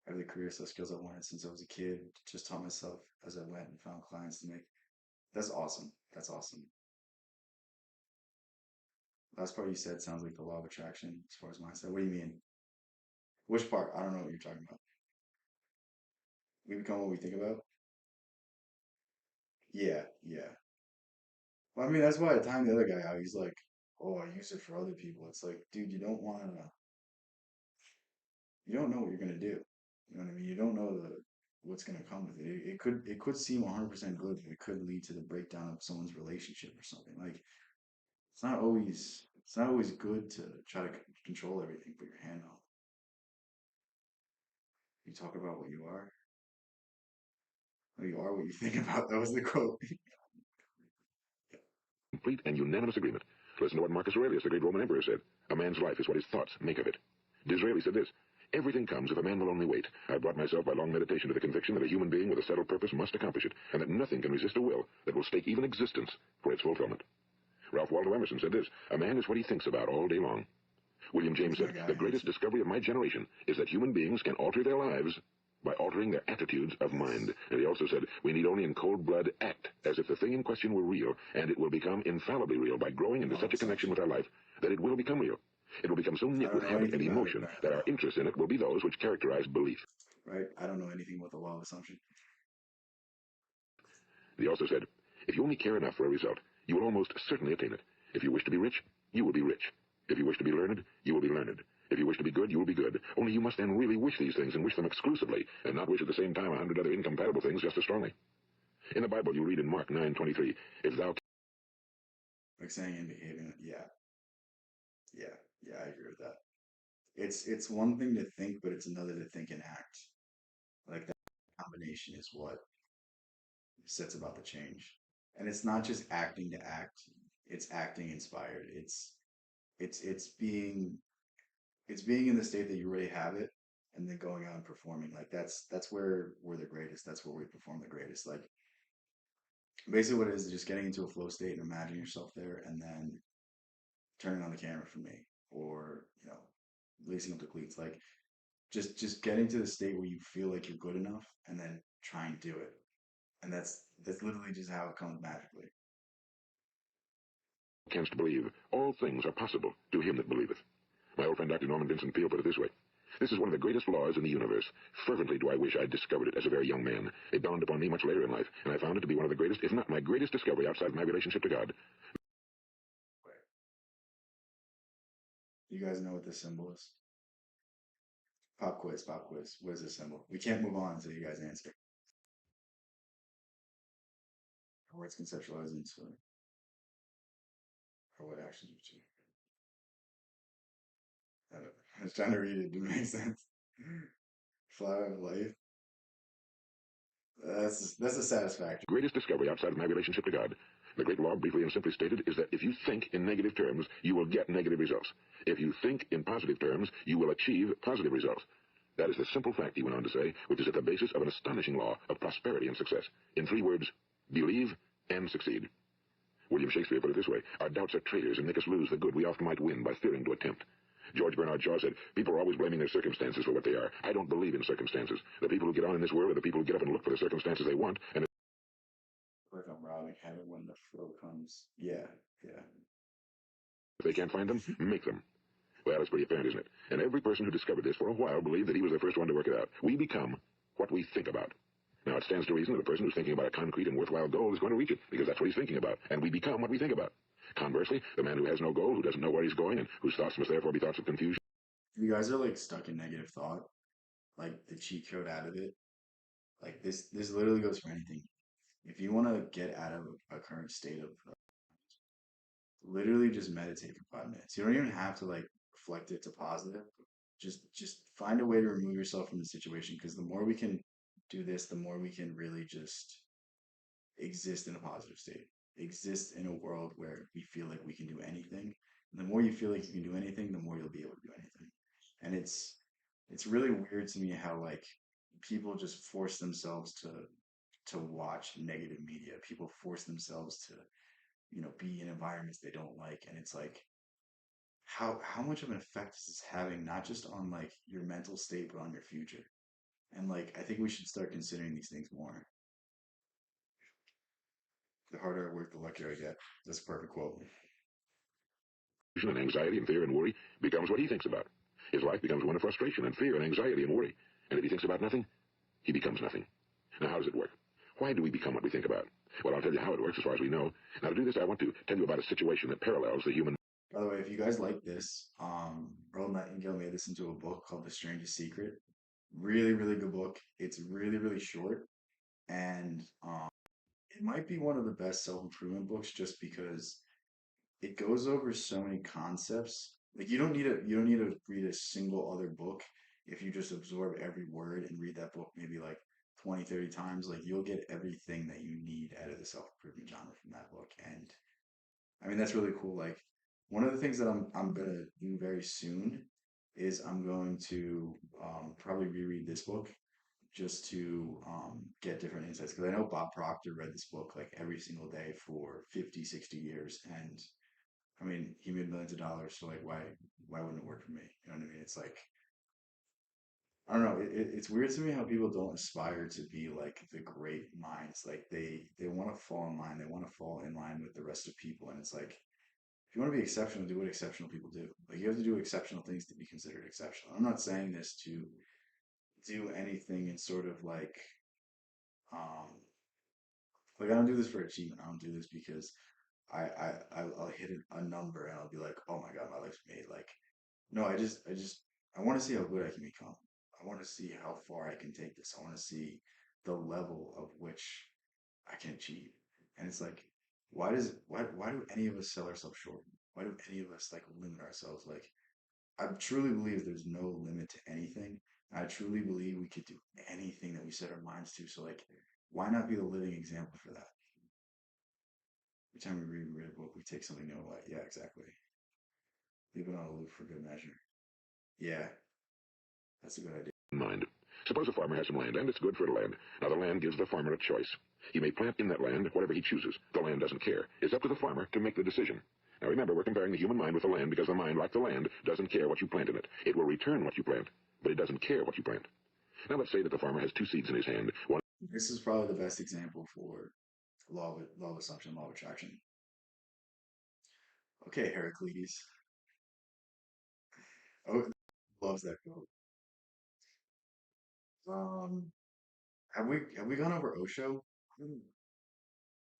I have the career set skills I wanted since I was a kid. Just taught myself as I went and found clients to make. That's awesome. That's awesome. Last part you said sounds like the law of attraction as far as mindset. What do you mean? Which part? I don't know what you're talking about. We become what we think about? Yeah, yeah. Well, I mean, that's why I timed the other guy out. He's like, oh, I use it for other people. It's like, dude, you don't know what you're gonna do. You know what I mean? You don't know what's gonna come with it. It could seem 100% good, but it could lead to the breakdown of someone's relationship or something. Like it's not always good to try to control everything, put your hand on. You talk about what you are. You are what you think about. That was the quote. Complete and unanimous agreement. Listen to what Marcus Aurelius, the great Roman emperor, said. A man's life is what his thoughts make of it. Disraeli said this. Everything comes if a man will only wait. I brought myself by long meditation to the conviction that a human being with a settled purpose must accomplish it, and that nothing can resist a will that will stake even existence for its fulfillment. Ralph Waldo Emerson said this. A man is what he thinks about all day long. William James said, the greatest discovery of my generation is that human beings can alter their lives by altering their attitudes of mind. And he also said, we need only in cold blood act as if the thing in question were real, and it will become infallibly real by growing into such a connection with our life that it will become real. It will become so knit with habit and emotion that our interest in it will be those which characterize belief. Right? I don't know anything about the law of assumption. He also said, if you only care enough for a result, you will almost certainly attain it. If you wish to be rich, you will be rich. If you wish to be learned, you will be learned. If you wish to be good, you will be good. Only you must then really wish these things and wish them exclusively, and not wish at the same time 100 other incompatible things just as strongly. In the Bible, you read in Mark 9:23, if thou... Like saying and behaving, yeah. I agree with that. It's one thing to think, but it's another to think and act. Like that combination is what sets about the change. And it's not just acting to act, it's acting inspired. It's being in the state that you already have it and then going out and performing. Like that's where we're the greatest. That's where we perform the greatest. Like basically what it is just getting into a flow state and imagining yourself there and then turning on the camera for me or, lacing up the cleats. Like just getting to the state where you feel like you're good enough and then try and do it. And that's literally just how it comes magically. Canst believe, all things are possible to him that believeth. My old friend Dr. Norman Vincent Peale put it this way. This is one of the greatest laws in the universe. Fervently do I wish I had discovered it as a very young man. It dawned upon me much later in life, and I found it to be one of the greatest, if not my greatest discovery outside of my relationship to God. You guys know what this symbol is? Pop quiz, pop quiz. What is this symbol? We can't move on until you guys answer. Or it's conceptualized into or what actions would you? I was trying to read it. It didn't make sense. Flower of life. That's a satisfactory. Greatest discovery outside of my relationship to God. The great law, briefly and simply stated, is that if you think in negative terms, you will get negative results. If you think in positive terms, you will achieve positive results. That is the simple fact, he went on to say, which is at the basis of an astonishing law of prosperity and success. In 3 words, believe and succeed. William Shakespeare put it this way, our doubts are traitors and make us lose the good we often might win by fearing to attempt. George Bernard Shaw said, people are always blaming their circumstances for what they are. I don't believe in circumstances. The people who get on in this world are the people who get up and look for the circumstances they want, and Like I'm robbing heaven when the flow comes. Yeah. if they can't find them, make them. Well, it's pretty apparent, isn't it? And every person who discovered this for a while believed that he was the first one to work it out. We become what we think about. Now, it stands to reason that a person who's thinking about a concrete and worthwhile goal is going to reach it, because that's what he's thinking about. And we become what we think about. Conversely, the man who has no goal, who doesn't know where he's going, and whose thoughts must therefore be thoughts of confusion. If you guys are like stuck in negative thought, like the cheat code out of it, like this literally goes for anything. If you want to get out of a current state of literally just meditate for 5 minutes. You don't even have to like reflect it to positive. Just find a way to remove yourself from the situation because the more we can do this, the more we can really just exist in a positive state. Exist in a world where we feel like we can do anything. And the more you feel like you can do anything, the more you'll be able to do anything. And it's really weird to me how like people just force themselves to watch negative media. People force themselves to be in environments they don't like, and it's like how much of an effect is this having not just on like your mental state but on your future? And like I think we should start considering these things more. The harder I work, the luckier I get. That's a perfect quote. And anxiety and fear and worry becomes what he thinks about. His life becomes one of frustration and fear and anxiety and worry. And if he thinks about nothing, he becomes nothing. Now, how does it work? Why do we become what we think about? Well, I'll tell you how it works as far as we know. Now, to do this, I want to tell you about a situation that parallels the human. By the way, if you guys like this, Earl Nightingale made this into a book called The Strangest Secret. Really, really good book. It's really, really short, and it might be one of the best self-improvement books just because it goes over so many concepts. Like you don't need to read a single other book if you just absorb every word and read that book maybe like 20, 30 times, like you'll get everything that you need out of the self-improvement genre from that book. And I mean, that's really cool. Like one of the things that I'm gonna do very soon is I'm going to probably reread this book just to get different insights. Because I know Bob Proctor read this book like every single day for 50, 60 years. And I mean, he made millions of dollars. So like, why wouldn't it work for me? You know what I mean? It's like, I don't know. It's weird to me how people don't aspire to be like the great minds. Like they want to fall in line. They want to fall in line with the rest of people. And it's like, if you want to be exceptional, do what exceptional people do. Like you have to do exceptional things to be considered exceptional. I'm not saying this to do anything in sort of um like I don't do this for achievement. I don't do this because I'll hit a number and I'll be like, oh my God, my life's made. Like no, I want to see how good I can become. I want to see how far I can take this. I want to see the level of which I can achieve. And it's like, why do any of us sell ourselves short? Why do any of us like limit ourselves? Like I truly believe there's no limit to anything. I truly believe we could do anything that we set our minds to. So like, why not be the living example for that? Every time we read a book, we take something new. Like, yeah, exactly. Leave it on a loop for good measure. Yeah, that's a good idea. Mind. Suppose a farmer has some land, and it's good for the land. Now, the land gives the farmer a choice. He may plant in that land whatever he chooses. The land doesn't care. It's up to the farmer to make the decision. Now, remember, we're comparing the human mind with the land because the mind, like the land, doesn't care what you plant in it. It will return what you plant, but it doesn't care what you plant. Now, let's say that the farmer has two seeds in his hand. One. This is probably the best example for law of assumption, law of attraction. Okay, Heraclides. Oh, loves that quote. Um, have we gone over Osho?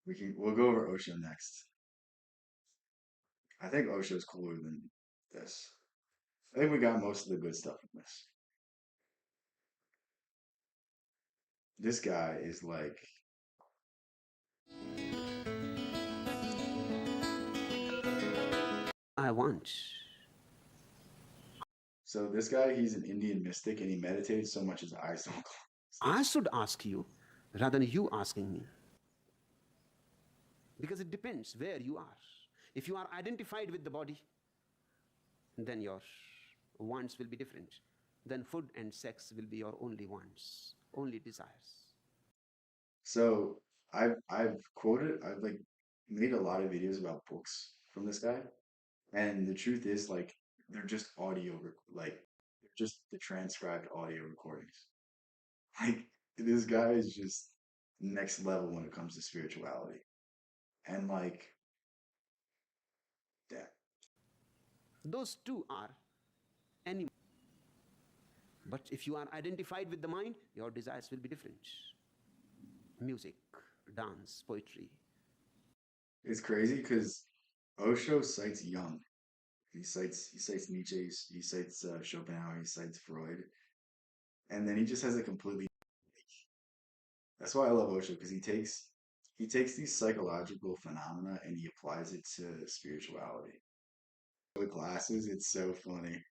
We'll go over Osho next. I think Osho's cooler than this. I think we got most of the good stuff from this. This guy is like I want. so this guy, he's an Indian mystic and he meditated so much his eyes don't close. I should ask you rather than you asking me. Because it depends where you are. If you are identified with the body, then your wants will be different. Then food and sex will be your only wants, only desires. So I've like made a lot of videos about books from this guy, and the truth is like they're just like they're just the transcribed audio recordings. Like this guy is just next level when it comes to spirituality, and like yeah, Those two are animals. But if you are identified with the mind, your desires will be different. Music, dance, poetry. it's crazy because Osho cites Jung. He cites Nietzsche. He cites Schopenhauer. He cites Freud, and then he just has a completely. That's why I love Osho because he takes these psychological phenomena and he applies it to spirituality. With glasses, it's so funny.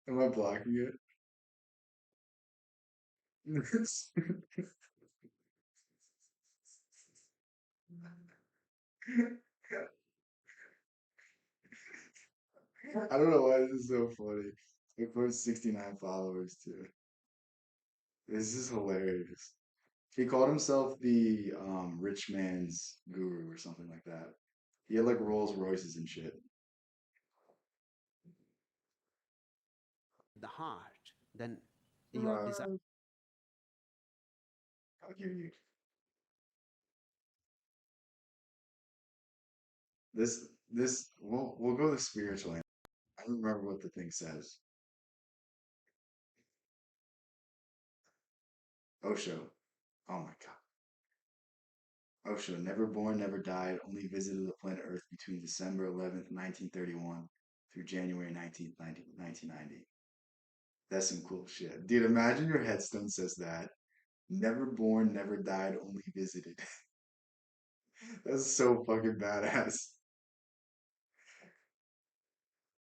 Am I blocking it? I don't know why this is so funny. Of course, 69 followers too. This is hilarious. He called himself the rich man's guru or something like that. He had like Rolls Royces and shit. The heart, then your desire. How can you? This we'll go the spiritual end. I don't remember what the thing says. Osho. Oh my God. Osho, never born, never died, only visited the planet Earth between December 11th, 1931 through January 19th, 1990. That's some cool shit. Dude, imagine your headstone says that. Never born, never died, only visited. That's so fucking badass.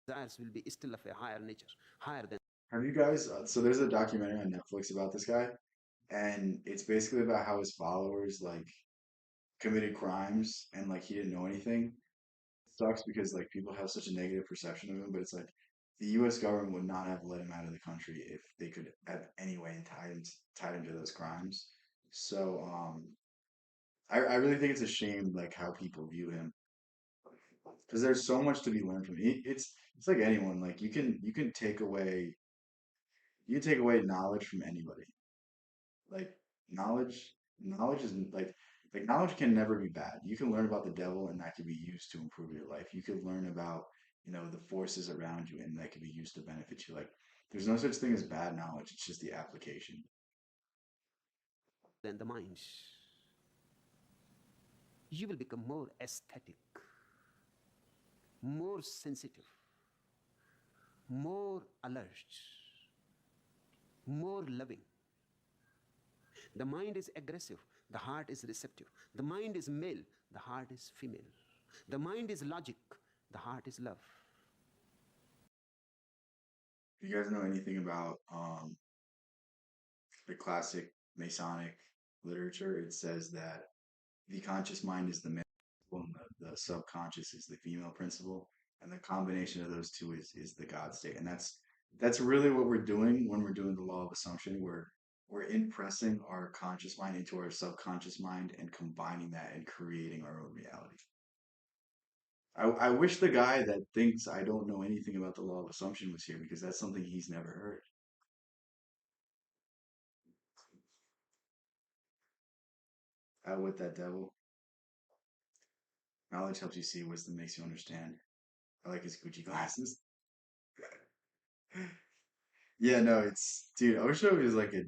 desires will be still of a higher nature, higher than. Have you guys? So there's a documentary on Netflix about this guy, and it's basically about how his followers like committed crimes and like he didn't know anything. It sucks because like people have such a negative perception of him, but it's like the U.S. government would not have let him out of the country if they could have any way and tied him to those crimes. So I really think it's a shame like how people view him because there's so much to be learned from him. It's like anyone like you can take away knowledge from anybody. Like knowledge knowledge is like knowledge can never be bad. You can learn about the devil and that can be used to improve your life. You could learn about, the forces around you and that can be used to benefit you. Like there's no such thing as bad knowledge. It's just the application. The mind. You will become more aesthetic, more sensitive, more alert, more loving. The mind is aggressive, the heart is receptive. The mind is male, the heart is female. The mind is logic, the heart is love. If you guys know anything about the classic Masonic literature, it says that the conscious mind is the male principle and the subconscious is the female principle. And the combination of those two is the God state. And that's really what we're doing when we're doing the law of assumption. We're impressing our conscious mind into our subconscious mind and combining that and creating our own reality. I wish the guy that thinks I don't know anything about the law of assumption was here because that's something he's never heard. Out with that devil. Knowledge helps you see, wisdom makes you understand. I like his Gucci glasses. Yeah, no, it's dude, Osho is like a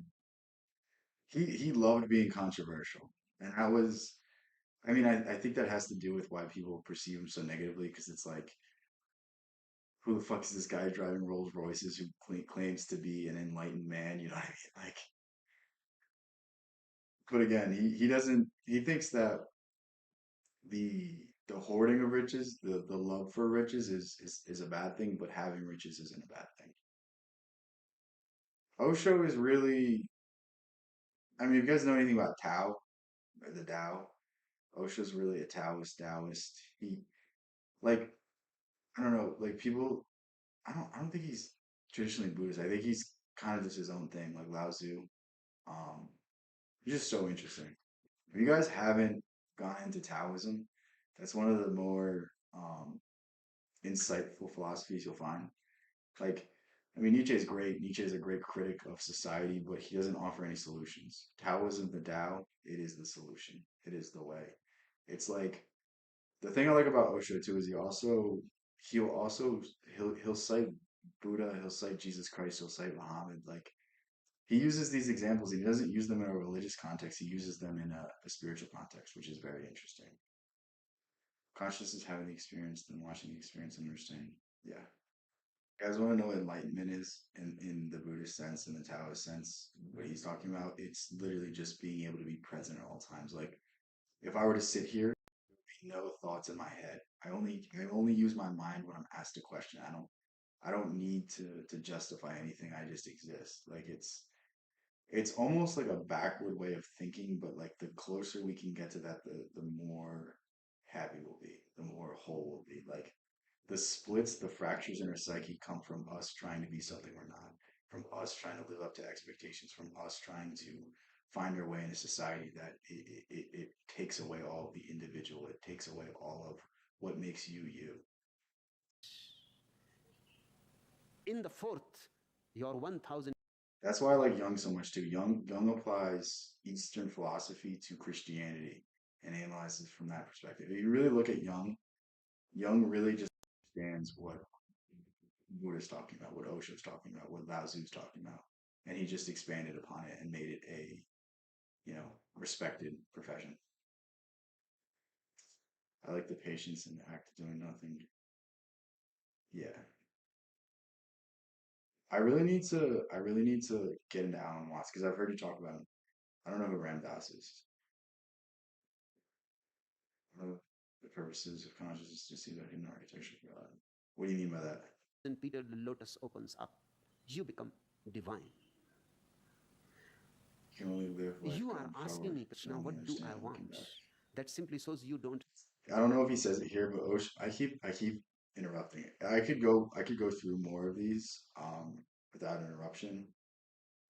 he loved being controversial. And that was I mean, I think that has to do with why people perceive him so negatively because it's like who the fuck is this guy driving Rolls Royces who claims to be an enlightened man? You know what I mean? Like, but again, he doesn't. He thinks that the hoarding of riches, the love for riches is a bad thing, but having riches isn't a bad thing. Osho is really. I mean, if you guys know anything about Tao or the Tao, Osho's really a Taoist. He like I don't know, like people. I don't think he's traditionally Buddhist. I think he's kind of just his own thing, like Lao Tzu. Um, It's just so interesting. If you guys haven't gone into Taoism, that's one of the more insightful philosophies you'll find. Like, I mean, Nietzsche is great. Nietzsche is a great critic of society, but he doesn't offer any solutions. Taoism, the Tao, it is the solution. It is the way. It's like the thing I like about Osho too is he'll cite Buddha, he'll cite Jesus Christ, he'll cite Muhammad. Like he uses these examples. He doesn't use them in a religious context. He uses them in a spiritual context, which is very interesting. Consciousness is having the experience, then watching the experience and understanding. Yeah. You guys want to know what enlightenment is in the Buddhist sense, in the Taoist sense, what he's talking about? It's literally just being able to be present at all times. Like if I were to sit here, no thoughts in my head. I only use my mind when I'm asked a question. I don't need to justify anything. I just exist. Like it's almost like a backward way of thinking, but like the closer we can get to that, the more happy we'll be, the more whole we'll be. Like the splits, the fractures in our psyche come from us trying to be something we're not, from us trying to live up to expectations, from us trying to find our way in a society that it takes away all of the individual, it takes away all of what makes you you. In the fourth, your 1000. That's why I like Jung so much too. Jung applies Eastern philosophy to Christianity and analyzes from that perspective. If you really look at Jung really just understands what Buddha's talking about, what Osho's talking about, what Lao Tzu's talking about, and he just expanded upon it and made it a respected profession. I like the patience and the act of doing nothing. Yeah. I really need to get into Alan Watts because I've heard you talk about him. I don't know who Ram Dass is. The purposes of consciousness to see that hidden architecture of God. What do you mean by that? In Peter, the lotus opens up. You become divine. You can only live life You are going asking forward. me, Krishna, Only what do I understand looking want? back. That simply shows you don't. I don't know if he says it here, but I keep interrupting it. I could go through more of these without interruption.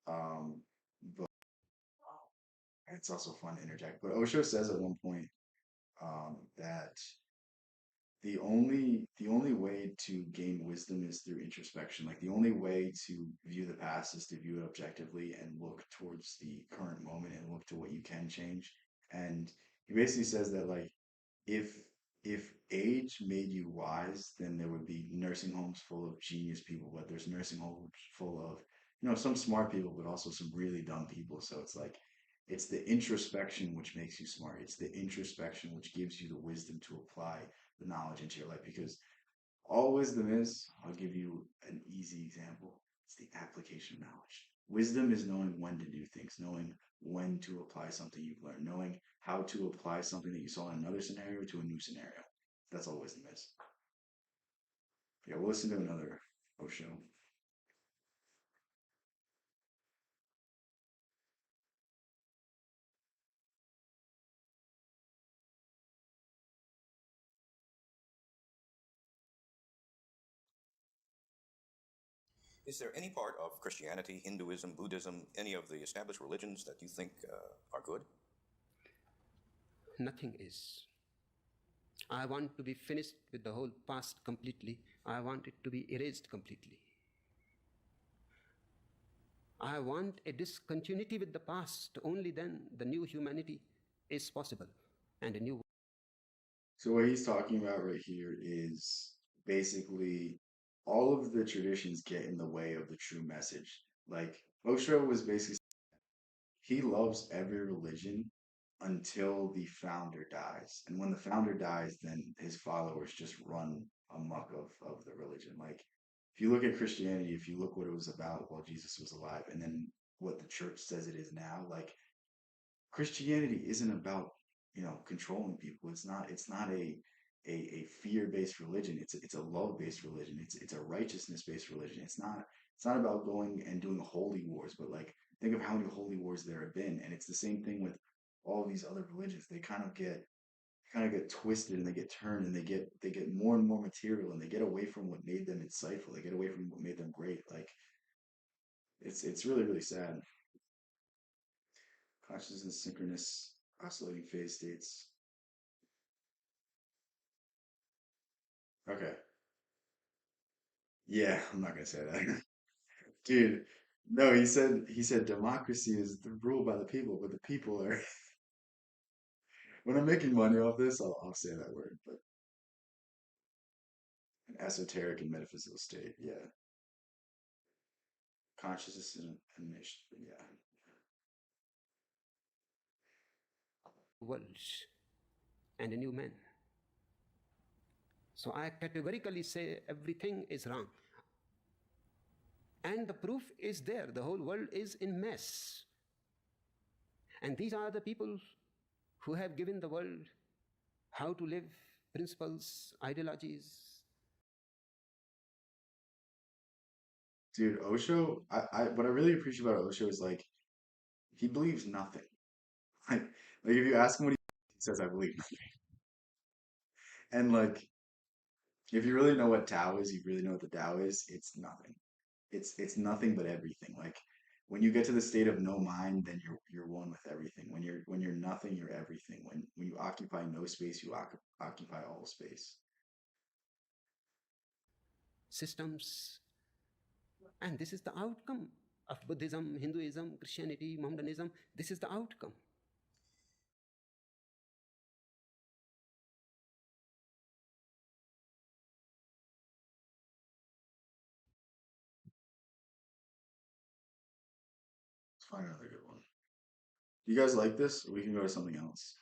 But it's also fun to interject. But Osho says at one point that the only way to gain wisdom is through introspection. Like the only way to view the past is to view it objectively and look towards the current moment and look to what you can change. And he basically says that like if if age made you wise, then there would be nursing homes full of genius people, but there's nursing homes full of, some smart people, but also some really dumb people. So it's like it's the introspection which makes you smart. It's the introspection which gives you the wisdom to apply the knowledge into your life. Because all wisdom is, I'll give you an easy example. It's the application of knowledge. Wisdom is knowing when to do things, knowing when to apply something you've learned, knowing how to apply something that you saw in another scenario to a new scenario. That's all wisdom is. Yeah, we'll listen to another Osho. Is there any part of Christianity, Hinduism, Buddhism, any of the established religions that you think are good? Nothing is. I want to be finished with the whole past completely. I want it to be erased completely. I want a discontinuity with the past. Only then the new humanity is possible and a new. So what he's talking about right here is basically all of the traditions get in the way of the true message. Like Osho was basically he loves every religion until the founder dies. And when the founder dies, then his followers just run amok of the religion. Like if you look at Christianity, if you look what it was about while Jesus was alive, and then what the church says it is now, like Christianity isn't about, controlling people. It's not a fear-based religion. It's a love-based religion. It's a righteousness-based religion. It's not about going and doing holy wars, but like think of how many holy wars there have been. And it's the same thing with all these other religions. They kind of get twisted and they get turned and they get more and more material and they get away from what made them insightful. They get away from what made them great. Like it's really, really sad. Consciousness synchronous oscillating phase states. Okay. Yeah, I'm not gonna say that. Dude, no, he said democracy is the rule by the people, but the people are when I'm making money off this, I'll say that word, but an esoteric and metaphysical state, yeah. Consciousness and mission, yeah. World and a new man. So I categorically say everything is wrong. And the proof is there. The whole world is in mess. And these are the people who have given the world how to live, principles, ideologies. Dude, Osho, what I really appreciate about Osho is like he believes nothing. Like if you ask him what he says, I believe nothing. And like if you really know what Tao is, you really know what the Tao is, it's nothing. It's nothing but everything. Like when you get to the state of no mind, then you're one with everything. When you're nothing, you're everything. When you occupy no space, you occupy all space. Systems. And this is the outcome of Buddhism, Hinduism, Christianity, Mohammedanism. This is the outcome. Let's find another good one. Do you guys like this? Or we can go to something else.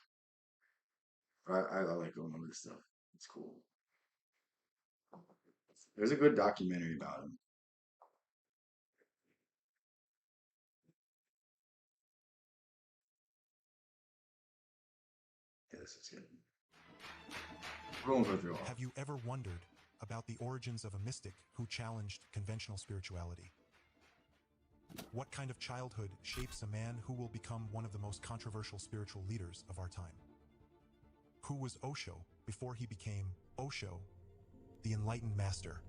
I like going over this stuff. It's cool. There's a good documentary about him. Yeah, this is good. We're going to go through all. Have you ever wondered about the origins of a mystic who challenged conventional spirituality. What kind of childhood shapes a man who will become one of the most controversial spiritual leaders of our time? Who was Osho before he became Osho, the enlightened master?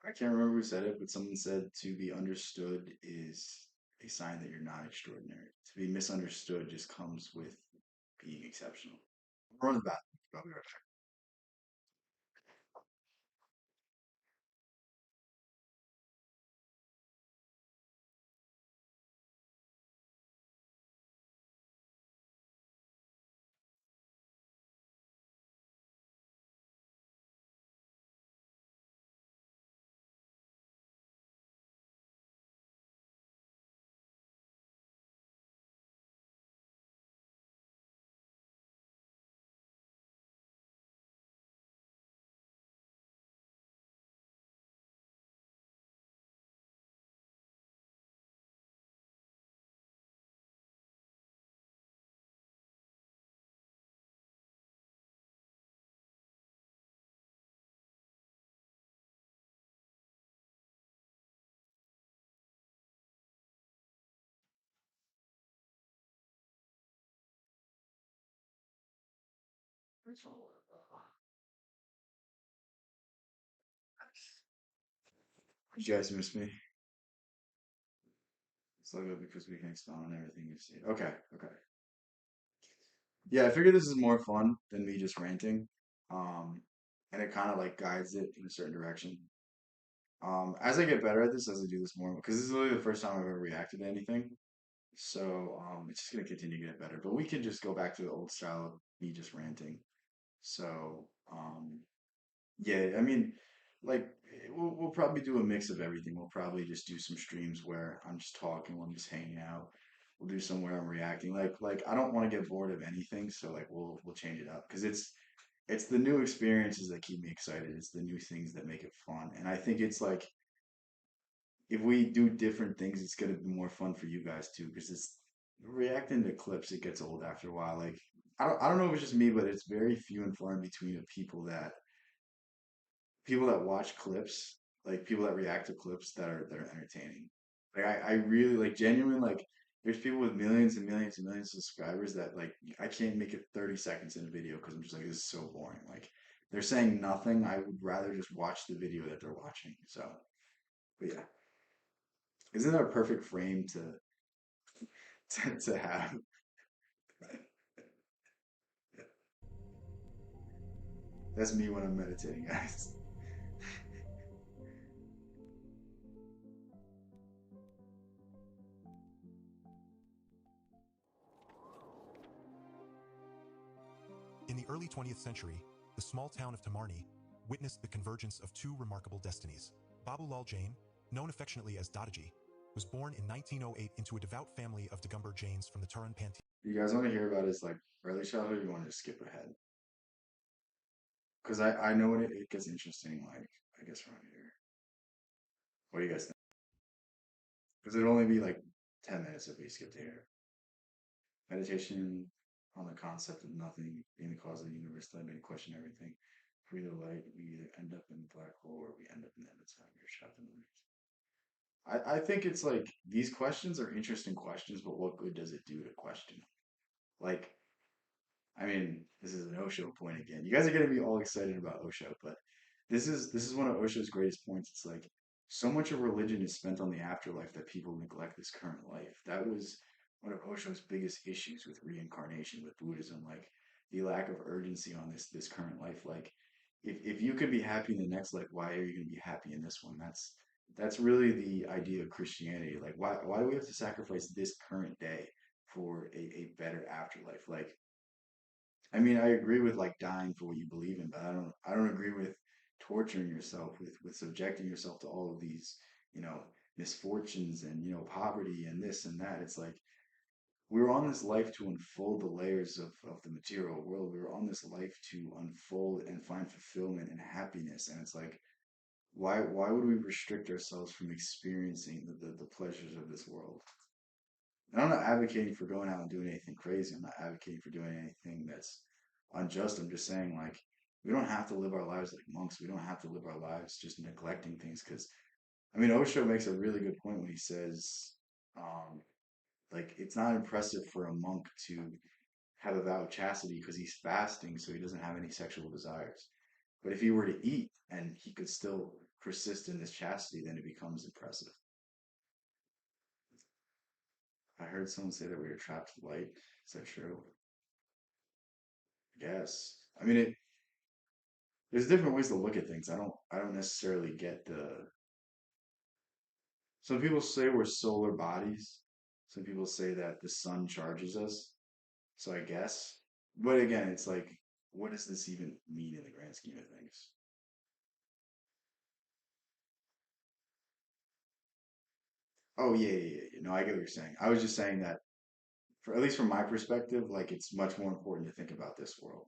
I can't remember who said it, but someone said to be understood is a sign that you're not extraordinary. To be misunderstood just comes with being exceptional. We're on the bathroom. I'll be right back. Did you guys miss me? It's like because we can expound on everything you see. Okay, okay. Yeah, I figure this is more fun than me just ranting. Um, and it kind of like guides it in a certain direction. As I get better at this, as I do this more, because this is literally the first time I've ever reacted to anything. So it's just gonna continue to get better. But we can just go back to the old style of me just ranting. So yeah, I mean, like we'll probably do a mix of everything. We'll probably just do some streams where I'm just talking, while I'm just hanging out. We'll do somewhere I'm reacting. Like I don't want to get bored of anything, so like we'll change it up because it's the new experiences that keep me excited. It's the new things that make it fun. And I think it's like if we do different things, it's gonna be more fun for you guys too. Because it's reacting to clips, it gets old after a while. Like I don't know if it's just me, but it's very few and far in between of people that watch clips, like people that react to clips that are entertaining. Like I really like genuine like there's people with millions and millions and millions of subscribers that like I can't make it 30 seconds in a video because I'm just like this is so boring. Like they're saying nothing. I would rather just watch the video that they're watching. So, but yeah, isn't that a perfect frame to have? That's me when I'm meditating, guys. In the early 20th century, the small town of Tamarni witnessed the convergence of two remarkable destinies. Babulal Jain, known affectionately as Dadaji, was born in 1908 into a devout family of Digambar Jains from the Turan Panti. You guys want to hear about his like early childhood? Or you want to just skip ahead? Because I know it gets interesting. Like I guess around here. What do you guys think? Because it'd only be like 10 minutes if we skipped here. Meditation on the concept of nothing being the cause of the universe, that made question everything. Free the light, we either end up in the black hole or we end up in the end of time. You're trapped in the light. I think it's like these questions are interesting questions, but what good does it do to question them? Like, I mean, this is an Osho point again. You guys are gonna be all excited about Osho, but this is one of Osho's greatest points. It's like so much of religion is spent on the afterlife that people neglect this current life. That was one of Osho's biggest issues with reincarnation, with Buddhism, like the lack of urgency on this current life. Like if you could be happy in the next life, why are you gonna be happy in this one? That's really the idea of Christianity. Like why do we have to sacrifice this current day for a better afterlife? Like I mean, I agree with like dying for what you believe in, but I don't agree with torturing yourself with subjecting yourself to all of these, you know, misfortunes and, you know, poverty and this and that. It's like we were on this life to unfold the layers of the material world. We were on this life to unfold and find fulfillment and happiness. And it's like why would we restrict ourselves from experiencing the pleasures of this world? And I'm not advocating for going out and doing anything crazy. I'm not advocating for doing anything that's unjust. I'm just saying, like, We don't have to live our lives like monks. We don't have to live our lives just neglecting things. Because I mean, Osho makes a really good point when he says, um, like, it's not impressive for a monk to have a vow of chastity because he's fasting, so he doesn't have any sexual desires. But if he were to eat and he could still persist in this chastity, then it becomes impressive. I heard someone say that we are trapped with light. Is that true? Yes. I mean, there's different ways to look at things. I don't necessarily get the. Some people say we're solar bodies. Some people say that the sun charges us. So I guess. But again, it's like, what does this even mean in the grand scheme of things? Oh yeah. No, I get what you're saying. I was just saying that, for at least from my perspective, like it's much more important to think about this world.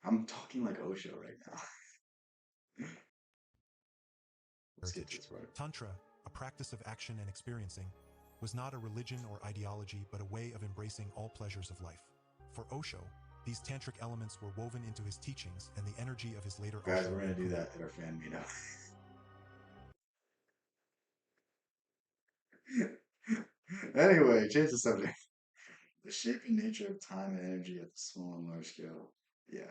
I'm talking like Osho right now. Let's get to heritage. this part. Tantra, a practice of action and experiencing, was not a religion or ideology but a way of embracing all pleasures of life. For Osho, these tantric elements were woven into his teachings and the energy of his later Guys, Osho we're gonna do Rinpoche. that at our fan meetup. Anyway, change the subject. The shaping nature of time and energy at the small and large scale. Yeah.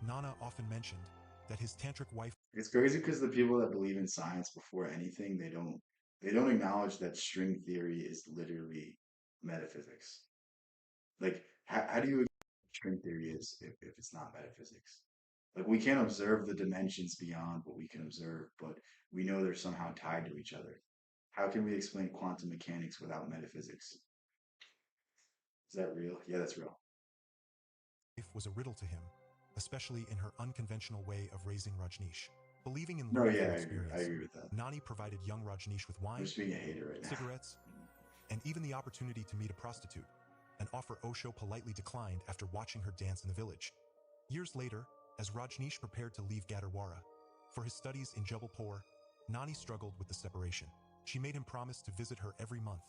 Nana often mentioned that his tantric wife. It's crazy because the people that believe in science before anything, they don't acknowledge that string theory is literally metaphysics. Like, how do you explain what string theory is if it's not metaphysics? Like, we can't observe the dimensions beyond what we can observe, but we know they're somehow tied to each other. How can we explain quantum mechanics without metaphysics? Is that real? Yeah, that's real. Life was a riddle to him, especially in her unconventional way of raising Rajneesh. Believing in No, learning yeah, from I agree. I experience, agree with that. Nani provided young Rajneesh with I'm wine, just being a hater right now. cigarettes, and even the opportunity to meet a prostitute, an offer Osho politely declined after watching her dance in the village. Years later, as Rajneesh prepared to leave Gadarwara for his studies in Jabalpur, Nani struggled with the separation. She made him promise to visit her every month,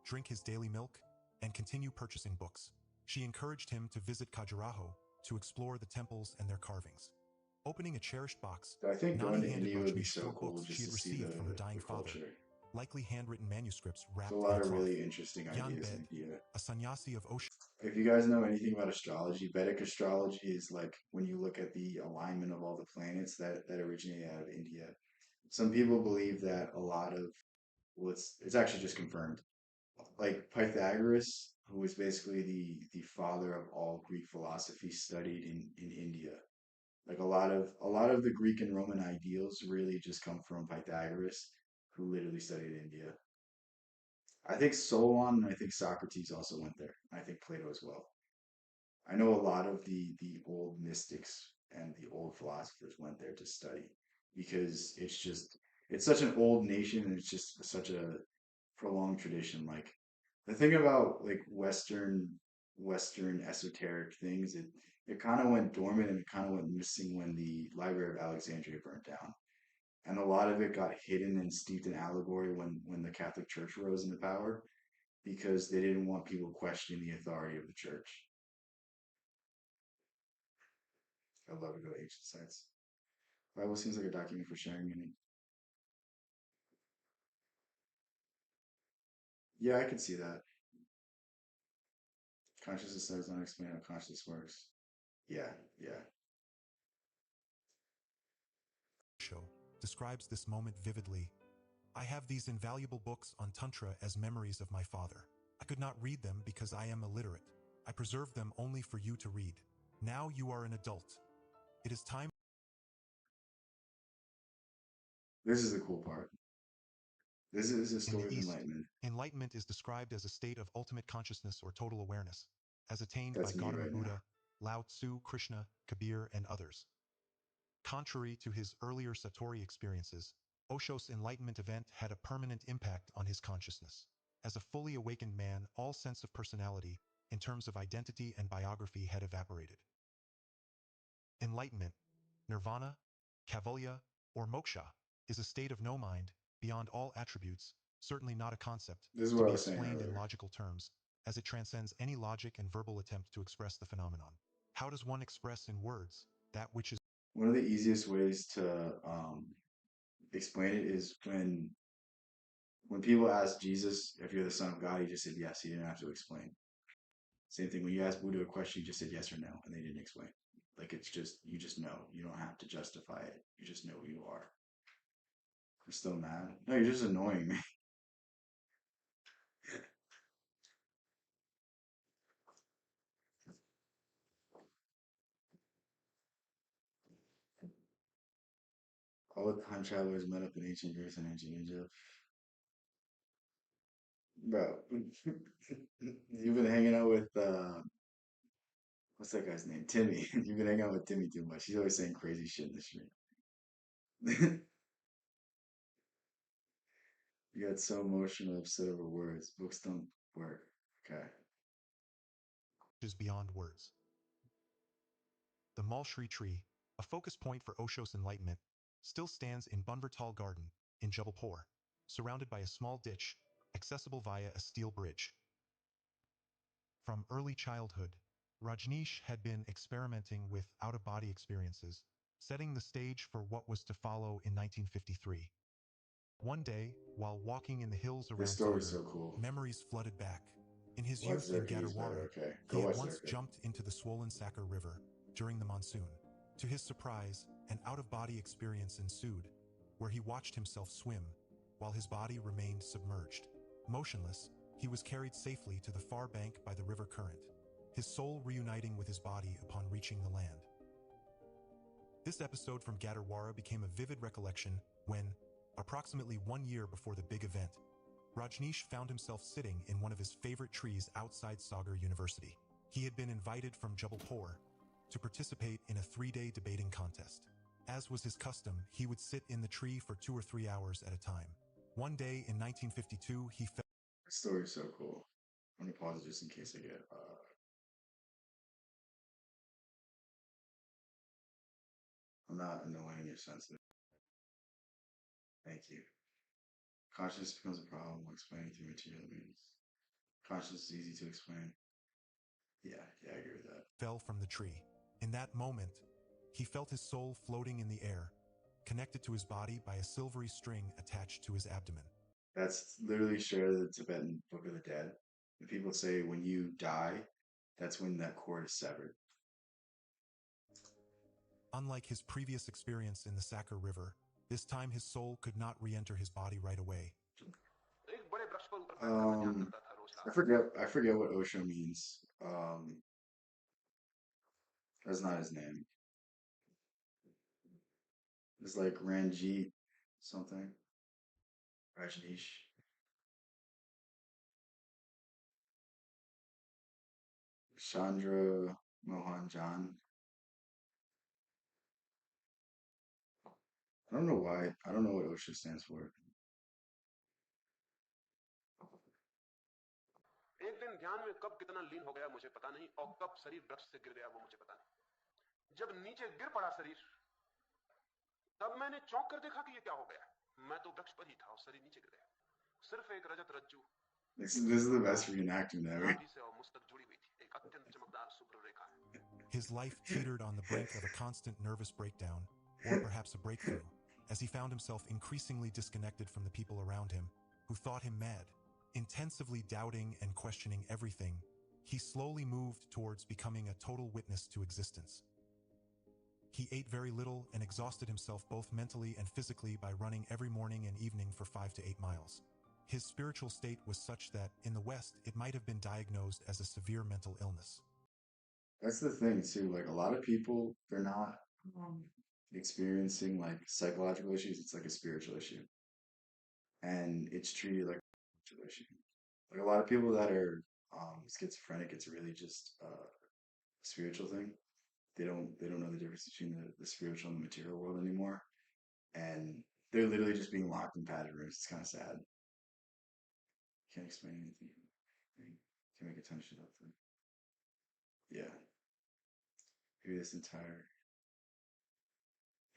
drink his daily milk, and continue purchasing books. She encouraged him to visit Khajuraho to explore the temples and their carvings. Opening a cherished box, So I think going Nani to handed India would be Rajneesh so 4 cool books she just had to see received from her dying the father, culture. likely handwritten manuscripts There's a wrapped in lot a of cloth. really interesting Gyan ideas in Bed, India. a sannyasi of Osho. If you guys know anything about astrology, Vedic astrology is like when you look at the alignment of all the planets that originate out of India. Some people believe that a lot of, well, it's actually just confirmed. Like Pythagoras, who was basically the father of all Greek philosophy, studied in India. Like a lot of the Greek and Roman ideals really just come from Pythagoras, who literally studied India. I think Solon and I think Socrates also went there. I think Plato as well. I know a lot of the old mystics and the old philosophers went there to study because it's such an old nation and it's just such a prolonged tradition. Like the thing about like Western esoteric things, it kind of went dormant and it kind of went missing when the Library of Alexandria burnt down. And a lot of it got hidden and steeped in allegory when the Catholic Church rose into power because they didn't want people questioning the authority of the church. I love to go to ancient sites. Bible seems like a document for sharing meaning. Yeah, I could see that. Consciousness does not explain how consciousness works. Yeah, yeah. Osho describes this moment vividly. I have these invaluable books on Tantra as memories of my father. I could not read them because I am illiterate. I preserved them only for you to read. Now you are an adult. It is time. This is the cool part. This is a In the story of East, enlightenment. enlightenment is described as a state of ultimate consciousness or total awareness, as attained by That's me Gautama right now. Buddha, Lao Tzu, Krishna, Kabir, and others. Contrary to his earlier Satori experiences, Osho's enlightenment event had a permanent impact on his consciousness. As a fully awakened man, all sense of personality, in terms of identity and biography, had evaporated. Enlightenment, nirvana, kaivalya, or moksha, is a state of no mind, beyond all attributes, certainly not a concept, This is to what I be was saying explained in earlier. logical terms, as it transcends any logic and verbal attempt to express the phenomenon. How does one express in words that which is One of the easiest ways to explain it is when people ask Jesus if you're the Son of God, he just said yes. He didn't have to explain. Same thing when you ask Buddha a question, he just said yes or no, and they didn't explain. Like it's just you just know. You don't have to justify it. You just know who you are. You're still mad? No, you're just annoying me. All the time travelers met up in ancient Greece and ancient Egypt. Bro, you've been hanging out with what's that guy's name? Timmy. You've been hanging out with Timmy too much. He's always saying crazy shit in the street. You got so emotional, upset over words. Books don't work. Okay. beyond words. The Malshri tree, a focus point for Osho's enlightenment, still stands in Bunvertal Garden in Jabalpur, surrounded by a small ditch, accessible via a steel bridge. From early childhood, Rajneesh had been experimenting with out-of-body experiences, setting the stage for what was to follow in 1953. One day, while walking in the hills This around story's Sagar, so cool. memories flooded back. In his Watch youth in Xerxes better. Gadarwara, Okay. he Go had watch once Xerxes. jumped into the swollen Sagar River during the monsoon. To his surprise, an out-of-body experience ensued, where he watched himself swim, while his body remained submerged. Motionless, he was carried safely to the far bank by the river current, his soul reuniting with his body upon reaching the land. This episode from Gadarwara became a vivid recollection when, approximately 1 year before the big event, Rajneesh found himself sitting in one of his favorite trees outside Sagar University. He had been invited from Jabalpur to participate in a 3-day debating contest. As was his custom, he would sit in the tree for 2 or 3 hours at a time. One day in 1952, he felt... This story's so cool. I'm gonna pause it just in case I get I'm not annoying or sensitive. Thank you. Consciousness becomes a problem when explaining through material means. Consciousness is easy to explain. Yeah, I agree with that. fell from the tree. In that moment, he felt his soul floating in the air, connected to his body by a silvery string attached to his abdomen. That's literally straight out of the Tibetan Book of the Dead. And people say when you die, that's when that cord is severed. Unlike his previous experience in the Sakur River, this time his soul could not re-enter his body right away. I forget what Osho means. That's not his name. It's like Ranjit something. Rajneesh. Chandra Mohan Jan. I don't know why. I don't know what Osho stands for. एक दिन ध्यान में कब कितना लीन हो गया मुझे पता नहीं और कब शरीर वृक्ष से गिर गया वो मुझे पता नहीं जब नीचे गिर पड़ा शरीर तब मैंने चौंक कर देखा कि ये क्या हो गया मैं तो वृक्ष पर ही था और शरीर नीचे गिर गया सिर्फ एक रजत रज्जू This is the best reenactment ever. नाभि से और मुझ तक जुड़ी हुई थी एक अत्यंत चमकदार शुभ्र रेखा His life teetered on the brink of a constant nervous breakdown, or perhaps a breakthrough, as he found himself increasingly disconnected from the people around him, who thought him mad. Intensively doubting and questioning everything, he slowly moved towards becoming a total witness to existence. He ate very little and exhausted himself both mentally and physically by running every morning and evening for 5 to 8 miles. His spiritual state was such that, in the West, it might have been diagnosed as a severe mental illness. That's the thing too. Like a lot of people, they're not experiencing like psychological issues. It's like a spiritual issue, and it's treated like a spiritual issue. Like a lot of people that are schizophrenic, it's really just a spiritual thing. They don't know the difference between the spiritual and the material world anymore, and they're literally just being locked in padded rooms. It's kind of sad. Can't explain anything. Can make attention to that. Yeah. Maybe this entire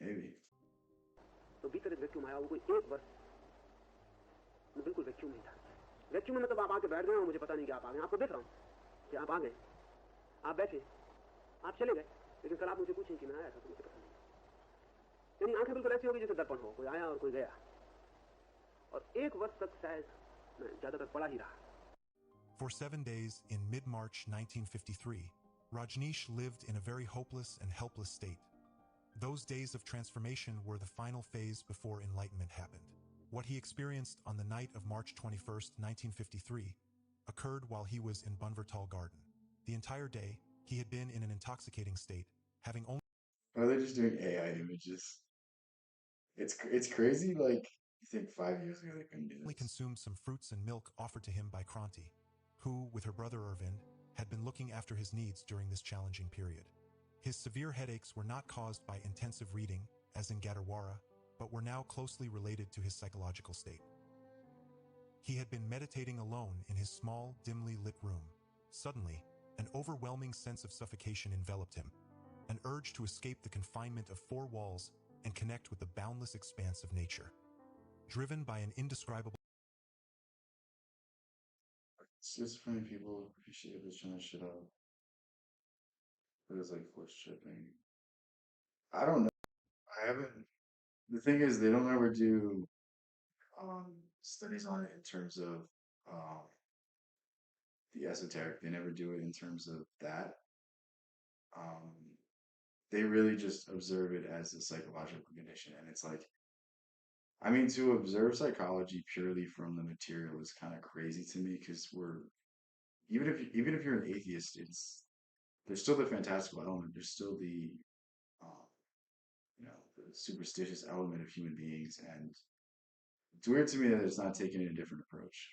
maybe. तो भीतर एक vacuum आया वो कोई एक वर्ष मैं बिल्कुल वैक्यूम नहीं था वैक्यूम में मतलब आप आके बैठ गए और मुझे पता नहीं कि आप आ गए आपको देख रहा हूँ कि आप आ गए आप बैठे आप चले गए, लेकिन कल आप मुझे पूछें कि मैं आया था तो मुझे पता नहीं। यानी आंखें बिल्कुल ऐसी होगी जैसे दर्पण हो, कोई आया और कोई गया, और 1 वर्ष तक शायद मैं ज्यादातर पड़ा ही रहा। For 7 days in mid-March 1953, Rajneesh lived in a very hopeless and helpless state. Those days of transformation were the final phase before enlightenment happened. What he experienced on the night of March 21st, 1953, occurred while he was in Bunvertal Garden. The entire day, he had been in an intoxicating state, having only... Are they just doing AI images? It's crazy. Like, you think 5 years ago they couldn't do only this? consumed some fruits and milk offered to him by Kranti, who, with her brother Irvind, had been looking after his needs during this challenging period. His severe headaches were not caused by intensive reading, as in Gadarwara, but were now closely related to his psychological state. He had been meditating alone in his small, dimly lit room. Suddenly, an overwhelming sense of suffocation enveloped him, an urge to escape the confinement of 4 walls and connect with the boundless expanse of nature. Driven by an indescribable... Schizophrenic people appreciate this kind of shit out. But it's like force tripping. I don't know. I haven't. The thing is, they don't ever do studies on it in terms of um, the esoteric. They never do it in terms of that. Um, they really just observe it as a psychological condition, and it's like, I mean, to observe psychology purely from the material is kind of crazy to me because we're even if you're an atheist, there's still the fantastical element. There's still the um, the superstitious element of human beings, and it's weird to me that it's not taking a different approach.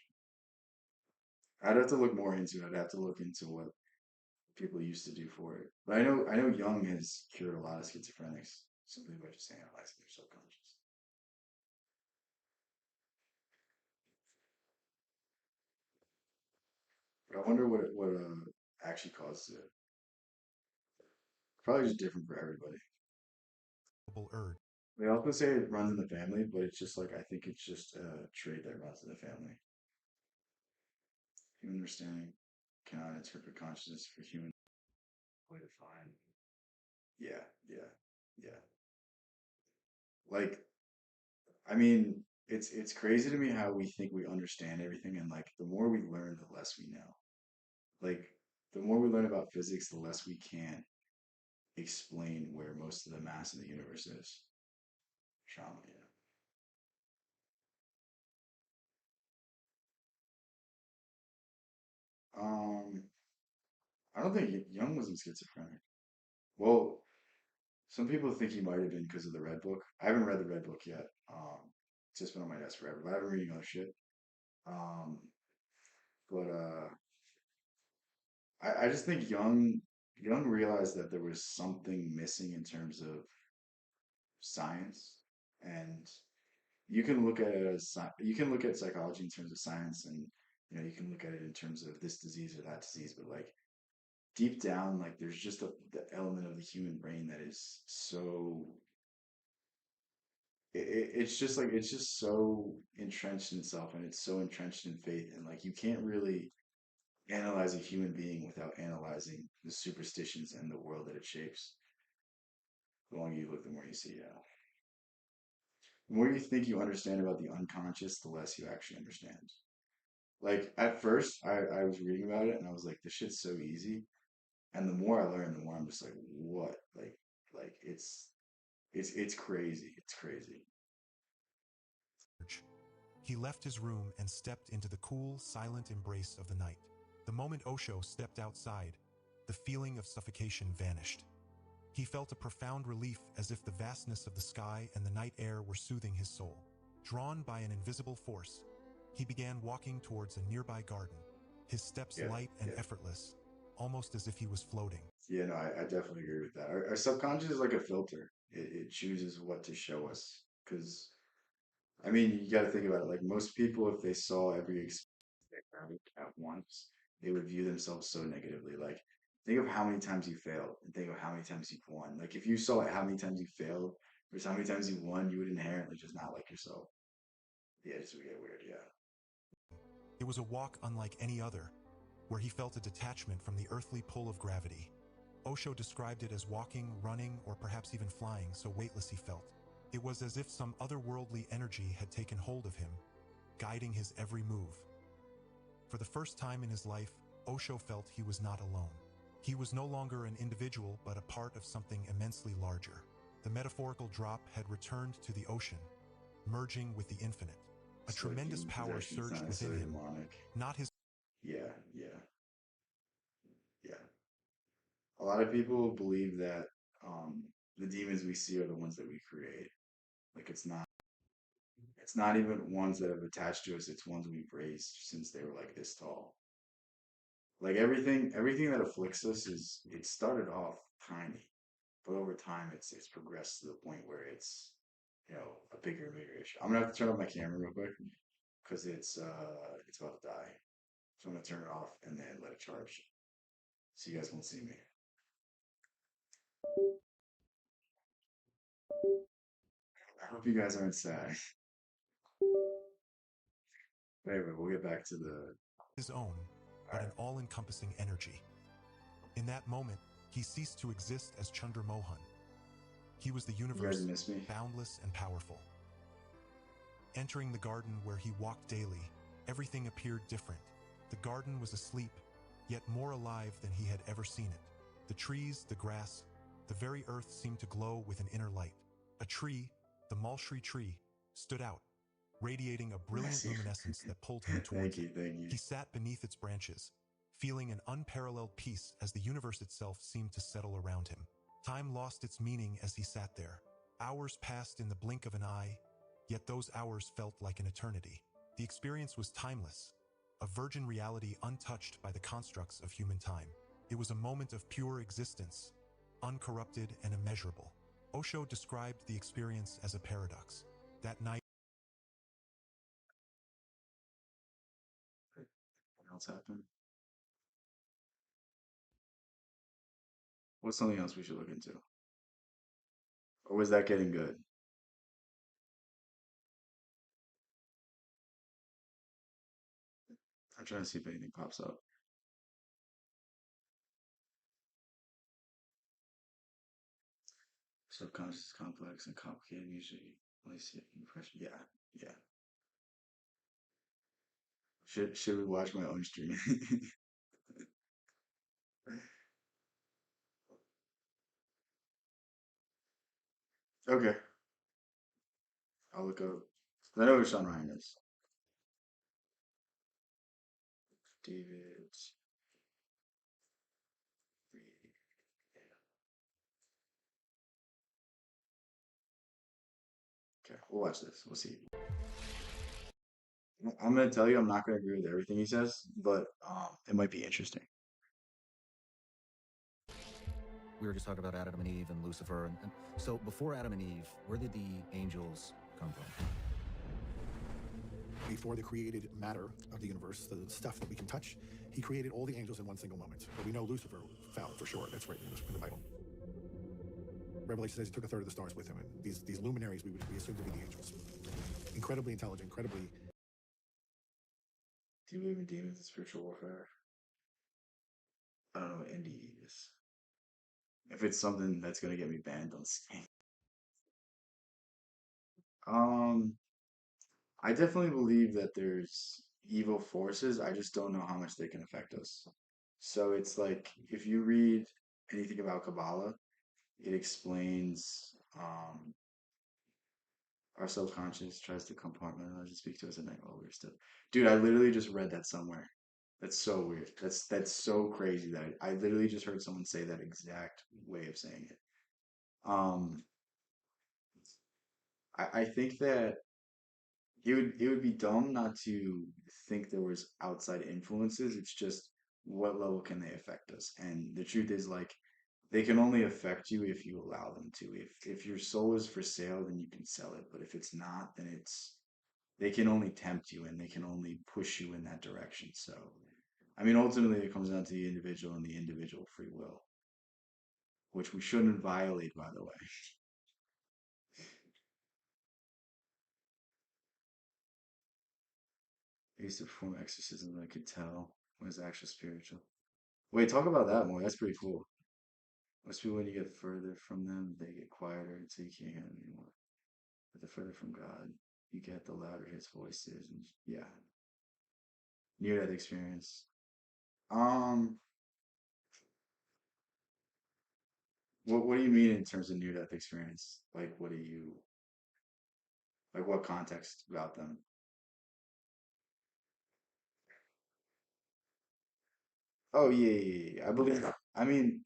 I'd have to look more into it. I'd have to look into what people used to do for it. But I know Jung has cured a lot of schizophrenics simply by just analyzing their subconscious. But I wonder what actually causes it. Probably just different for everybody. urge. They also say it runs in the family, but it's just like I think it's just a trait that runs in the family. Human understanding cannot interpret consciousness for human way to find. Yeah, yeah, yeah. Like, I mean, it's crazy to me how we think we understand everything, and like the more we learn, the less we know. Like, the more we learn about physics, the less we can explain where most of the mass of the universe is. Shaman, yeah. Um, I don't think Jung wasn't schizophrenic. Well, some people think he might have been because of the Red Book. I haven't read the Red Book yet. It's just been on my desk forever, but I've been reading other shit. Um, but I just think Jung realized that there was something missing in terms of science, and you can look at it as you can look at psychology in terms of science, and you can look at it in terms of this disease or that disease, but like deep down, like there's just the element of the human brain that is so it's just like it's just so entrenched in itself, and it's so entrenched in faith, and like you can't really analyze a human being without analyzing the superstitions and the world that it shapes. The longer you look, the more you see. Yeah, the more you think you understand about the unconscious, the less you actually understand. Like at first, I was reading about it and I was like, this shit's so easy. And the more I learn, the more I'm just like, what? Like it's crazy. It's crazy. He left his room and stepped into the cool, silent embrace of the night. The moment Osho stepped outside, the feeling of suffocation vanished. He felt a profound relief, as if the vastness of the sky and the night air were soothing his soul. Drawn by an invisible force, he began walking towards a nearby garden, his steps light and effortless, almost as if he was floating. Yeah, no, I definitely agree with that. Our subconscious is like a filter. It chooses what to show us. Because, I mean, you got to think about it. Like most people, if they saw every experience at once, they would view themselves so negatively. Like, think of how many times you failed and think of how many times you've won. Like, if you saw how many times you failed versus how many times you won, you would inherently just not like yourself. Yeah, it's would get weird. Yeah. It was a walk unlike any other, where he felt a detachment from the earthly pull of gravity. Osho described it as walking, running, or perhaps even flying, so weightless he felt. It was as if some otherworldly energy had taken hold of him, guiding his every move. For the first time in his life, Osho felt he was not alone. He was no longer an individual, but a part of something immensely larger. The metaphorical drop had returned to the ocean, merging with the infinite. A tremendous power surged within him, not his... Yeah, yeah, yeah. A lot of people believe that the demons we see are the ones that we create. Like it's not even ones that have attached to us, it's ones we've raised since they were like this tall. Like everything that afflicts us it started off tiny, but over time it's progressed to the point where it's a bigger and bigger issue. I'm gonna have to turn off my camera real quick because it's about to die. So I'm gonna turn it off and then let it charge so you guys won't see me. I hope you guys aren't sad. But anyway, we'll get back to his own, but an all-encompassing energy. In that moment, he ceased to exist as Chandra Mohan. He was the universe, boundless and powerful. Entering the garden where he walked daily, everything appeared different. The garden was asleep, yet more alive than he had ever seen it. The trees, the grass, the very earth seemed to glow with an inner light. A tree, the Malshri tree, stood out, radiating a brilliant luminescence that pulled him towards it. He sat beneath its branches, feeling an unparalleled peace as the universe itself seemed to settle around him. Time lost its meaning as he sat there. Hours passed in the blink of an eye, yet those hours felt like an eternity. The experience was timeless, a virgin reality untouched by the constructs of human time. It was a moment of pure existence, uncorrupted and immeasurable. Osho described the experience as a paradox. That night, what else happened? What's something else we should look into? Or was that getting good? I'm trying to see if anything pops up. Subconscious, complex, and complicated. Usually, let me see impression. Yeah, yeah. Should we watch my own stream? Okay, I'll look up. I know who Sean Ryan is. David. Okay, we'll watch this. We'll see. I'm gonna tell you, I'm not gonna agree with everything he says, but it might be interesting. We were just talking about Adam and Eve and Lucifer, and so before Adam and Eve, where did the angels come from? Before the created matter of the universe, the stuff that we can touch, he created all the angels in one single moment. But we know Lucifer fell for sure. That's written in the Bible. Revelation says he took a third of the stars with him, and these luminaries we assume to be the angels. Incredibly intelligent, incredibly. Do you believe in demons and spiritual warfare? I don't know what indie is. If it's something that's gonna get me banned on Steam. Um, I definitely believe that there's evil forces. I just don't know how much they can affect us. So it's like if you read anything about Kabbalah, it explains our subconscious tries to compartmentalize and speak to us at night while we're still. Dude, I literally just read that somewhere. That's so weird. That's so crazy that I literally just heard someone say that exact way of saying it. Um, I think that it would be dumb not to think there was outside influences. It's just what level can they affect us? And the truth is like they can only affect you if you allow them to. If your soul is for sale, then you can sell it. But if it's not, then they can only tempt you and they can only push you in that direction. So I mean ultimately it comes down to the individual and the individual free will, which we shouldn't violate by the way. I used to perform exorcism and I could tell when it's actual spiritual. Wait, talk about that more. That's pretty cool. Most people, when you get further from them, they get quieter until you can't hear them anymore. But the further from God you get, the louder his voice is. And yeah, near death experience. Um, what do you mean in terms of near death experience? Like, what do you like? What context about them? Oh yeah. I believe. I mean,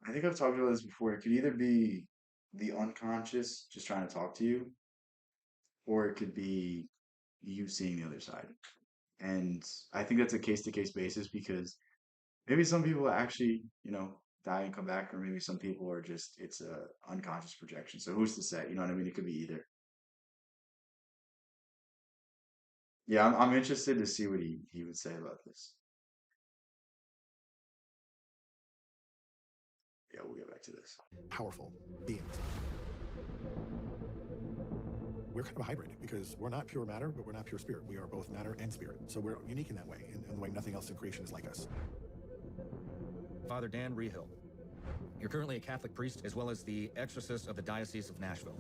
I think I've talked about this before. It could either be the unconscious just trying to talk to you, or it could be you seeing the other side. And I think that's a case to case basis because maybe some people actually, die and come back, or maybe some people are just it's a unconscious projection. So who's to say? You know what I mean? It could be either. Yeah, I'm interested to see what he would say about this. Yeah, we'll get back to this. Powerful beings. We're kind of a hybrid because we're not pure matter, but we're not pure spirit. We are both matter and spirit. So we're unique in that way, in the way nothing else in creation is like us. Father Dan Rehill. You're currently a Catholic priest as well as the exorcist of the Diocese of Nashville.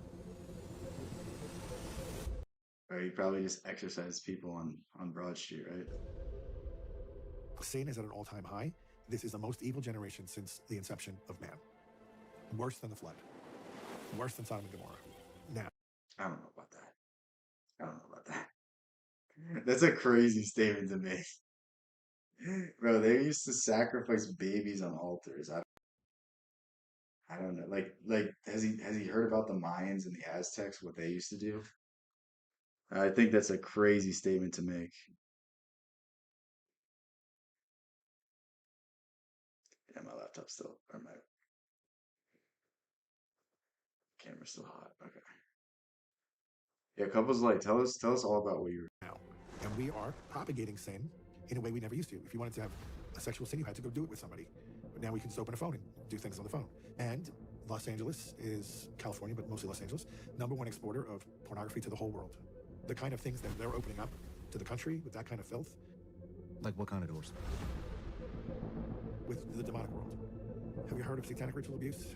Or he probably just exercised people on Broad Street, right? Sin is at an all-time high. This is the most evil generation since the inception of man. Worse than the flood. Worse than Sodom and Gomorrah. Now, I don't know about that. I don't know about that. That's a crazy statement to make. Bro, they used to sacrifice babies on altars. I don't know. Like has he heard about the Mayans and the Aztecs, what they used to do? I think that's a crazy statement to make. Yeah, my laptop's still or my camera's still hot. Okay. Yeah, couples like tell us all about what you now. And we are propagating sin in a way we never used to. If you wanted to have a sexual sin, you had to go do it with somebody. But now we can just open a phone and do things on the phone. And Los Angeles is California, but mostly Los Angeles, #1 exporter of pornography to the whole world. The kind of things that they're opening up to the country with that kind of filth. Like what kind of doors? With the demonic world. Have you heard of satanic ritual abuse?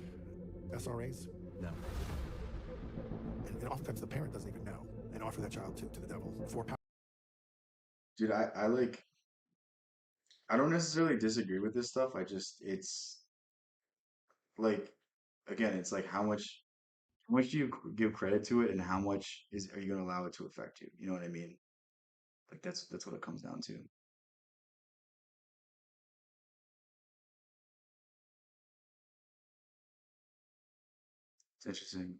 SRAs? No. And oftentimes the parent doesn't even know and offer that child to the devil for power. Dude, I don't necessarily disagree with this stuff. It's like again, it's like how much do you give credit to it and how much are you going to allow it to affect you? You know what I mean? Like that's what it comes down to. It's interesting.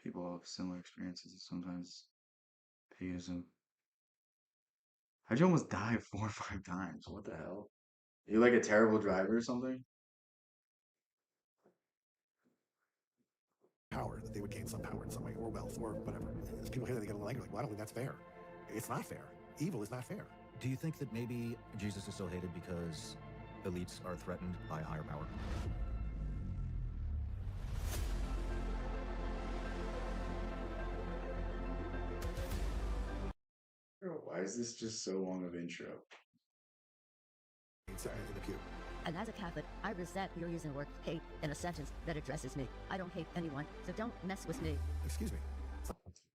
People have similar experiences and sometimes paganism. How'd you almost die 4 or 5 times? What the hell? Are you like a terrible driver or something? Power, that they would gain some power in some way, or wealth, or whatever. As people hear that, they get a little angry, like, well, I don't think that's fair. It's not fair. Evil is not fair. Do you think that maybe Jesus is so hated because elites are threatened by higher power? Bro, why is this just so long of intro? In the pew. And as a Catholic, I resent you're using the word hate in a sentence that addresses me. I don't hate anyone, so don't mess with me. Excuse me.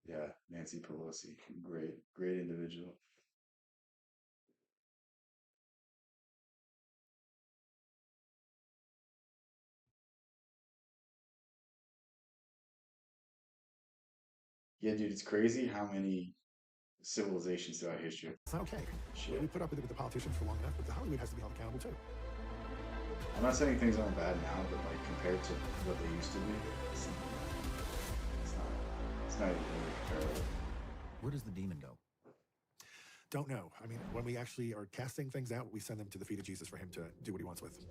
Yeah, Nancy Pelosi. Great individual. Yeah, dude, it's crazy how many civilizations throughout history. It's not okay. Shit. We put up with it with the politicians for long enough, but the Hollywood has to be held accountable too. I'm not saying things aren't bad now, but like compared to what they used to be, it's not even really comparable. Where does the demon go? Don't know. I mean, when we actually are casting things out, we send them to the feet of Jesus for him to do what he wants with.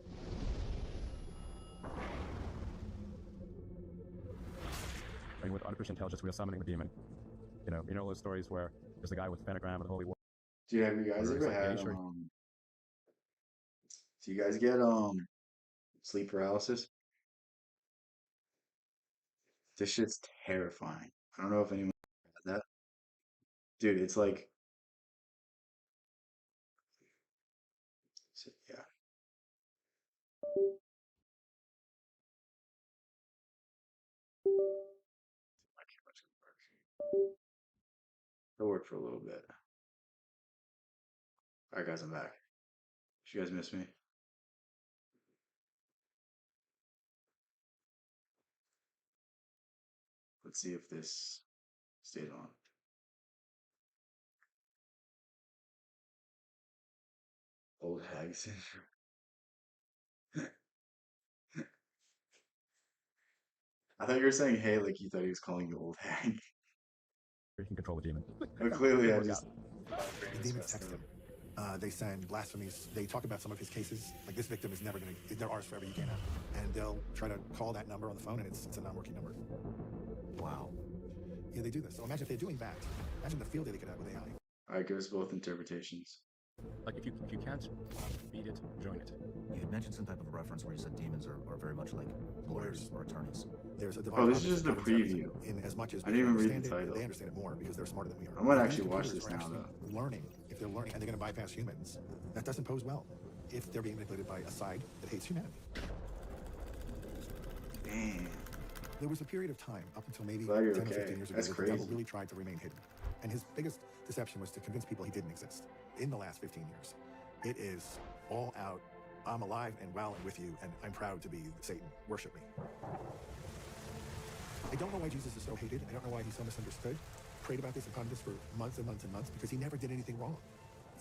I mean, with artificial intelligence, we are summoning the demon. You know those stories where there's a guy with a pentagram and the holy war. Dude, have you guys ever had do you guys get sleep paralysis? This shit's terrifying. I don't know if anyone had that. Dude, it's like yeah. It'll work for a little bit. All right, guys, I'm back. Did you guys miss me? Let's see if this stayed on. Old hag syndrome. I thought you were saying hey like you thought he was calling you old hag. You can control the demon. But clearly I just The demons text him. They send blasphemies. They talk about some of his cases. Like, this victim is never going to, they're ours forever, you can't have them. And they'll try to call that number on the phone, and it's a non-working number. Wow. Yeah, they do this. So imagine if they're doing that. Imagine the field day they could have with AI. Alright, give us both interpretations. Like if you can't beat it, join it. You had mentioned some type of reference where you said demons are very much like lawyers or attorneys. There's a Oh, this is just the preview. In as much as I didn't even read the it, title. they understand it more because they're smarter than we are. I might If actually these watch computers this are now, actually though. Learning, if they're learning and they're going to bypass humans, that doesn't pose well. If they're being manipulated by a side that hates humanity. Damn. There was a period of time up until maybe Glad you're 10 or okay. 15 years ago That's where the devil crazy. really tried to remain hidden. And his biggest deception was to convince people he didn't exist. In the last 15 years, it is all out. I'm alive and well and with you, and I'm proud to be Satan. Worship me. I don't know why Jesus is so hated. I don't know why he's so misunderstood. Prayed about this and pondered this for months and months and months because he never did anything wrong.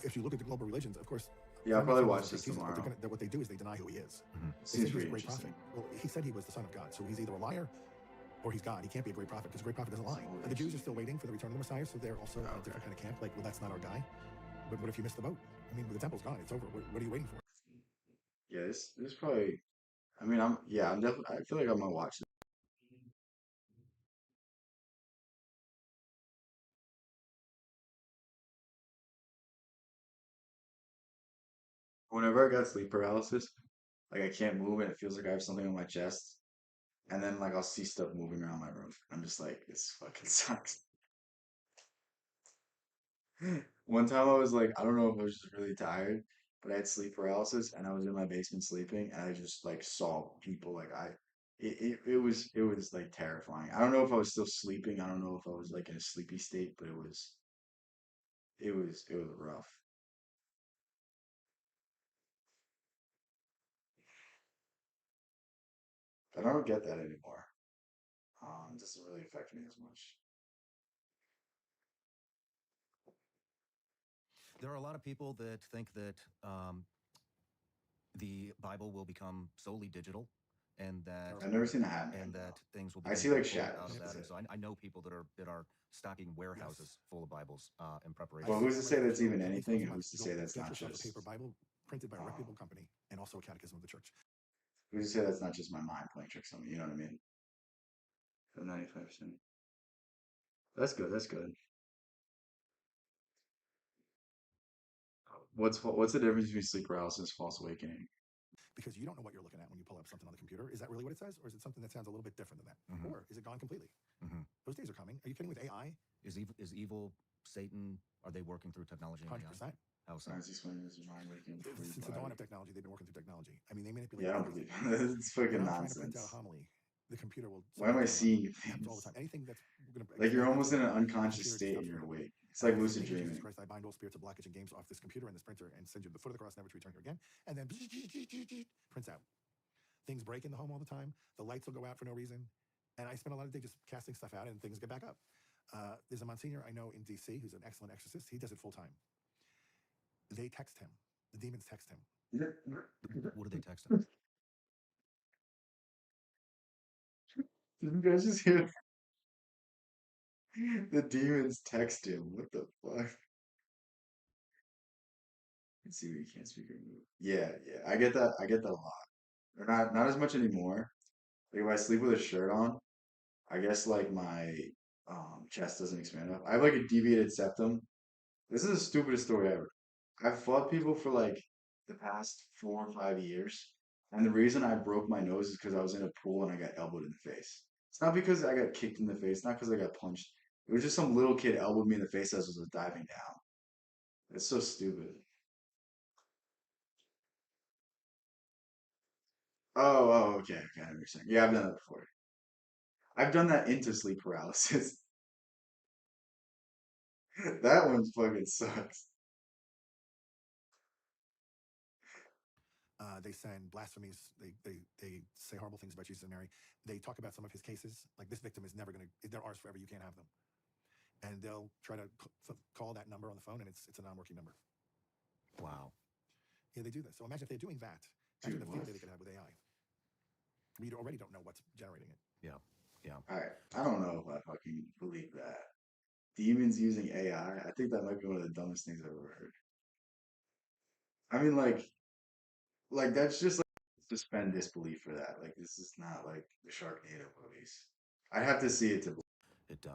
If you look at the global religions, of course. Yeah, I'll I'm not probably saying watch they this hate Jesus, but tomorrow. what they do is they deny who he is. They Seems say he's pretty a great prophet. interesting. Well, he said he was the son of God, so he's either a liar or he's God. He can't be a great prophet because a great prophet doesn't lie. The Jews are still waiting for the return of the Messiah, so they're also a different kind of camp. Like, well, that's not our guy. But what if you miss the boat? I mean, the temple's gone. It's over. What are you waiting for? Yeah, this probably. I mean, I'm definitely. I feel like I'm gonna watch it. Whenever I got sleep paralysis, like I can't move and it feels like I have something on my chest, and then like I'll see stuff moving around my room. I'm just like, this fucking sucks. One time I was like, I don't know if I was just really tired, but I had sleep paralysis and I was in my basement sleeping and I just like saw people like it was like terrifying. I don't know if I was still sleeping. I don't know if I was like in a sleepy state, but it was rough. I don't get that anymore. It doesn't really affect me as much. There are a lot of people that think that the Bible will become solely digital, and that I've never seen that happen. and that things will I begin see to like get pulled shadows. out of That's that. And it. so I know people that are stocking warehouses full of Bibles in preparation. Well, who's to say that's even At least anything, once a and month, who's to say that's get not yourself a just paper Bible printed by a reputable company and also a catechism of the church. who's to say that's not just my mind playing tricks on me? You know what I mean? 95%. That's good. That's good. What's the difference between sleep paralysis and false awakening? Because you don't know what you're looking at when you pull up something on the computer. Is that really what it says? Or is it something that sounds a little bit different than that? Or is it gone completely? Those days are coming. Are you kidding with AI? Is evil Satan? Are they working through technology? And 100%. AI? How so? Science explains his mind waking before you Since the buy dawn it. of technology, they've been working through technology. I mean, they manipulate Yeah, I don't everything. believe it. It's When fucking I'm trying to print out a nonsense. homily, the computer will. Why am I seeing It happens all the things? time. Anything that's going to Like you're almost in an the unconscious computer just state stops and you're working. awake. It's like In the lucid name of Jesus dreaming. Christ, I bind all spirits of blockage and games off this computer and this printer and send you the foot of the cross, never to return here again. And then prints out. Things break in the home all the time. The lights will go out for no reason. And I spend a lot of the day just casting stuff out and things get back up. There's a Monsignor I know in DC who's an excellent exorcist. He does it full time. They text him. The demons text him. What do they text him? Did you guys just hear the demons text him? What the fuck? Let's see what you can't speak or move. Yeah, yeah. I get that. I get that a lot. Or not as much anymore. Like if I sleep with a shirt on, I guess like my chest doesn't expand enough. I have like a deviated septum. This is the stupidest story ever. I've fought people for like the past 4 or 5 years, and the reason I broke my nose is because I was in a pool and I got elbowed in the face. It's not because I got kicked in the face, not because I got punched. It was just some little kid elbowed me in the face as I was diving down. It's so stupid. Oh, okay, okay, I understand. Yeah, I've done that before. I've done that into sleep paralysis. That one fucking sucks. They send blasphemies. They say horrible things about Jesus and Mary. They talk about some of his cases. Like, this victim is never going to, they're ours forever. You can't have them. And they'll try to call that number on the phone, and it's a non-working number. Wow. Yeah, they do this. So imagine if they're doing that. Imagine the field day they could have with AI. We already don't know what's generating it. Yeah. Yeah. I don't know if I fucking believe that. Demons using AI. I think that might be one of the dumbest things I've ever heard. I mean, like that's just like suspend disbelief for that. Like this is not like the Sharknado movies. I have to see it to. It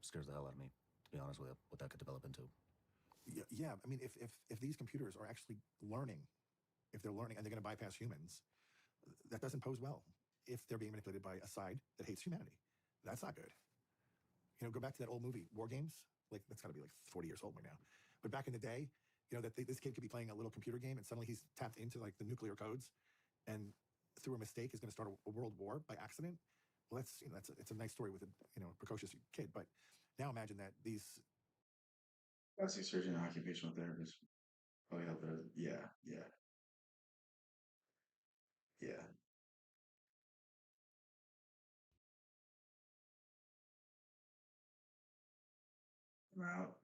scares the hell out of me, to be honest with you, what that could develop into. Yeah. I mean, if these computers are actually learning, if they're learning and they're going to bypass humans, that doesn't pose well. If they're being manipulated by a side that hates humanity, that's not good. You know, go back to that old movie, War Games. Like, that's got to be like 40 years old by now. But back in the day, you know, this kid could be playing a little computer game, and suddenly he's tapped into like the nuclear codes, and through a mistake is going to start a world war by accident. Well, it's a nice story with a precocious kid. But now imagine that these Plastic surgeon and occupational therapist probably help there. Yeah, yeah, yeah. I'm out.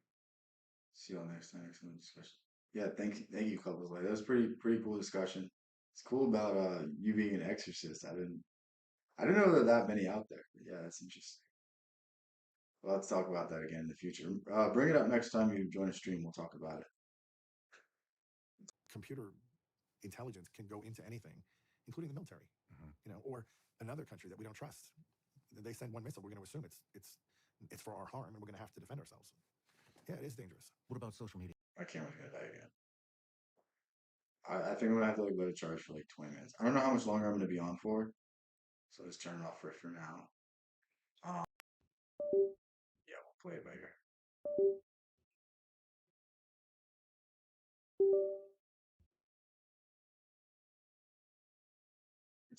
See y'all next time. Excellent discussion. Yeah, thank you, couples. Like that was pretty cool discussion. It's cool about you being an exorcist. I didn't know there are that many out there. But yeah, that's interesting. Well, let's talk about that again in the future. Bring it up next time you join a stream. We'll talk about it. computer intelligence can go into anything, including the military, you know, or another country that we don't trust. They send one missile, we're going to assume it's for our harm, and we're going to have to defend ourselves. Yeah, it is dangerous. What about social media? My camera's gonna die again. I think I'm gonna have to like let it charge for like 20 minutes. I don't know how much longer I'm gonna be on for, so just turn it off for now. Um, yeah, we'll play it by ear.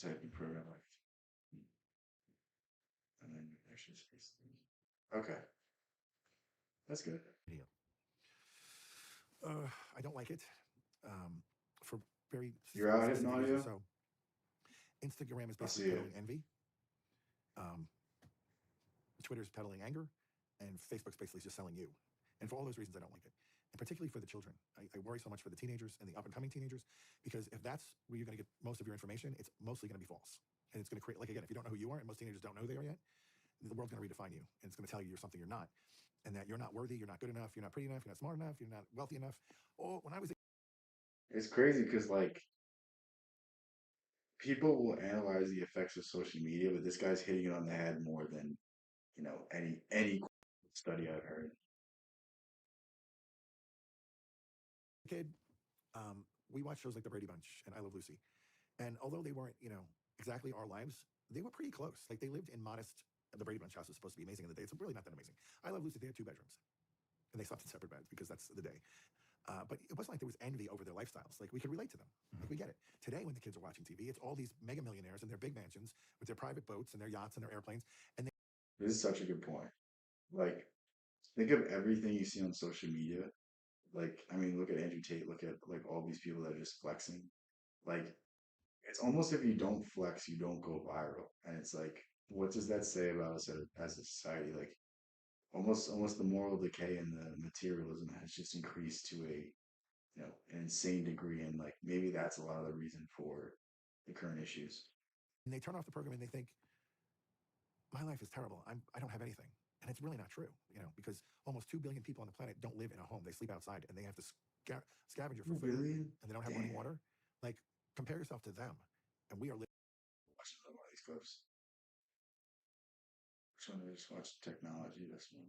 Typing program like, and then extra space. Okay, that's good. Video. I don't like it for very You're out hitting specific audio? reasons. So Instagram is I see basically it. peddling envy. Twitter's peddling anger, and Facebook's basically just selling you. And for all those reasons, I don't like it. And particularly for the children. I worry so much for the teenagers and the up-and-coming teenagers, because if that's where you're going to get most of your information, it's mostly going to be false. And it's going to create, like, again, if you don't know who you are, and most teenagers don't know who they are yet, the world's going to redefine you. And it's going to tell you you're something you're not. And that you're not worthy, you're not good enough, you're not pretty enough, you're not smart enough, you're not wealthy enough. Oh, when I was It's crazy because like people will analyze the effects of social media, but this guy's hitting it on the head more than any study I've heard. a kid, we watched shows like The Brady Bunch and I Love Lucy. And although they weren't, exactly our lives, they were pretty close. Like, they lived in modest. The Brady Bunch house was supposed to be amazing in the day. It's really not that amazing. I Love Lucy, they had 2 bedrooms. And they slept in separate beds because that's the day. But it wasn't like there was envy over their lifestyles. Like, we could relate to them. Like, we get it. Today, when the kids are watching TV, it's all these mega millionaires in their big mansions with their private boats and their yachts and their airplanes. And This is such a good point. Like, think of everything you see on social media. Like, I mean, look at Andrew Tate. Look at like all these people that are just flexing. Like, it's almost if you don't flex, you don't go viral. And it's like, what does that say about us as a society? Like, almost the moral decay and the materialism has just increased to a an insane degree, and like maybe that's a lot of the reason for the current issues. they turn off the program and they think, my life is terrible. I don't have anything. And it's really not true, because almost 2 billion people on the planet don't live in a home. They sleep outside, and they have to scavenger for 2 food, billion? and they don't have running water. Like, compare yourself to them. And we are living. Watch another one of these clips. Which one did I just watch? Technology. This one.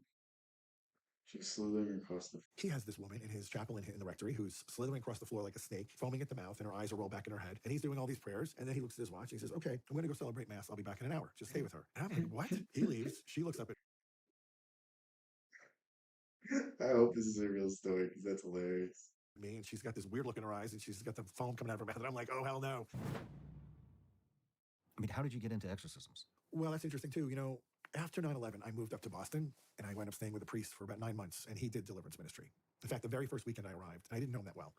She's slithering across the. He has this woman in his chapel in the rectory who's slithering across the floor like a snake, foaming at the mouth, and her eyes are rolled back in her head. And he's doing all these prayers. And then he looks at his watch and he says, okay, I'm going to go celebrate Mass. I'll be back in an hour. Just stay with her. And I'm like, what? He leaves. She looks up at I hope this is a real story because that's hilarious. me, and she's got this weird look in her eyes, and she's got the foam coming out of her mouth. And I'm like, oh, hell no. I mean, how did you get into exorcisms? Well, that's interesting too. After 9/11, I moved up to Boston, and I wound up staying with a priest for about 9 months, and he did deliverance ministry. In fact, the very first weekend I arrived, and I didn't know him that well,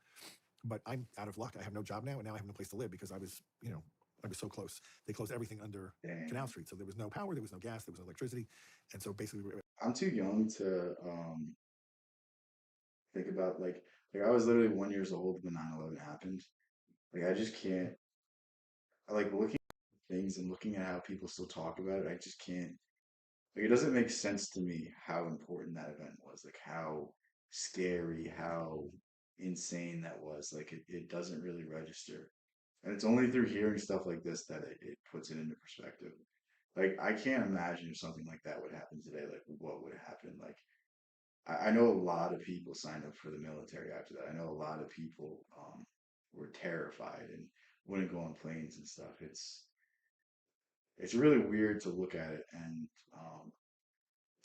but I'm out of luck. I have no job now, and now I have no place to live because I was, I was so close. They closed everything under Canal Street, so there was no power, there was no gas, there was no electricity, and so basically, I'm too young to think about I was literally 1 years old when 9/11 happened. Like I just can't. I like looking at things and looking at how people still talk about it. I just can't. Like it doesn't make sense to me how important that event was. Like how scary, how insane that was. Like it doesn't really register. And it's only through hearing stuff like this that it puts it into perspective. Like I can't imagine if something like that would happen today. Like what would happen? Like I know a lot of people signed up for the military after that. I know a lot of people were terrified and wouldn't go on planes and stuff. It's really weird to look at it, and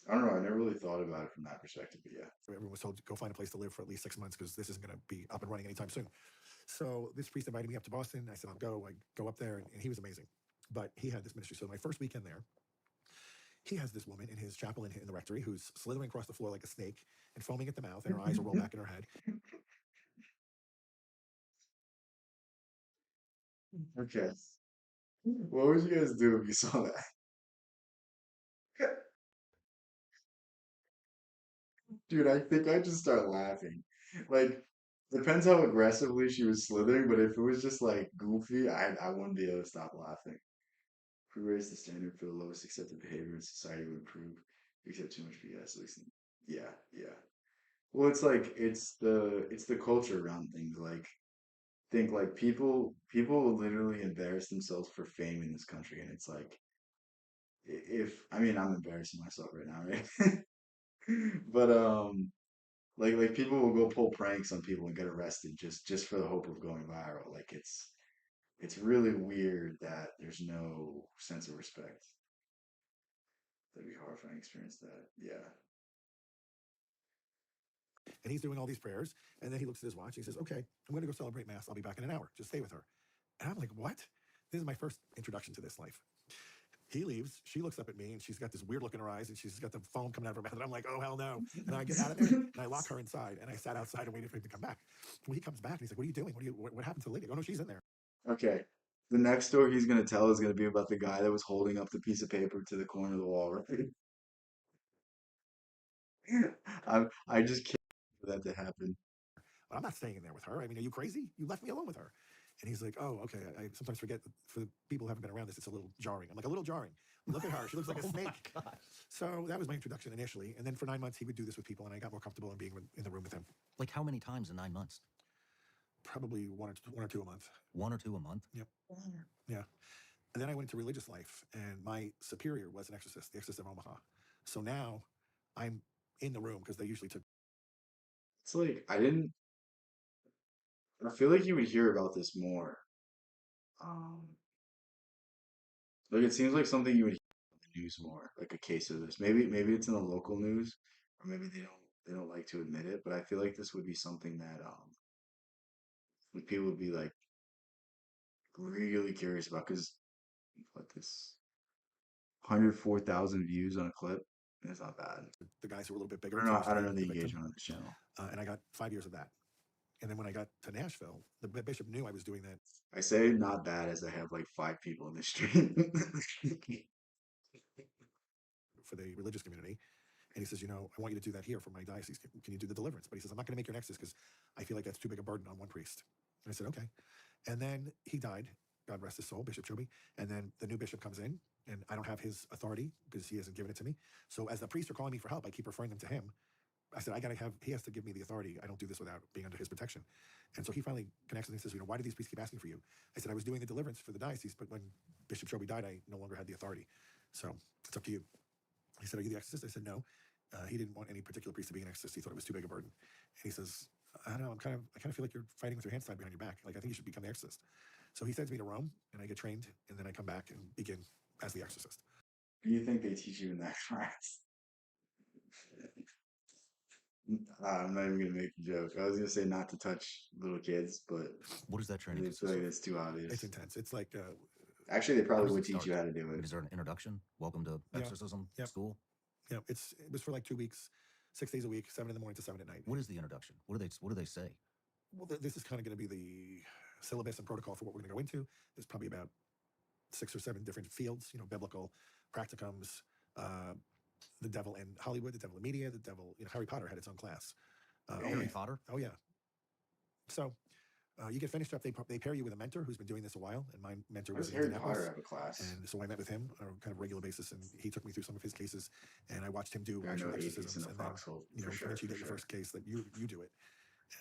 I don't know. I never really thought about it from that perspective, but yeah. everyone was told to go find a place to live for at least 6 months because this isn't going to be up and running anytime soon. So this priest invited me up to Boston. I said, I'll go. I go up there, and he was amazing. But he had this ministry. So my first weekend there, he has this woman in his chapel in the rectory who's slithering across the floor like a snake and foaming at the mouth, and her eyes are rolled back in her head. Okay. What would you guys do if you saw that? Dude, I think I'd just start laughing. Like, depends how aggressively she was slithering, but if it was just like goofy, I wouldn't be able to stop laughing. If we raise the standard for the lowest accepted behavior in society would improve. We accept too much BS, at least. Yeah, yeah. Well, it's like it's the culture around things. Like, think like people will literally embarrass themselves for fame in this country, and it's like if I mean I'm embarrassing myself right now, right? But like people will go pull pranks on people and get arrested just for the hope of going viral. Like it's really weird that there's no sense of respect. That'd be a horrifying experience. That yeah. And he's doing all these prayers. And then he looks at his watch. He says, okay, I'm going to go celebrate Mass. I'll be back in an hour. Just stay with her. And I'm like, what? This is my first introduction to this life. He leaves. She looks up at me, and she's got this weird look in her eyes, and she's got the foam coming out of her mouth. And I'm like, oh, hell no. And I get out of there, and I lock her inside. And I sat outside and waited for him to come back. When he comes back, and he's like, what are you doing? What happened to the lady? Oh, no, she's in there. Okay. The next story he's gonna tell is gonna be about the guy that was holding up the piece of paper to the corner of the wall, right? I just can't wait for that to happen. But I'm not staying in there with her. I mean, are you crazy? You left me alone with her. And he's like, oh, okay. I sometimes forget that for the people who haven't been around this, it's a little jarring. I'm like, a little jarring. Look at her. She looks like a snake. So that was my introduction initially. And then for 9 months, he would do this with people, and I got more comfortable in being in the room with him. Like how many times in 9 months? Probably one or two a month. 1 or 2 a month? Yep. Yeah. And then I went into religious life, and my superior was an exorcist, the exorcist of Omaha. So now I'm in the room because they usually took. It's like I feel like you would hear about this more. Um, like it seems like something you would hear on the news more, like a case of this. Maybe it's in the local news, or maybe they don't like to admit it. But I feel like this would be something that like people would be like really curious about because what this 104,000 views on a clip. It's not bad. The guys who were a little bit bigger. I don't know the engagement on this channel. And I got 5 years of that. And then when I got to Nashville, the bishop knew I was doing that. I say not bad as I have like 5 people in the stream. For the religious community. And he says, I want you to do that here for my diocese. Can you do the deliverance? But he says, I'm not going to make you an exorcist because I feel like that's too big a burden on one priest. And I said, okay. And then he died. God rest his soul, Bishop Chobe. And then the new bishop comes in, and I don't have his authority because he hasn't given it to me. So as the priests are calling me for help, I keep referring them to him. I said, he has to give me the authority. I don't do this without being under his protection. And so he finally connects with me and says, why do these priests keep asking for you? I said, I was doing the deliverance for the diocese, but when Bishop Chobe died, I no longer had the authority. So it's up to you. He said, are you the exorcist? I said, no. He didn't want any particular priest to be an exorcist. He thought it was too big a burden. And he says, I don't know, I kind of feel like you're fighting with your hands tied behind your back. Like, I think you should become the exorcist. So he sends me to Rome, and I get trained, and then I come back and begin as the exorcist. Do you think they teach you in that class? I'm not even gonna make a joke. I was gonna say not to touch little kids, but what is that training? I feel like it's too obvious. It's intense. It's like Actually, they How probably does would it teach start? you how to do it. Is there an introduction? Welcome to Yeah. exorcism Yep. school. Yeah, it was for like 2 weeks, 6 days a week, 7 in the morning to 7 at night. What is the introduction? What do they say? Well, this is kind of going to be the syllabus and protocol for what we're going to go into. There's probably about 6 or 7 different fields, biblical, practicums, the devil in Hollywood, the devil in media, the devil, Harry Potter had its own class. Harry Potter? Oh, yeah. So you get finished up. They pair you with a mentor who's been doing this a while, and my mentor Why was does in Harry Indianapolis. Potter have a class? And so I met with him on a kind of regular basis, and he took me through some of his cases, and I watched him do There are actual no atheists exorcisms. in the And then, foxhole, for sure, once you for get your sure. first case, that you do it.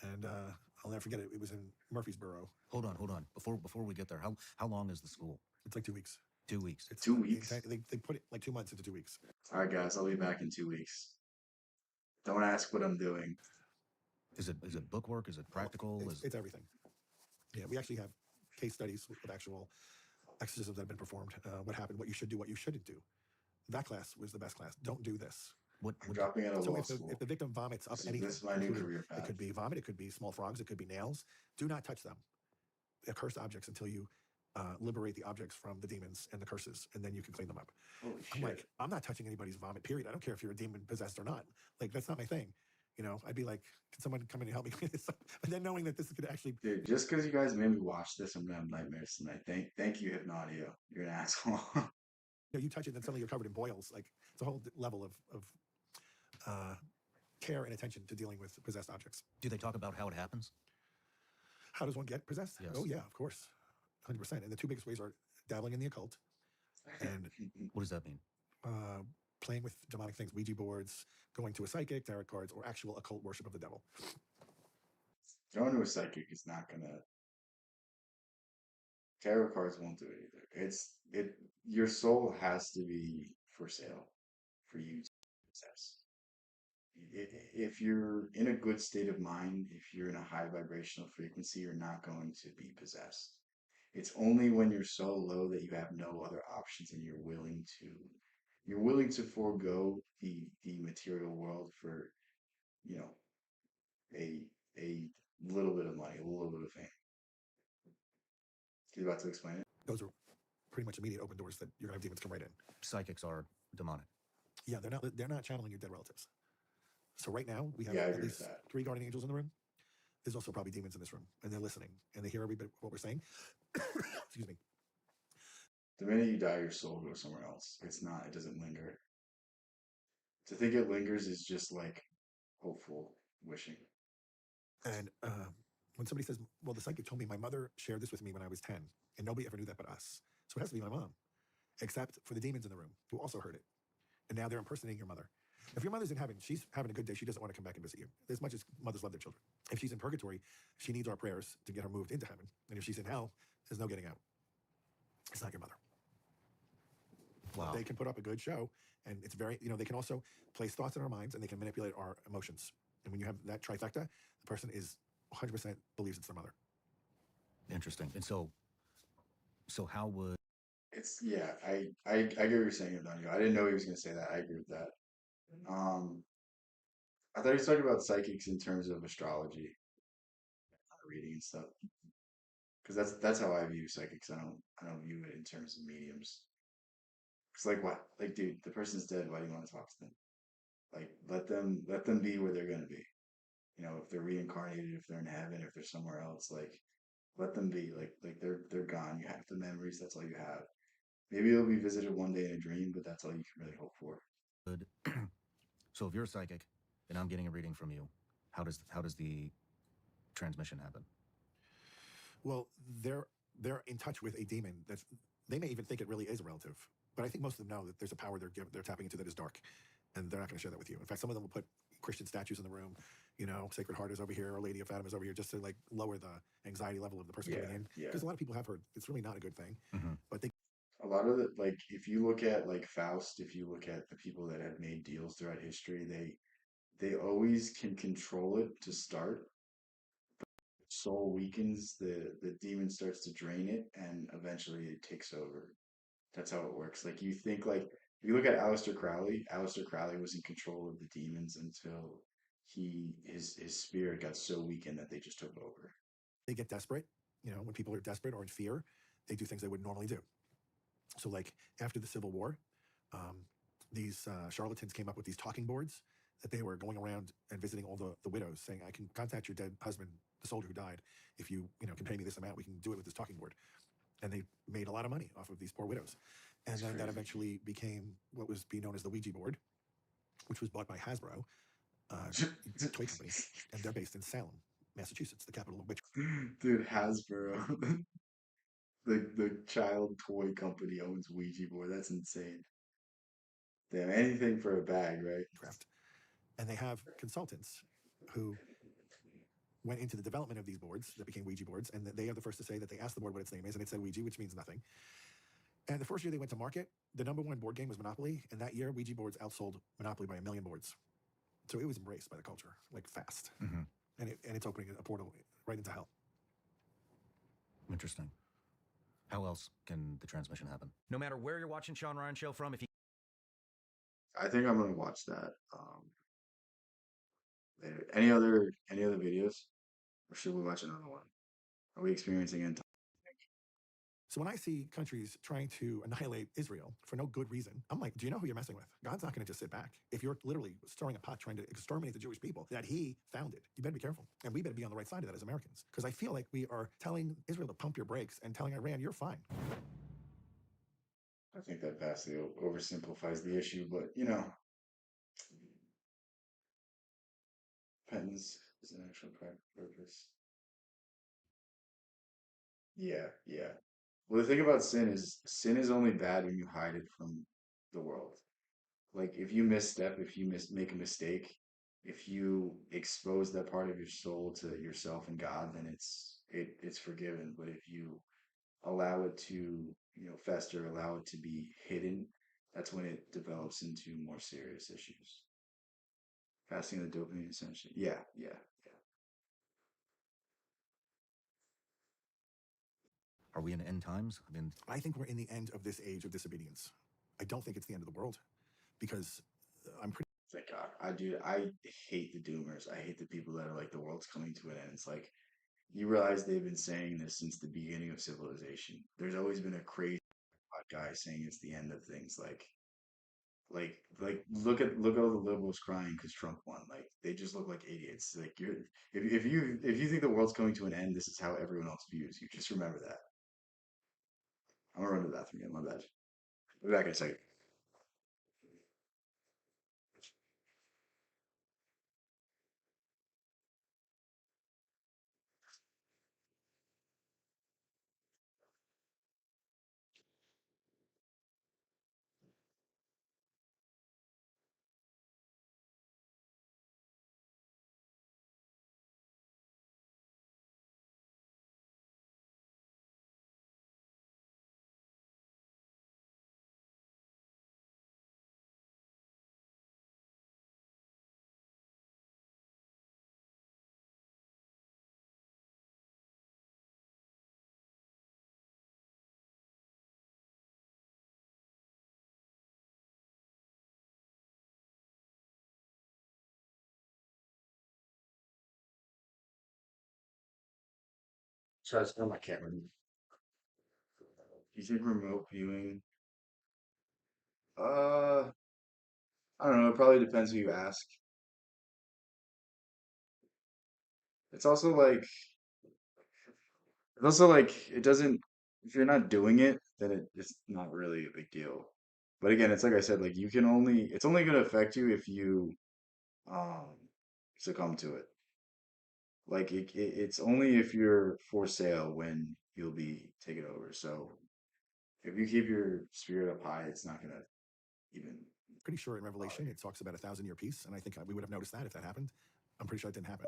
And I'll never forget it. It was in Murfreesboro. Hold on. Before we get there, how long is the school? It's like 2 weeks. 2 weeks. It's 2 weeks? They put it like 2 months into 2 weeks. All right, guys, I'll be back in 2 weeks. Don't ask what I'm doing. Is it book work? Is it practical? It's everything. Yeah, we actually have case studies of actual exorcisms that have been performed. What happened? What you should do? What you shouldn't do. That class was the best class. Don't do this. What I'm dropping out of So law if school. the victim vomits up anything, This is my new including- career path. it could be vomit, it could be small frogs, it could be nails. Do not touch them. They're cursed objects until you liberate the objects from the demons and the curses, and then you can clean them up. Holy I'm shit. like, I'm not touching anybody's vomit, period. I don't care if you're a demon possessed or not. Like, that's not my thing. I'd be like, can someone come in and help me clean this up? But then knowing that this could actually... Dude, just because you guys made me watch this, I'm gonna have nightmares tonight. Thank you, Hypnaudio. You're an asshole. You touch it, then suddenly you're covered in boils. Like, it's a whole level of care and attention to dealing with possessed objects. Do they talk about how it happens? How does one get possessed? Yes. Oh, yeah, of course. 100%. And the 2 biggest ways are dabbling in the occult and What does that mean? playing with demonic things, Ouija boards, going to a psychic, tarot cards, or actual occult worship of the devil. Going to a psychic is not gonna. Tarot cards won't do it either. Your soul has to be for sale for you to possess. If you're in a good state of mind, if you're in a high vibrational frequency, you're not going to be possessed. It's only when you're so low that you have no other options and you're willing to forego the material world for, a little bit of money, a little bit of fame. You about to explain it? Those are pretty much immediate open doors that you're gonna have demons come right in. Psychics are demonic. Yeah, they're not channeling your dead relatives. So right now we have Yeah, I at agree least with that. 3 guardian angels in the room. There's also probably demons in this room, and they're listening and they hear every bit of what we're saying. Excuse me. The minute you die, your soul goes somewhere else. It doesn't linger. To think it lingers is just like hopeful wishing. And when somebody says, well, the psychic told me my mother shared this with me when I was 10, and nobody ever knew that but us. So it has to be my mom, except for the demons in the room who also heard it. And now they're impersonating your mother. If your mother's in heaven, she's having a good day, she doesn't want to come back and visit you, as much as mothers love their children. If she's in purgatory, she needs our prayers to get her moved into heaven. And if she's in hell, there's no getting out. It's not your mother. Wow. They can put up a good show, and it's very, they can also place thoughts in our minds, and they can manipulate our emotions. And when you have that trifecta, the person is 100% believes it's their mother. Interesting. And so how would I get what you're saying, Daniel. I didn't know he was going to say that. I agree with that. I thought he was talking about psychics in terms of astrology, reading and stuff. Because that's how I view psychics. I don't view it in terms of mediums. It's like what? Like, dude, the person's dead. Why do you want to talk to them? Like, let them be where they're gonna be. If they're reincarnated, if they're in heaven, if they're somewhere else, like, let them be. Like they're gone. You have the memories. That's all you have. Maybe you'll be visited one day in a dream, but that's all you can really hope for. so if you're a psychic and I'm getting a reading from you, how does the transmission happen? Well, they're in touch with a demon they may even think it really is a relative. But I think most of them know that there's a power they're tapping into that is dark, and they're not going to share that with you. In fact, some of them will put Christian statues in the room. Sacred Heart is over here, Our Lady of Fatima is over here, just to like lower the anxiety level of the person coming in. Because a lot of people have heard it's really not a good thing. Mm-hmm. But they a lot of it, like, if you look at like Faust, if you look at the people that have made deals throughout history, they always can control it to start. Soul weakens, the demon starts to drain it, and eventually it takes over. That's how it works. Like, you think, like, if you look at Aleister Crowley was in control of the demons until his spirit got so weakened that they just took over. get desperate. When people are desperate or in fear, they do things they wouldn't normally do. So, like after the Civil War, these charlatans came up with these talking boards that they were going around and visiting all the widows, saying, "I can contact your dead husband, the soldier who died, if you can pay me this amount. We can do it with this talking board." And they made a lot of money off of these poor widows. And That's then that crazy. eventually became what was be known as the Ouija board, which was bought by Hasbro, toy company, and they're based in Salem, Massachusetts, the capital of witchcraft. Dude, Hasbro, the child toy company owns Ouija board. That's insane. Damn, anything for a bag, right? And they have consultants who went into the development of these boards that became Ouija boards, and they are the first to say that they asked the board what its name is, and it said Ouija, which means nothing. And the first year they went to market, the number one board game was Monopoly, and that year Ouija boards outsold Monopoly by 1 million boards. So it was embraced by the culture, like fast. Mm-hmm. And it's opening a portal right into hell. Interesting. How else can the transmission happen? No matter where you're watching Sean Ryan Show from, if you I think I'm gonna watch that later. Any other videos, or should we watch another one? Are we experiencing end time? So when I see countries trying to annihilate Israel for no good reason, I'm like, do you know who you're messing with? God's not going to just sit back. If you're literally stirring a pot trying to exterminate the Jewish people that he founded, you better be careful. And we better be on the right side of that as Americans. Because I feel like we are telling Israel to pump your brakes and telling Iran, you're fine. I think that vastly oversimplifies the issue, but repentance is an actual purpose. Yeah, yeah. Well, the thing about sin is only bad when you hide it from the world. Like if you misstep, if you make a mistake, if you expose that part of your soul to yourself and God, then it's forgiven. But if you allow it to, fester, allow it to be hidden, that's when it develops into more serious issues. Fasting the dopamine essentially. Yeah, yeah, yeah. are we in end times? I mean, I think we're in the end of this age of disobedience. I don't think it's the end of the world because I'm pretty. Thank God. I hate the doomers. I hate the people that are like the world's coming to an end. It's like you realize they've been saying this since the beginning of civilization. There's always been a crazy guy saying it's the end of things. Like look at all the liberals crying because Trump won. Like they just look like idiots. Like if you think the world's coming to an end, this is how everyone else views you. Just remember that. I'm gonna run to the bathroom again. My bad. Be back in a second. Try to spell my camera. Do you think remote viewing? Uh, I don't know. It probably depends who you ask. It's also like it doesn't. If you're not doing it, then it's not really a big deal. But again, it's like I said. Like you can only. It's only going to affect you if you um succumb to it. Like it's only if you're for sale when you'll be taken over. So if you keep your spirit up high, it's not gonna even. Pretty sure in Revelation it talks about 1,000-year peace, and I think we would have noticed that if that happened. I'm pretty sure that didn't happen.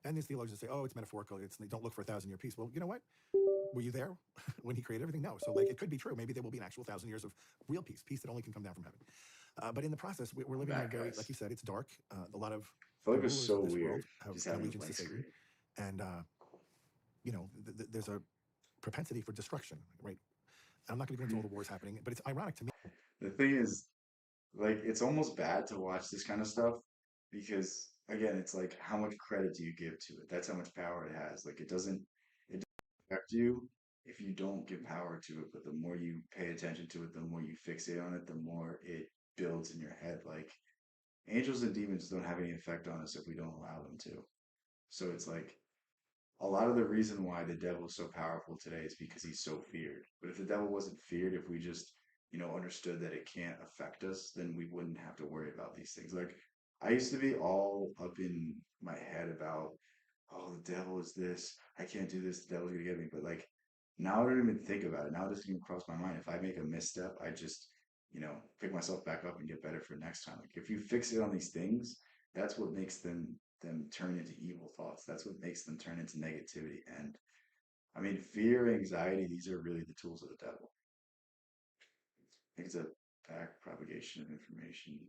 And these theologians say, "Oh, it's metaphorical. Don't look for 1,000-year peace." Well, you know what? Were you there when he created everything? No. So like it could be true. Maybe there will be an actual 1,000 years of real peace that only can come down from heaven. But in the process, we're living in a very, like you said, it's dark. A lot of I feel the like it's rulers so of this world weird have just having a allegiance to blank Satan, screen. and there's a propensity for destruction, right? I'm not going to go into all the wars happening, but it's ironic to me. The thing is, like, it's almost bad to watch this kind of stuff because, again, it's like, how much credit do you give to it? That's how much power it has. Like, it doesn't affect you. if you don't give power to it, but the more you pay attention to it, the more you fixate on it, the more it builds in your head. Like angels and demons don't have any effect on us if we don't allow them to. So it's like a lot of the reason why the devil is so powerful today is because he's so feared. But if the devil wasn't feared, if we just, understood that it can't affect us, then we wouldn't have to worry about these things. Like I used to be all up in my head about, oh, the devil is this. I can't do this. The devil's gonna get me. But like now I don't even think about it. Now it doesn't even cross my mind. If I make a misstep, I just, pick myself back up and get better for next time. Like if you fix it on these things, that's what makes them turn into evil thoughts. That's what makes them turn into negativity. And I mean, fear, anxiety, these are really the tools of the devil. I think it's a back propagation of information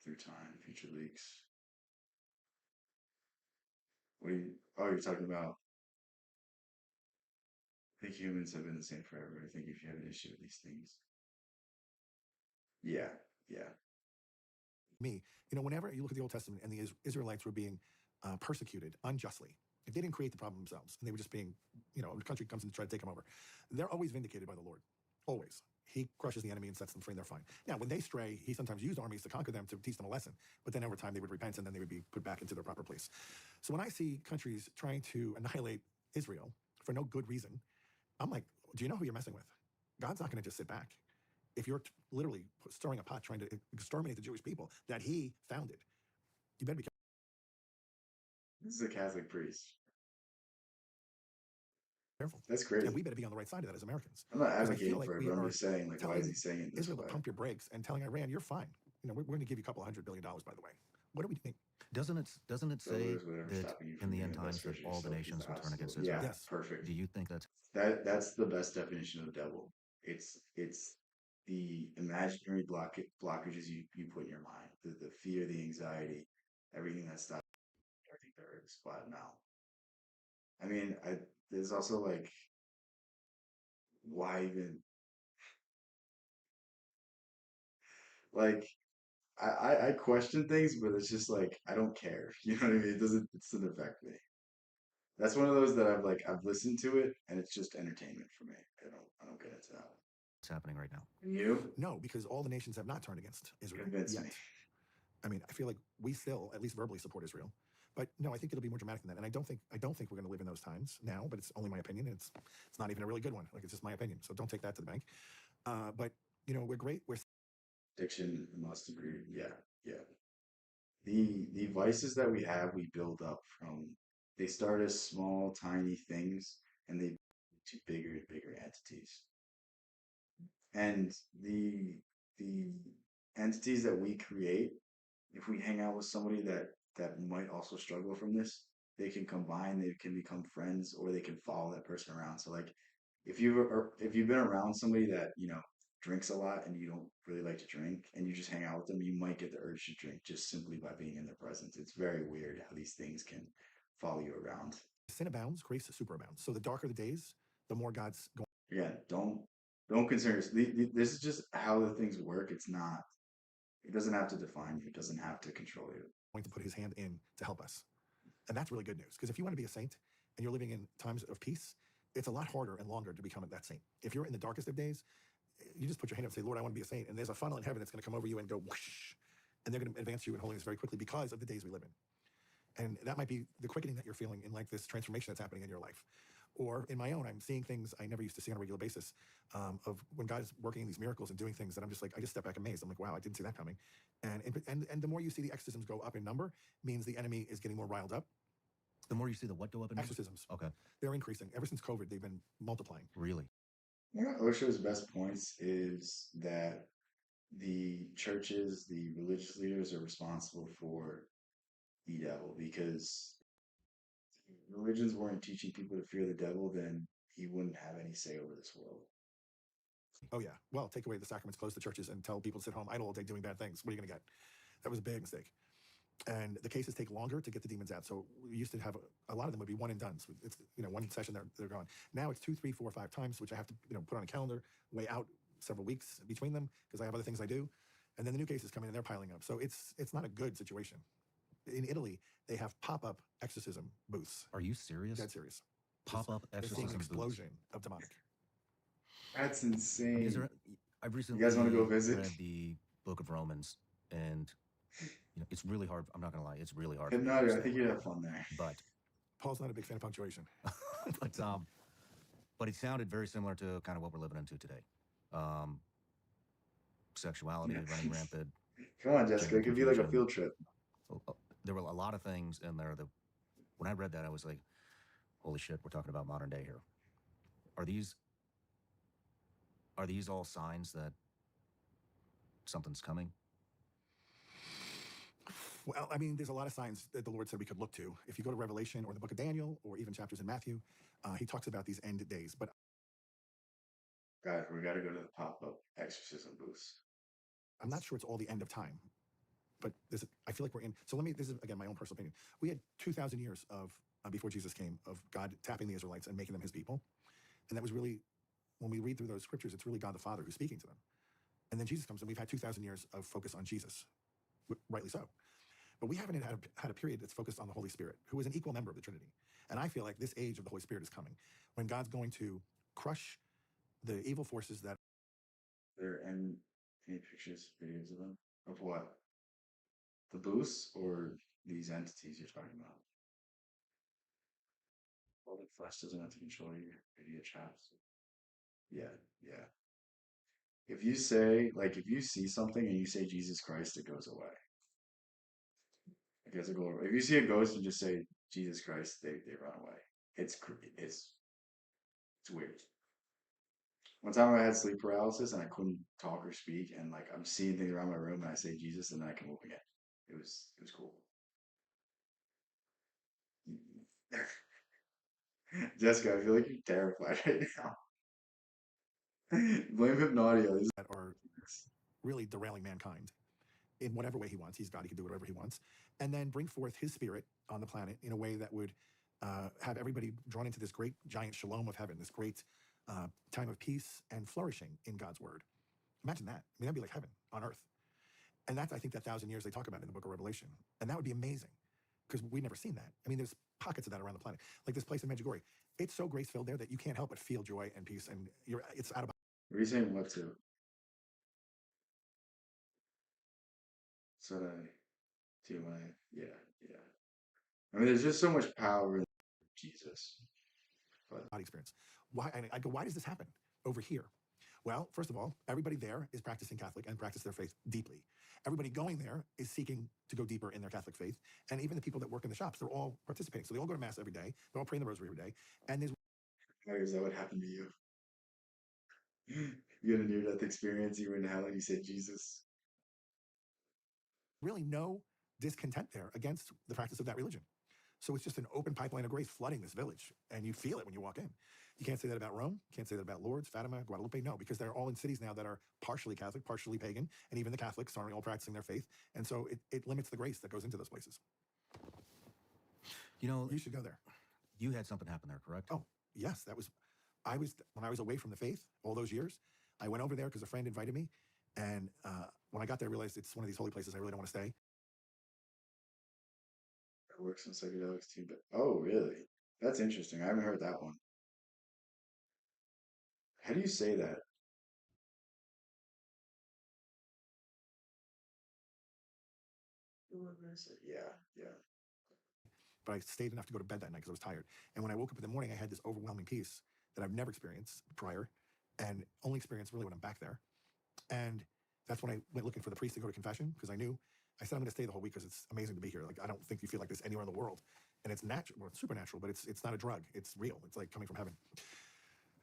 through time, future leaks. You're talking about, I think humans have been the same forever. I think if you have an issue with these things. Yeah, yeah. Me, whenever you look at the Old Testament and the Israelites were being persecuted unjustly, if they didn't create the problem themselves and they were just being, the country comes in to try to take them over, they're always vindicated by the Lord. Always. He crushes the enemy and sets them free and they're fine. Now, when they stray, he sometimes used armies to conquer them to teach them a lesson. But then over time, they would repent and then they would be put back into their proper place. So when I see countries trying to annihilate Israel for no good reason, I'm like, do you know who you're messing with? God's not going to just sit back. If you're literally stirring a pot trying to exterminate the Jewish people that he founded, you better be careful. This is a Catholic priest. Careful. That's crazy. And we better be on the right side of that as Americans. I'm not 'Cause I advocating feel like for it, we but I'm are just saying, like, why is he saying it this Israel way? to pump your brakes and telling Iran, you're fine. We're going to give you a couple $100 billion, by the way. What do we think? Doesn't it say that in the end times that all the nations will turn against Israel? Yeah, Yes. perfect. Do you think that's That's the best definition of the devil. It's the imaginary blockages you put in your mind, the fear, the anxiety, everything that stops everything that is flattened out. I mean, there's also like, why even like I question things, but it's just like I don't care. You know what I mean? It doesn't affect me. That's one of those that I've listened to it and it's just entertainment for me. I don't get into that. what's happening right now? And you? No, because all the nations have not turned against Israel Convince yet. me. I mean, I feel like we still, at least verbally, support Israel. But no, I think it'll be more dramatic than that. And I don't think we're going to live in those times now. But it's only my opinion. It's not even a really good one. Like it's just my opinion. So don't take that to the bank. But we're great. We're Addiction must agree. Yeah, yeah. The vices that we have, we build up from. They start as small, tiny things, and they to bigger and bigger entities. And the entities that we create, if we hang out with somebody that might also struggle from this, they can combine, they can become friends, or they can follow that person around. So like if you've been around somebody that drinks a lot and you don't really like to drink and you just hang out with them, you might get the urge to drink just simply by being in their presence. It's very weird how these things can follow you around. sin abounds, grace superabounds. So the darker the days, the more God's going. Again, don't concern yourself. This is just how the things work. It's not. It doesn't have to define you. It doesn't have to control you. Going to put his hand in to help us. And that's really good news. Because if you want to be a saint and you're living in times of peace, it's a lot harder and longer to become that saint. If you're in the darkest of days, you just put your hand up and say, Lord, I want to be a saint. And there's a funnel in heaven that's going to come over you and go whoosh. And they're going to advance you in holiness very quickly because of the days we live in. And that might be the quickening that you're feeling in like this transformation that's happening in your life. Or in my own, I'm seeing things I never used to see on a regular basis of when God's working these miracles and doing things that I'm just like, I just step back amazed. I'm like, wow, I didn't see that coming. And the more you see the exorcisms go up in number means the enemy is getting more riled up. The more you see the what go up in number? Exorcisms. Okay. They're increasing. Ever since COVID, they've been multiplying. Really? One of Osho's best points is that the churches, the religious leaders are responsible for the devil because if religions weren't teaching people to fear the devil, then he wouldn't have any say over this world. Oh, yeah. Well, take away the sacraments, close the churches, and tell people to sit home idle all day doing bad things. What are you going to get? That was a big mistake. And the cases take longer to get the demons out. So we used to have a lot of them would be one and done. So it's one session they're gone. Now it's 2, 3, 4, 5 times, which I have to put on a calendar, weigh out several weeks between them because I have other things I do. And then the new cases come in and they're piling up. So it's not a good situation. In Italy, they have pop-up exorcism booths. Are you serious? Dead serious. Pop-up They're seeing exorcism an booths. explosion of demonic. That's I mean, is insane. there? I've You guys want to go recently visit? read the book of Romans, and it's really hard. I'm not gonna lie, it's really hard for me to Hypnotic, I understand think what you'd I'm have reading. fun there. But Paul's not a big fan of punctuation. but it sounded very similar to kind of what we're living into today. Sexuality running rampant. Come on, Jessica. Gender It could be like a confusion. field trip. There were a lot of things in there that, when I read that, I was like, "Holy shit, we're talking about modern day here." Are these all signs that something's coming? Well, I mean, there's a lot of signs that the Lord said we could look to. If you go to Revelation or the book of Daniel or even chapters in Matthew, he talks about these end days. But Guys, we got to go to the pop-up exorcism booths. I'm not sure it's all the end of time. But I feel like we're in. So this is, again, my own personal opinion. We had 2,000 years of, before Jesus came, of God tapping the Israelites and making them his people. And that was really, when we read through those scriptures, it's really God the Father who's speaking to them. And then Jesus comes, and we've had 2,000 years of focus on Jesus, rightly so. But we haven't had a period that's focused on the Holy Spirit, who is an equal member of the Trinity. And I feel like this age of the Holy Spirit is coming, when God's going to crush the evil forces that. There any pictures, videos of them? Of what? The booths or these entities you're talking about? Well, the flesh doesn't have to control your idiot chaps. Yeah, yeah. If you say, like, if you see something and you say Jesus Christ, it goes away. It doesn't go away. If you see a ghost and just say Jesus Christ, they run away. It's weird. One time I had sleep paralysis and I couldn't talk or speak, and like I'm seeing things around my room and I say Jesus and then I can move again. It was cool. Jessica, I feel like you're terrified right now. Blame Hypnodio. That are really derailing mankind in whatever way he wants. He's God, he can do whatever he wants. And then bring forth his spirit on the planet in a way that would have everybody drawn into this great giant shalom of heaven, this great time of peace and flourishing in God's word. Imagine that. I mean, that'd be like heaven on earth. And that's, I think, that 1,000 years they talk about in the book of Revelation. And that would be amazing, because we've never seen that. I mean, there's pockets of that around the planet. Like this place in Medjugorje. It's so grace-filled there that you can't help but feel joy and peace. And it's out of. What are you saying what to? So yeah. I mean, there's just so much power in Jesus. Body experience. Why? And I go, why does this happen over here? Well, first of all, everybody there is practicing Catholic and practice their faith deeply. Everybody going there is seeking to go deeper in their Catholic faith. And even the people that work in the shops, they're all participating. So they all go to Mass every day. They're all praying the rosary every day. And there's. Is that what happened to you? You had a near-death experience, you were in hell and you said Jesus. Really no discontent there against the practice of that religion. So it's just an open pipeline of grace flooding this village. And you feel it when you walk in. You can't say that about Rome. Can't say that about Lourdes, Fatima, Guadalupe. No, because they're all in cities now that are partially Catholic, partially pagan. And even the Catholics aren't all practicing their faith. And so it limits the grace that goes into those places. You should go there. You had something happen there, correct? Oh, yes. When I was away from the faith all those years, I went over there because a friend invited me. And when I got there, I realized it's one of these holy places I really don't want to stay. It works on psychedelics too, but oh, really? That's interesting. I haven't heard that one. How do you say that? Yeah. But I stayed enough to go to bed that night because I was tired. And when I woke up in the morning, I had this overwhelming peace that I've never experienced prior, and only experienced really when I'm back there. And that's when I went looking for the priest to go to confession, because I said I'm going to stay the whole week because it's amazing to be here. Like, I don't think you feel like this anywhere in the world. And it's natural, well, it's supernatural, but it's not a drug. It's real. It's like coming from heaven.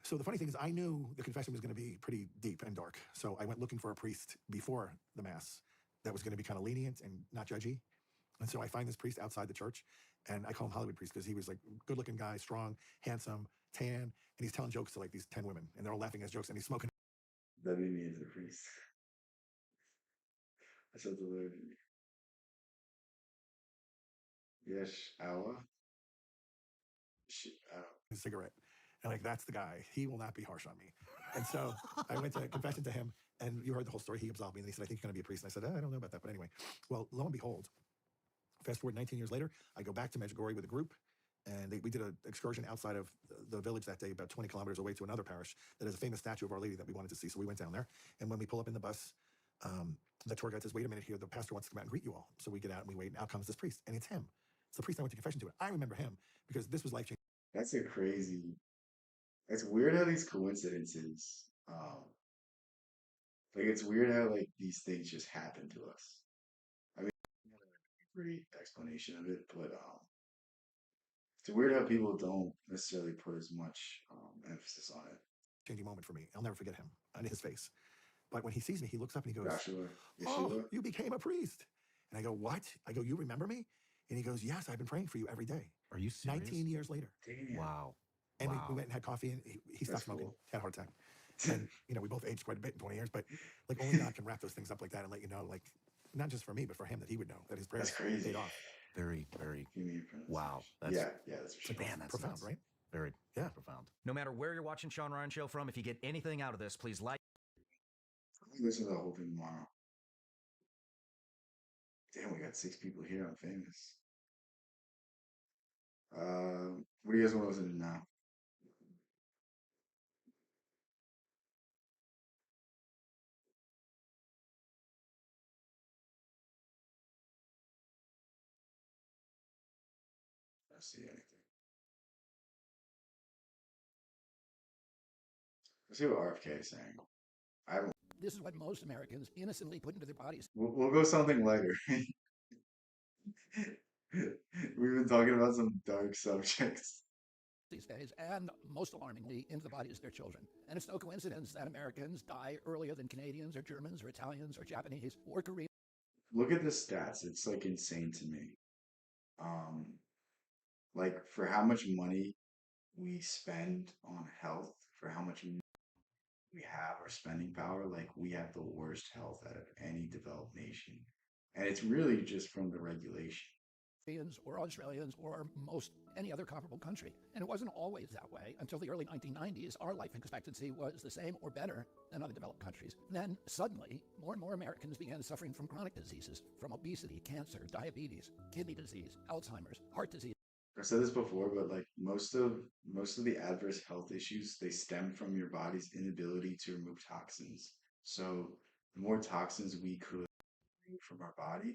So the funny thing is, I knew the confession was going to be pretty deep and dark. So I went looking for a priest before the Mass that was going to be kind of lenient and not judgy. And so I find this priest outside the church, and I call him Hollywood priest because he was like good-looking guy, strong, handsome, tan, and he's telling jokes to like these 10 women, and they're all laughing at his jokes, and he's smoking. That'd be me as a priest. That sounds hilarious. Yes, hour. A cigarette. And like, that's the guy. He will not be harsh on me. And so I went to confession to him, and you heard the whole story. He absolved me, and he said, I think you're going to be a priest. And I said, I don't know about that. But anyway, well, lo and behold, fast forward 19 years later, I go back to Medjugorje with a group, And we did an excursion outside of the village that day, about 20 kilometers away to another parish that has a famous statue of Our Lady that we wanted to see. So we went down there. And when we pull up in the bus, the tour guide says, wait a minute here, the pastor wants to come out and greet you all. So we get out and we wait, and out comes this priest, and it's him. It's the priest I went to confession to. And I remember him because this was life-changing. That's a crazy. It's weird how these coincidences, like it's weird how like these things just happen to us. I mean, not a great explanation of it, but it's weird how people don't necessarily put as much emphasis on it. Changing moment for me. I'll never forget him on his face. But when he sees me, he looks up and he goes, Joshua, oh, Yeshua. you became a priest. And I go, what? I go, you remember me? And he goes, yes, I've been praying for you every day. Are you serious? 19 years later. Damn. Wow. And Wow. we went and had coffee, and he stopped That's smoking. cool. Had a heart attack. And, you know, we both aged quite a bit in 20 years, but like only God can wrap those things up like that and let you know, like, not just for me, but for him, that he would know that his prayers That's crazy. paid off. Very, very. Give me your pronunciation. Wow. That's, Yeah, that's for sure. Man, that's Profound, nuts. right? Very, Yeah. profound. No matter where you're watching Sean Ryan Show from, if you get anything out of this, please like. Let me listen to the whole thing tomorrow. Damn, we got 6 people here on Famous. What do you guys want to listen to now? I see anything. Let's see what RFK is saying. I haven't. This is what most Americans innocently put into their bodies. We'll go something lighter. We've been talking about some dark subjects. These days, and most alarmingly, into the bodies of their children. And it's no coincidence that Americans die earlier than Canadians or Germans or Italians or Japanese or Koreans. Look at the stats. It's like insane to me. Like for how much money we spend on health, for how much we have our spending power, like we have the worst health out of any developed nation. And it's really just from the regulation. Or Australians or most any other comparable country. And it wasn't always that way until the early 1990s. Our life expectancy was the same or better than other developed countries. Then suddenly, more and more Americans began suffering from chronic diseases, from obesity, cancer, diabetes, kidney disease, Alzheimer's, heart disease. I've said this before, but like most of the adverse health issues, they stem from your body's inability to remove toxins. So the more toxins we could remove from our body,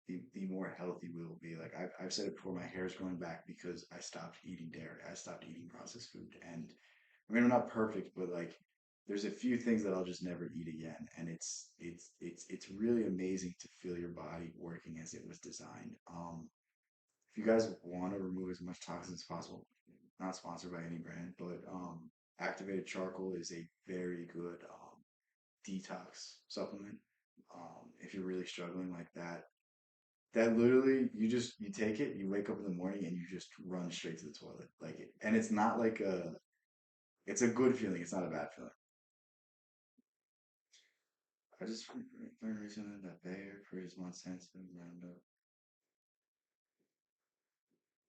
the more healthy we will be. Like I've said it before, my hair is growing back because I stopped eating dairy. I stopped eating processed food. And I mean, I'm not perfect, but like there's a few things that I'll just never eat again. And it's really amazing to feel your body working as it was designed. If you guys want to remove as much toxins as possible, not sponsored by any brand, but activated charcoal is a very good detox supplement. If you're really struggling like that, that literally you take it, you wake up in the morning and you just run straight to the toilet, like it, and it's not like it's a good feeling. It's not a bad feeling. I just learned recently that Bayer for his Monsanto Roundup.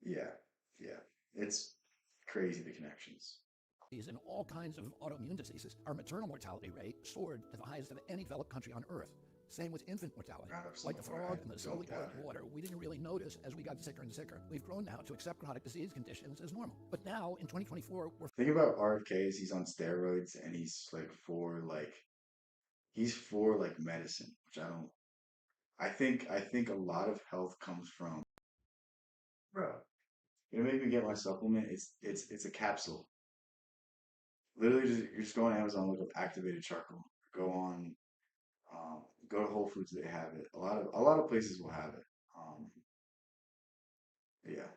Yeah, it's crazy the connections. And all kinds of autoimmune diseases. Our maternal mortality rate soared to the highest of any developed country on Earth. Same with infant mortality. Like the frog and the slowly boiling water, we didn't really notice as we got sicker and sicker. We've grown now to accept chronic disease conditions as normal. But now, in 2024, we're... Think about RFK is he's on steroids and he's for medicine, which I don't. I think a lot of health comes from. Bro, you know, make me get my supplement. It's a capsule. Literally, you're just going to Amazon, look up activated charcoal. Go on, go to Whole Foods. They have it. A lot of places will have it. Yeah.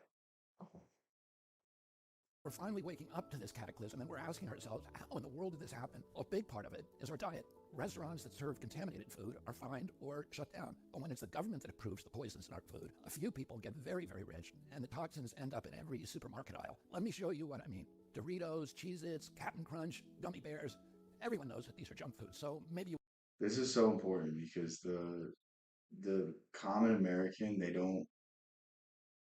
We're finally waking up to this cataclysm, and we're asking ourselves, how in the world did this happen? A big part of it is our diet. Restaurants that serve contaminated food are fined or shut down. But when it's the government that approves the poisons in our food, a few people get very, very rich, and the toxins end up in every supermarket aisle. Let me show you what I mean. Doritos, Cheez-Its, Captain Crunch, gummy bears. Everyone knows that these are junk foods, so maybe you... This is so important because the common American, they don't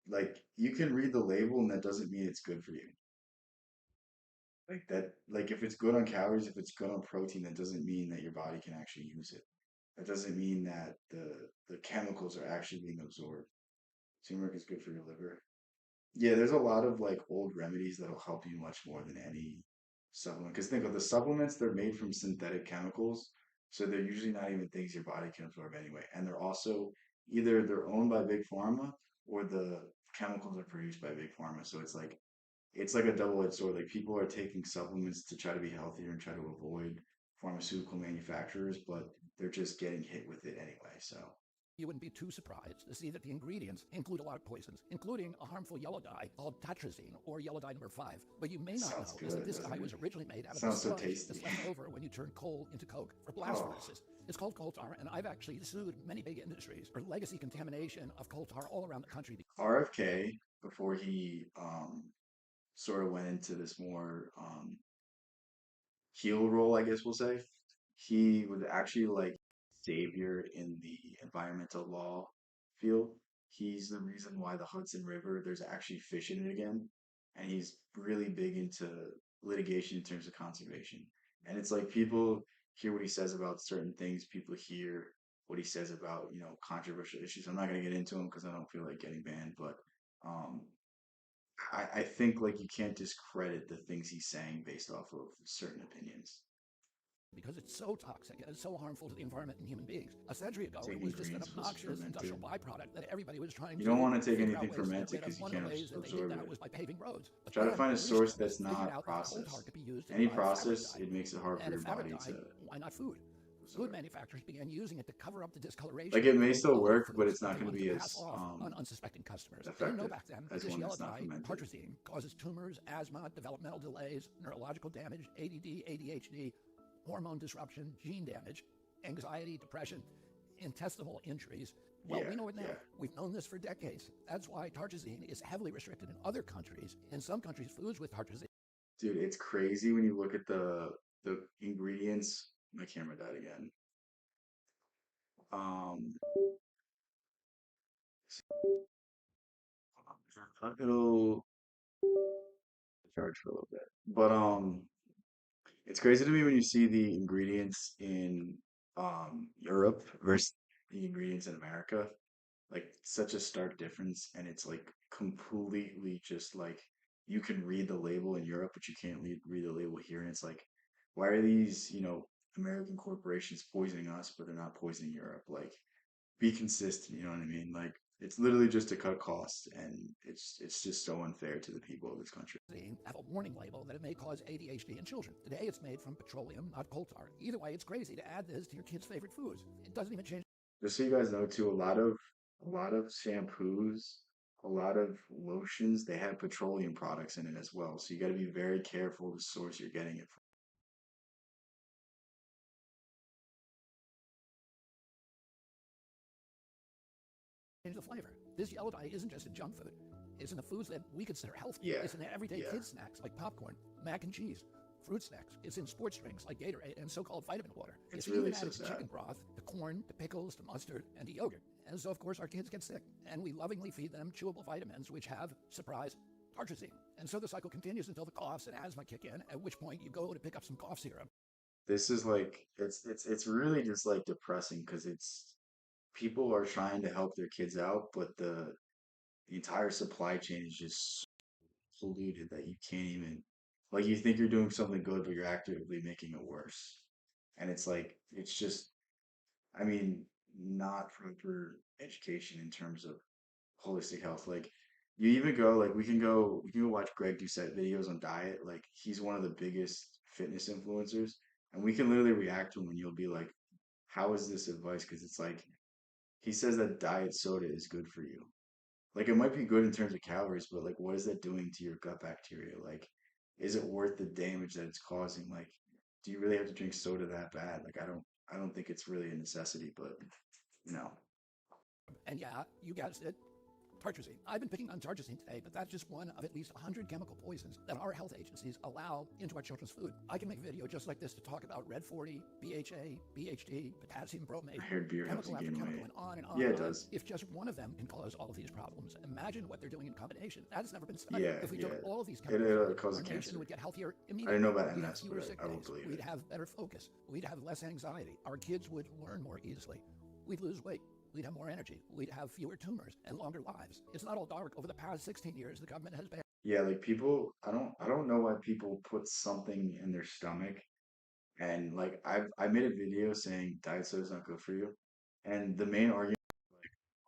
like you can read the label and that doesn't mean it's good for you. Like that, like if it's good on calories, if it's good on protein, that doesn't mean that your body can actually use it. That doesn't mean that the chemicals are actually being absorbed. Turmeric is good for your liver. Yeah, there's a lot of like old remedies that'll help you much more than any supplement. Because think of the supplements, they're made from synthetic chemicals, so they're usually not even things your body can absorb anyway. And they're also either they're owned by big pharma or the chemicals are produced by big pharma. So it's like a double-edged sword. Like people are taking supplements to try to be healthier and try to avoid pharmaceutical manufacturers, but they're just getting hit with it anyway. So You wouldn't be too surprised to see that the ingredients include a lot of poisons, including a harmful yellow dye called tatrazine, or yellow dye number 5. What you may not sounds know is that good, this dye doesn't was it? originally made out of the Sounds so sludge tasty. that's left over when you turn coal into coke for blast Oh. furnaces. It's called coal tar, and I've actually sued many big industries for legacy contamination of coal tar all around the country. RFK, before he sort of went into this more heel role, I guess we'll say, he was actually like savior in the environmental law field. He's the reason why the Hudson River, there's actually fish in it again. And he's really big into litigation in terms of conservation. And it's like people hear what he says about certain things, people hear what he says about, controversial issues. I'm not going to get into them because I don't feel like getting banned, but um, I think like you can't discredit the things he's saying based off of certain opinions. Because it's so toxic and it's so harmful to the environment and human beings. A century ago, Take it was just an ingredients was obnoxious industrial fermented. byproduct that everybody was trying You to don't want to take figure out anything ways to get fermented rid of. because you One of can't the ways that they did absorb that it. was by paving roads. But Try to then find a the source researchers that's figured not out that coal tar processed. could be used to Any derive fabric process, dye. it makes it hard for And your if fabric body dye, to why not food? Food manufacturers began using it to cover up the discoloration. like it may of still other work, but foods it's that not they going to wanted be pass as off on unsuspecting customers. They didn't know effective back then that as this one yellow that's not dye, fermented. tartrazine, causes tumors, asthma, developmental delays, neurological damage, ADD, ADHD, hormone disruption, gene damage, anxiety, depression, intestinal injuries. Well, we know it now. Yeah. We've known this for decades. That's why tartrazine is heavily restricted in other countries. In some countries, foods with tartrazine. Dude, it's crazy when you look at the ingredients. My camera died again. Um, it'll charge for a little bit, but it's crazy to me when you see the ingredients in Europe versus the ingredients in America. Like such a stark difference, and it's like completely just like you can read the label in Europe, but you can't read the label here, and it's like, why are these, American corporations poisoning us, but they're not poisoning Europe? Like, be consistent, you know what I mean? Like, it's literally just to cut costs, and it's just so unfair to the people of this country. Have a warning label that it may cause ADHD in children. Today, it's made from petroleum, not coal tar. Either way, it's crazy to add this to your kid's favorite foods. It doesn't even change. Just so you guys know too, a lot of shampoos, a lot of lotions, they have petroleum products in it as well. So you got to be very careful the source you're getting it from. Change the flavor. This yellow dye isn't just in junk food. It's in the foods that we consider healthy. Yeah, It's in everyday yeah. kid snacks like popcorn, mac and cheese, fruit snacks. It's in sports drinks like Gatorade and so-called vitamin water. It's even really added so to chicken sad. broth, to corn, to pickles, to mustard, and to yogurt. And so, of course, our kids get sick. And we lovingly feed them chewable vitamins, which have, surprise, tartrazine. And so the cycle continues until the coughs and asthma kick in, at which point you go to pick up some cough syrup. This is like it's really just like depressing because it's people are trying to help their kids out, but the entire supply chain is just so polluted that you can't even like you think you're doing something good, but you're actively making it worse. And it's like it's just I mean, not proper education in terms of holistic health. Like you even go like we can go watch Greg Doucette videos on diet. Like he's one of the biggest fitness influencers, and we can literally react to him and you'll be like, how is this advice? Because it's like he says that diet soda is good for you. Like it might be good in terms of calories, but like what is that doing to your gut bacteria? Like, is it worth the damage that it's causing? Like, do you really have to drink soda that bad? Like I don't think it's really a necessity, but you know. And yeah, you guessed it, tartrazine. I've been picking on tartrazine today, but that's just one of at least 100 chemical poisons that our health agencies allow into our children's food. I can make a video just like this to talk about Red 40, BHA, BHD, potassium bromate, I heard beer helps chemical you after gain chemical, weight. and on and on. Yeah, and it on. does. If just one of them can cause all of these problems, imagine what they're doing in combination. That's never been studied. Yeah, If we yeah. took all of these It chemicals, causes our nation cancer. would get healthier I immediately. didn't know about We'd have MS, fewer but sick I will days. believe We'd it. have better focus. We'd have less anxiety. Our kids would learn more easily. We'd lose weight. we'd have more energy, we'd have fewer tumors and longer lives. It's not all dark. Over the past 16 years, the government has banned. Yeah, like people, I don't know why people put something in their stomach. And like I made a video saying diet soda is not good for you. And the main argument,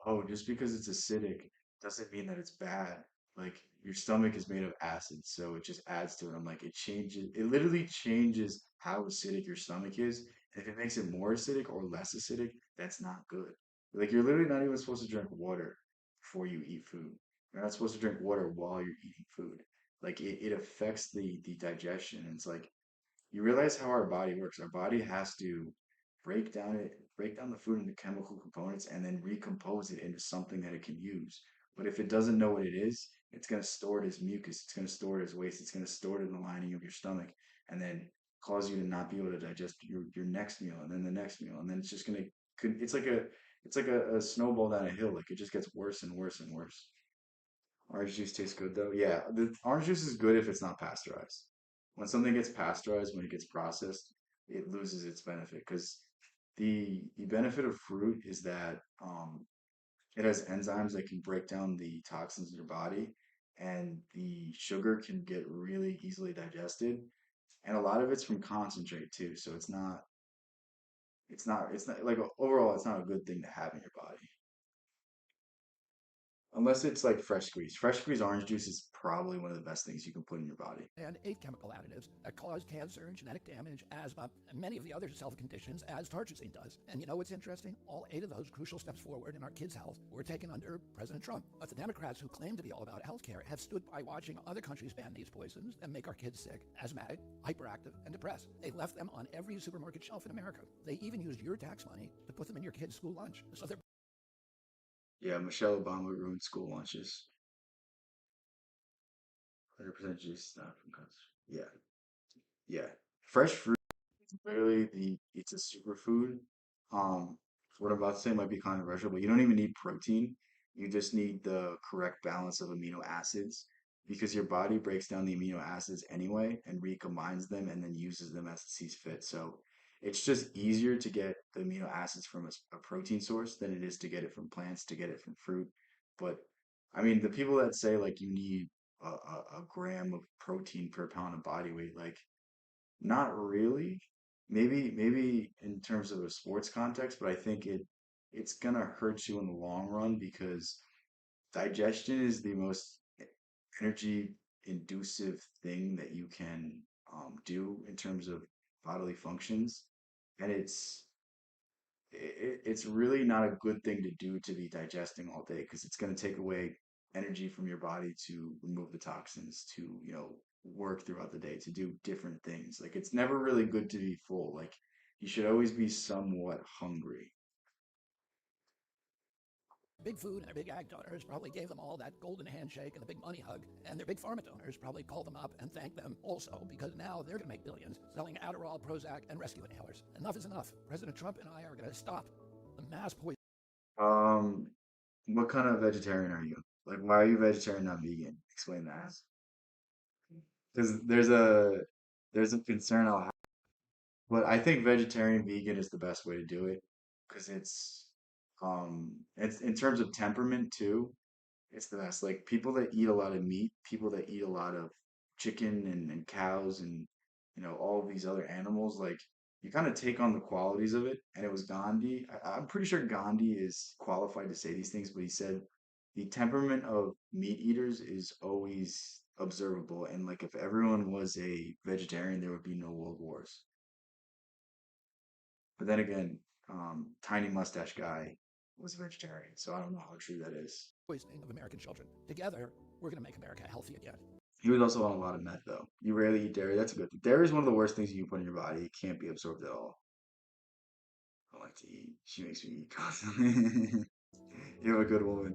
oh, just because it's acidic doesn't mean that it's bad. Like your stomach is made of acid, so it just adds to it. I'm like, it literally changes how acidic your stomach is. And if it makes it more acidic or less acidic, that's not good. Like you're literally not even supposed to drink water before you eat food. You're not supposed to drink water while you're eating food. Like it affects the digestion. And it's like you realize how our body works. Our body has to break down the food into chemical components and then recompose it into something that it can use. But if it doesn't know what it is, it's going to store it as mucus. It's going to store it as waste. It's going to store it in the lining of your stomach and then cause you to not be able to digest your next meal and then the next meal. And then it's just going to, it's like a snowball down a hill. Like it just gets worse and worse and worse. Orange juice tastes good though. Yeah, the orange juice is good if it's not pasteurized. When something gets pasteurized, when it gets processed, it loses its benefit because the benefit of fruit is that it has enzymes that can break down the toxins in your body, and the sugar can get really easily digested, and a lot of it's from concentrate too. So it's not like overall, it's not a good thing to have in your body unless it's like fresh squeezed. Fresh squeezed orange juice is probably one of the best things you can put in your body. And 8 chemical additives that cause cancer, genetic damage, asthma, and many of the other self-conditions as tartrazine does. And you know what's interesting? All 8 of those crucial steps forward in our kids' health were taken under President Trump. But the Democrats who claim to be all about healthcare have stood by watching other countries ban these poisons and make our kids sick, asthmatic, hyperactive, and depressed. They left them on every supermarket shelf in America. They even used your tax money to put them in your kids' school lunch. So they're Yeah, Michelle Obama ruined school lunches. 100% juice stuff from country. Yeah, yeah. Fresh fruit is literally it's a superfood. What I'm about to say might be controversial, but you don't even need protein. You just need the correct balance of amino acids because your body breaks down the amino acids anyway and recombines them and then uses them as it sees fit. So it's just easier to get the amino acids from a protein source than it is to get it from plants, to get it from fruit. But I mean, the people that say like you need a gram of protein per pound of body weight, like not really. Maybe in terms of a sports context, but I think it's gonna hurt you in the long run because digestion is the most energy inducive thing that you can do in terms of bodily functions, and it's really not a good thing to do to be digesting all day because it's going to take away energy from your body to remove the toxins to work throughout the day to do different things. Like it's never really good to be full. Like you should always be somewhat hungry. big food and their big ag donors probably gave them all that golden handshake and the big money hug. And their big pharma donors probably called them up and thanked them also because now they're going to make billions selling Adderall, Prozac, and rescue inhalers. Enough is enough. President Trump and I are going to stop the mass poison. um what kind of vegetarian are you? Like why are you vegetarian, not vegan? Explain that. Because there's a concern I'll have. But I think vegetarian vegan is the best way to do it because it's in terms of temperament too, it's the best. Like people that eat a lot of meat, people that eat a lot of chicken and cows and all of these other animals, like you kind of take on the qualities of it. And it was Gandhi. I'm pretty sure Gandhi is qualified to say these things, but he said the temperament of meat eaters is always observable. And like if everyone was a vegetarian, there would be no world wars. But then again, tiny mustache guy was a vegetarian, so I don't know how true that is. Poisoning of American children. Together, we're going to make America healthy again. He was also on a lot of meth, though. You rarely eat dairy. That's a good thing. Dairy is one of the worst things you can put in your body. It can't be absorbed at all. I like to eat. She makes me eat constantly. You're a good woman.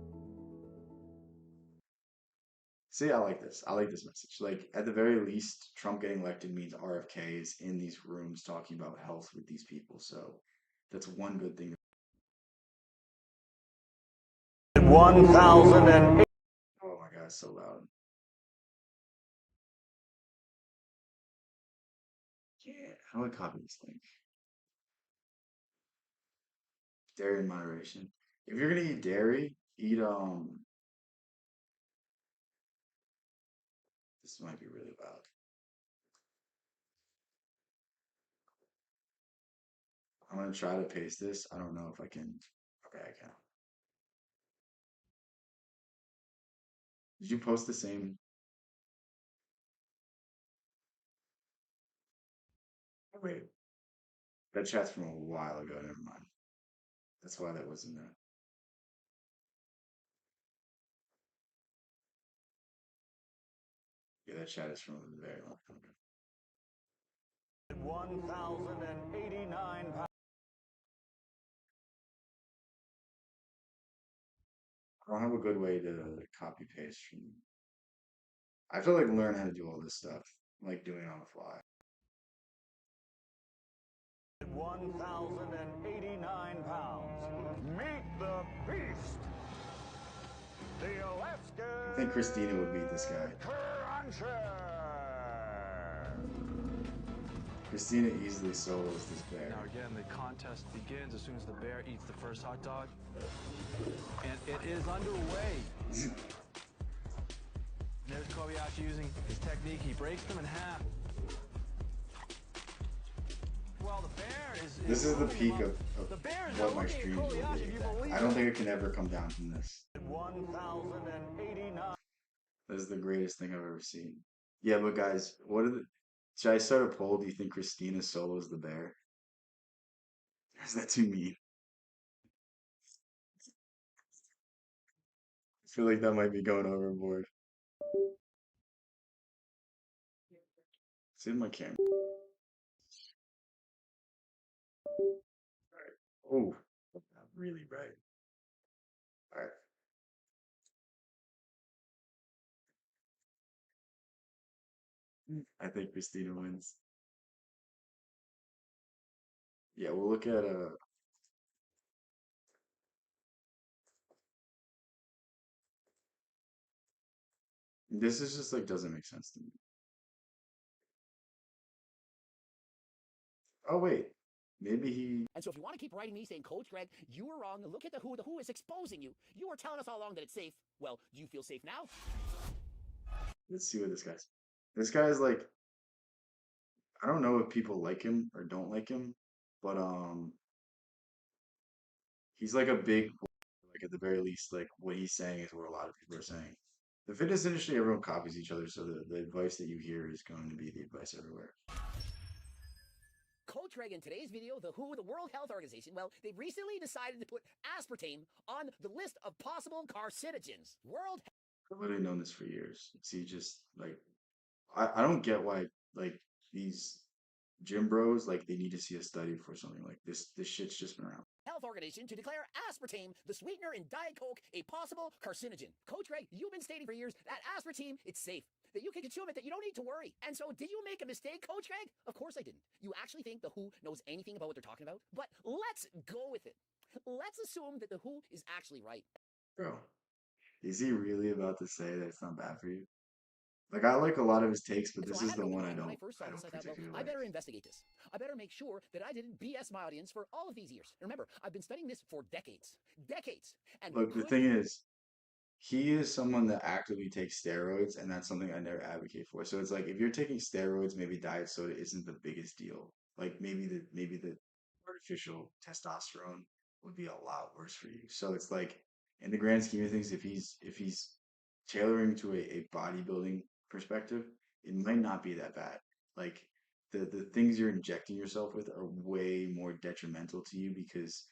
See, I like this. I like this message. Like, at the very least, Trump getting elected means RFK is in these rooms talking about health with these people. So that's one good thing. 1008. Oh my God, it's so loud. Yeah, how do I copy this link? Dairy in moderation. If you're gonna eat dairy, eat this might be really loud. I'm gonna try to paste this. I don't know if I can. Okay, I can. Did you post the same? Oh, wait, that chat's from a while ago. Never mind. That's why that wasn't there. Yeah, that chat is from a very long time ago. 1,089 pounds. I don't have a good way to copy paste from. I feel like learn how to do all this stuff, like doing it on the fly. 1,089 pounds. Meet the beast. The Alaska I think Christina would beat this guy. Cruncher. Christina easily solos this bear. Now again, the contest begins as soon as the bear eats the first hot dog. And it is underway. There's Kobayashi using his technique. He breaks them in half. Well, the bear is This is the peak of bear's what not my looking at streams will Kobayashi, be. if you believe I don't it. think it can ever come down from this. 1,089. This is the greatest thing I've ever seen. Yeah, but guys, what are the? Should I start a poll? Do you think Christina solos the bear? Is that too mean? I feel like that might be going overboard. See my camera. Oh, really bright. All right. I think Christina wins. Yeah, we'll look at this is just like doesn't make sense to me. Oh wait, maybe he. And so if you want to keep writing me saying, Coach Greg, you were wrong, look at the who is exposing you. You were telling us all along that it's safe. Well, do you feel safe now? Let's see what this guy's. This guy's like. I don't know if people like him or don't like him, but he's like a big, like at the very least, like what he's saying is what a lot of people are saying. The fitness industry, everyone copies each other, so the advice that you hear is going to be the advice everywhere. Coach Greg, in today's video, the World Health Organization, well, they've recently decided to put aspartame on the list of possible carcinogens. I've literally known this for years. See, just like I don't get why like these gym bros like they need to see a study for something like this. This shit's just been around. Health Organization to declare aspartame, the sweetener in Diet Coke, a possible carcinogen. Coach Greg, you've been stating for years that aspartame, it's safe, that you can consume it, that you don't need to worry. And so, did you make a mistake, Coach Greg? Of course I didn't. You actually think the WHO knows anything about what they're talking about? But let's go with it. Let's assume that the WHO is actually right. Bro, is he really about to say that it's not bad for you? Like I like a lot of his takes, but this is the one I don't. When I first saw this, I thought, well, I better investigate this. I better make sure that I didn't BS my audience for all of these years. Remember, I've been studying this for decades. Decades. And Look, the thing is, he is someone that actively takes steroids, and that's something I never advocate for. So it's like if you're taking steroids, maybe diet soda isn't the biggest deal. Like maybe the artificial testosterone would be a lot worse for you. So it's like in the grand scheme of things, if he's tailoring to a bodybuilding perspective, it might not be that bad. Like the things you're injecting yourself with are way more detrimental to you because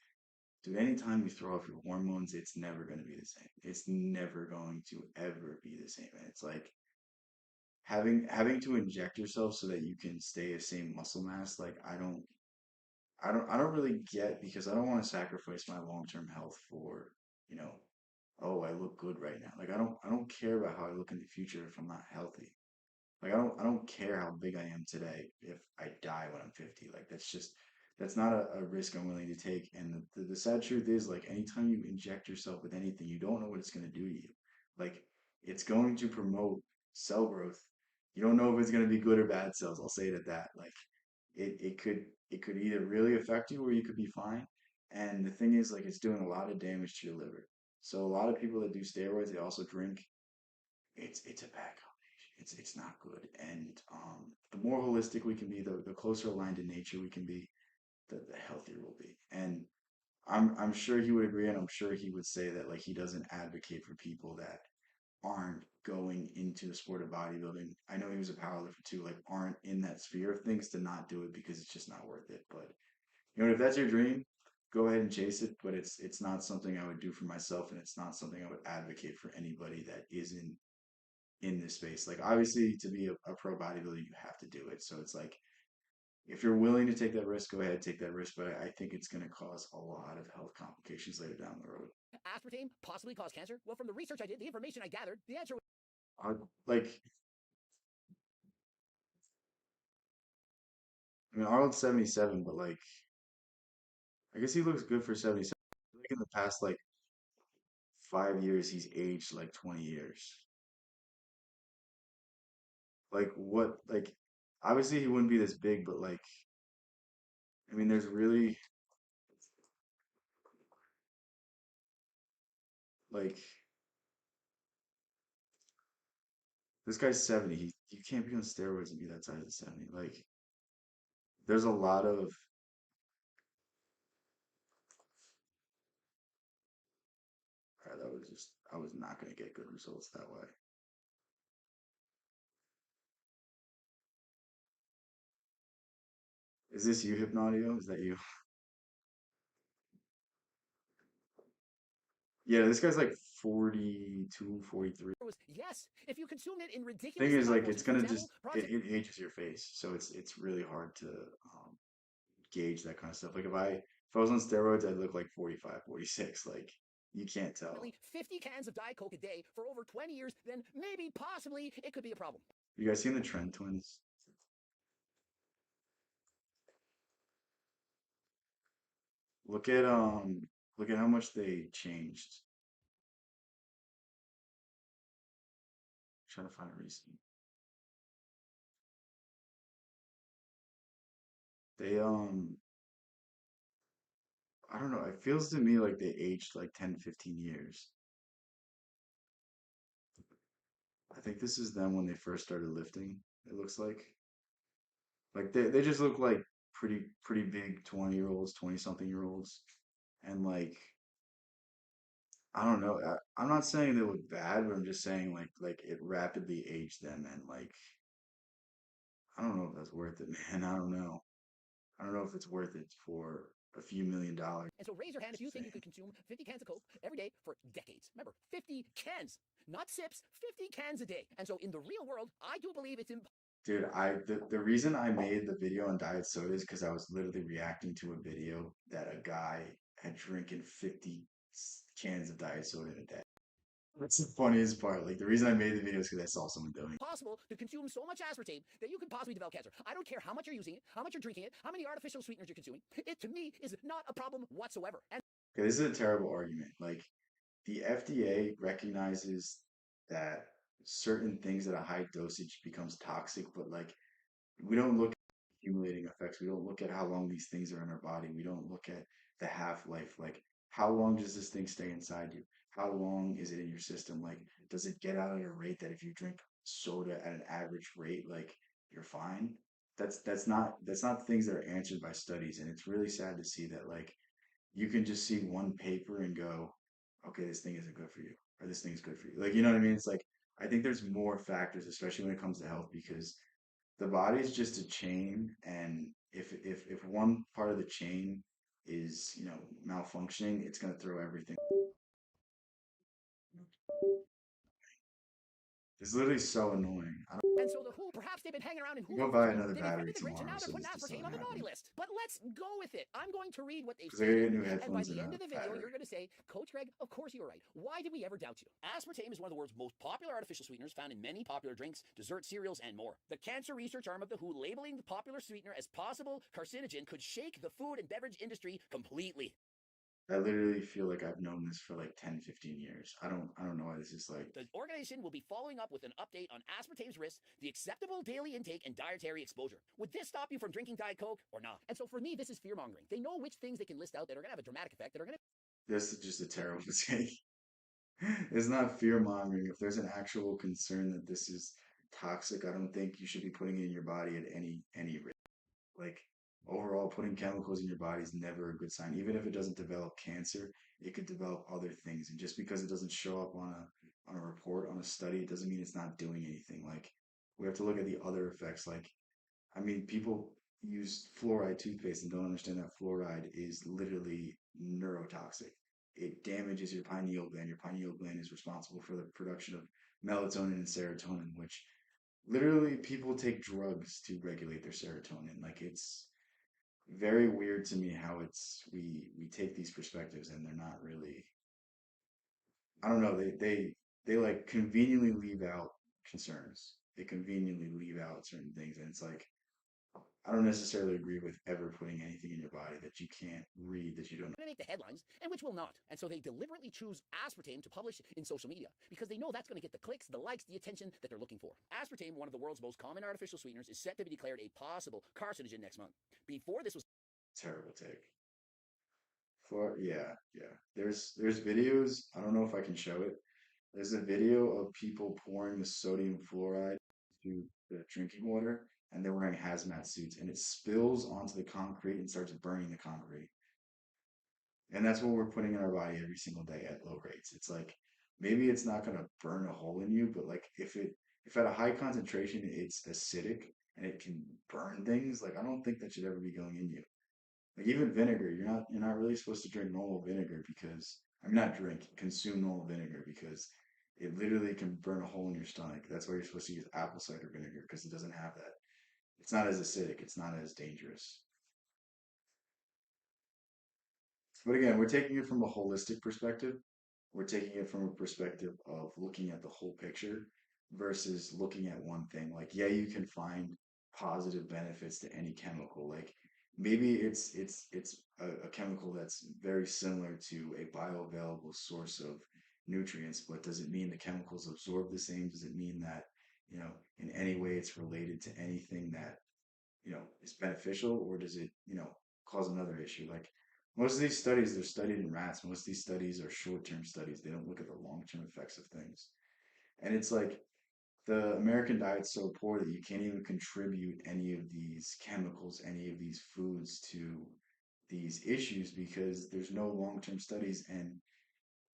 dude, anytime you throw off your hormones, it's never going to be the same. It's never going to ever be the same. And it's like having to inject yourself so that you can stay the same muscle mass. Like I don't really get because I don't want to sacrifice my long-term health for, you know, oh, I look good right now. Like I don't care about how I look in the future if I'm not healthy. Like I don't care how big I am today if I die when I'm 50. Like that's not a risk I'm willing to take. And the sad truth is like anytime you inject yourself with anything, you don't know what it's going to do to you. Like it's going to promote cell growth. You don't know if it's going to be good or bad cells. I'll say it at that. Like it could either really affect you or you could be fine. And the thing is, like, it's doing a lot of damage to your liver. So a lot of people that do steroids, they also drink. It's a bad combination. It's not good. And the more holistic we can be, the closer aligned to nature we can be, the healthier we'll be. And I'm sure he would agree, and I'm sure he would say that like he doesn't advocate for people that aren't going into the sport of bodybuilding. I know he was a powerliffer too, like aren't in that sphere of things to not do it because it's just not worth it. But you know, if that's your dream, go ahead and chase it. But it's not something I would do for myself, and it's not something I would advocate for anybody that isn't in this space. Like obviously, to be a pro bodybuilder, you have to do it. So it's like if you're willing to take that risk, go ahead, take that risk. But I think it's going to cause a lot of health complications later down the road. Aspartame possibly cause cancer? Well, from the research I did, the information I gathered, the answer was Like, I mean, Arnold's 77, but like, I guess he looks good for 77. Like in the past, like 5 years, he's aged like 20 years. Like, what, like, obviously he wouldn't be this big, but like, I mean, there's really, like, this guy's 70. You can't be on steroids and be that size at 70. Like, there's a lot of, that was just, I was not going to get good results that way. Is this you, Hypnotio? Is that you? Yeah, this guy's like 42, 43. was yes. If you consume it in Thing ridiculous is, amount like, of it's portions, for gonna just example, it ages your face, so it's really hard to gauge that kind of stuff. Like if I was on steroids, I'd look like 45, 46. Like you can't tell. 50 cans of Diet Coke a day for over 20 years, then maybe, possibly, it could be a problem. You guys seen the Trend Twins? Look at look at how much they changed. Trying to find a reason. They I don't know, it feels to me like they aged like 10, 15 years. I think this is them when they first started lifting, it looks like. Like they just look like pretty big 20-year-olds, 20 something year olds. And like I don't know. I'm not saying they look bad, but I'm just saying like it rapidly aged them and like I don't know if that's worth it, man. I don't know. I don't know if it's worth it for a few $1 million. And so raise your hand if you think you could consume 50 cans of Coke every day for decades. Remember, 50 cans, not sips, 50 cans a day. And so in the real world, I do believe it's impossible. Dude, the reason I made the video on diet soda is because I was literally reacting to a video that a guy had drinking 50 cans of diet soda in a day. That's the funniest part. Like the reason I made the video is because I saw someone doing it. Possible to consume so much aspartame that you could possibly develop cancer. I don't care how much you're using it, how much you're drinking it, how many artificial sweeteners you're consuming. It, to me, is not a problem whatsoever. And Okay, this is a terrible argument. Like the FDA recognizes that certain things at a high dosage becomes toxic, but like we don't look at accumulating effects. We don't look at how long these things are in our body. We don't look at the half-life. Like how long does this thing stay inside you? How long is it in your system? Like does it get out at a rate that if you drink soda at an average rate, like you're fine? That's not things that are answered by studies, and it's really sad to see that like you can just see one paper and go, okay, this thing isn't good for you, or this thing's good for you. Like, you know what I mean? It's like, I think there's more factors, especially when it comes to health, because the body's just a chain. And if one part of the chain is, malfunctioning, it's going to throw everything. It's literally so annoying. And so the WHO, perhaps they've been hanging around in WHO. Go buy another They battery befriended the rich, and now tomorrow they're so putting this aspartame doesn't on the naughty happen. list. But let's go with it. I'm going to read what they Because I gotta get new and by headphones the and end a of the video, battery. you're going to say, Coach Greg, of course you were right. Why did we ever doubt you? Aspartame is one of the world's most popular artificial sweeteners found in many popular drinks, dessert cereals, and more. The cancer research arm of the WHO labeling the popular sweetener as possible carcinogen could shake the food and beverage industry completely. I literally feel like I've known this for like 10, 15 years. I don't know why this is like. The organization will be following up with an update on aspartame's risks, the acceptable daily intake, and dietary exposure. Would this stop you from drinking Diet Coke or not? And so for me, this is fear mongering. They know which things they can list out that are going to have a dramatic effect, that are going to. This is just a terrible mistake. It's not fear mongering. If there's an actual concern that this is toxic, I don't think you should be putting it in your body at any risk. Like overall, putting chemicals in your body is never a good sign. Even if it doesn't develop cancer, it could develop other things. And just because it doesn't show up on a report, on a study, it doesn't mean it's not doing anything. Like we have to look at the other effects. Like I mean, people use fluoride toothpaste and don't understand that fluoride is literally neurotoxic. It damages your pineal gland. Your pineal gland is responsible for the production of melatonin and serotonin, which literally people take drugs to regulate their serotonin. Like it's very weird to me how we take these perspectives and they're not really. I don't know. They like conveniently leave out concerns. They conveniently leave out certain things, and it's like I don't necessarily agree with ever putting anything in your body that you can't read, that you don't. Make the headlines and which will not. And so they deliberately choose aspartame to publish in social media because they know that's going to get the clicks, the likes, the attention that they're looking for. Aspartame, one of the world's most common artificial sweeteners, is set to be declared a possible carcinogen next month. Before this was Terrible take. For yeah. There's videos. I don't know if I can show it. There's a video of people pouring the sodium fluoride to the drinking water, and they're wearing hazmat suits, and it spills onto the concrete and starts burning the concrete. And that's what we're putting in our body every single day at low rates. It's like maybe it's not going to burn a hole in you, but like if at a high concentration it's acidic and it can burn things, like I don't think that should ever be going in you. Like even vinegar, you're not really supposed to drink normal vinegar because I mean not drink, consume normal vinegar because it literally can burn a hole in your stomach. That's why you're supposed to use apple cider vinegar because it doesn't have that. It's not as acidic, it's not as dangerous. But again, we're taking it from a holistic perspective. We're taking it from a perspective of looking at the whole picture versus looking at one thing. Like, yeah, you can find positive benefits to any chemical. Like maybe it's a chemical that's very similar to a bioavailable source of nutrients, but does it mean the chemicals absorb the same? Does it mean that, in any way it's related to anything that is beneficial, or does it cause another issue? Like most of these studies, they're studied in rats. Most of these studies are short-term studies. They don't look at the long-term effects of things. And it's like the American diet's so poor that you can't even contribute any of these chemicals, any of these foods to these issues because there's no long-term studies, and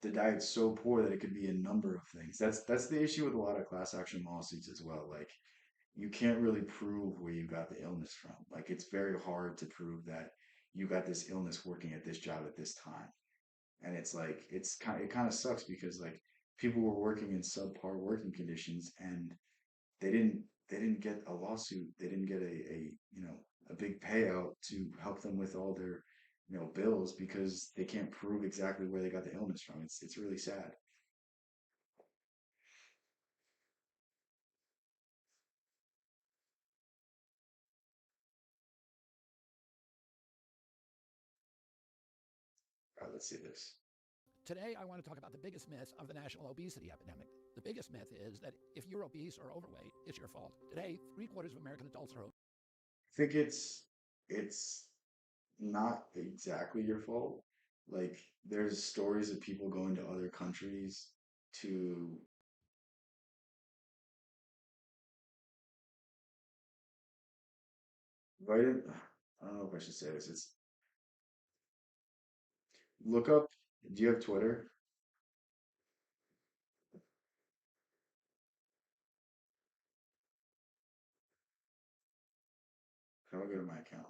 the diet's so poor that it could be a number of things. That's the issue with a lot of class action lawsuits as well. Like you can't really prove where you got the illness from. Like it's very hard to prove that you got this illness working at this job at this time. And it's like it kind of sucks because like people were working in subpar working conditions and they didn't they didn't get a lawsuit. They didn't get a big payout to help them with all their bills because they can't prove exactly where they got the illness from. It's really sad. All right, let's see this. Today, I want to talk about the biggest myth of the national obesity epidemic. The biggest myth is that if you're obese or overweight, it's your fault. Today, 3/4 of American adults are obese. I think it's not exactly your fault. Like there's stories of people going to other countries to write it. I don't know if I should say this. It's look up. Do you have Twitter? How do I go to my account?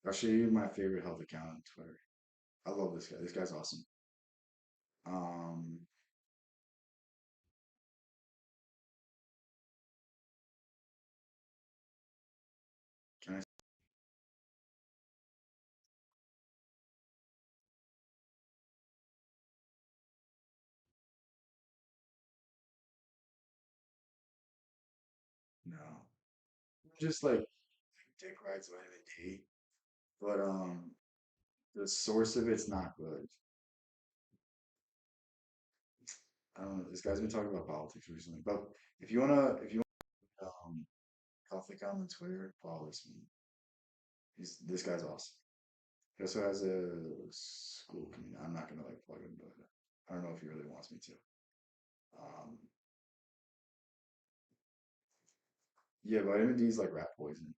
I'll show you my favorite health account on Twitter. I love this guy. This guy's awesome. Um, can I? No. Just like dick rides vitamin D, but the source of it's not good. I don't know. This guy's been talking about politics recently, but if you want Healthy on Twitter, follow this man. This guy's awesome. He also has a school community. I'm not gonna like plug him, but I don't know if he really wants me to. Um, yeah, vitamin D is like rat poison.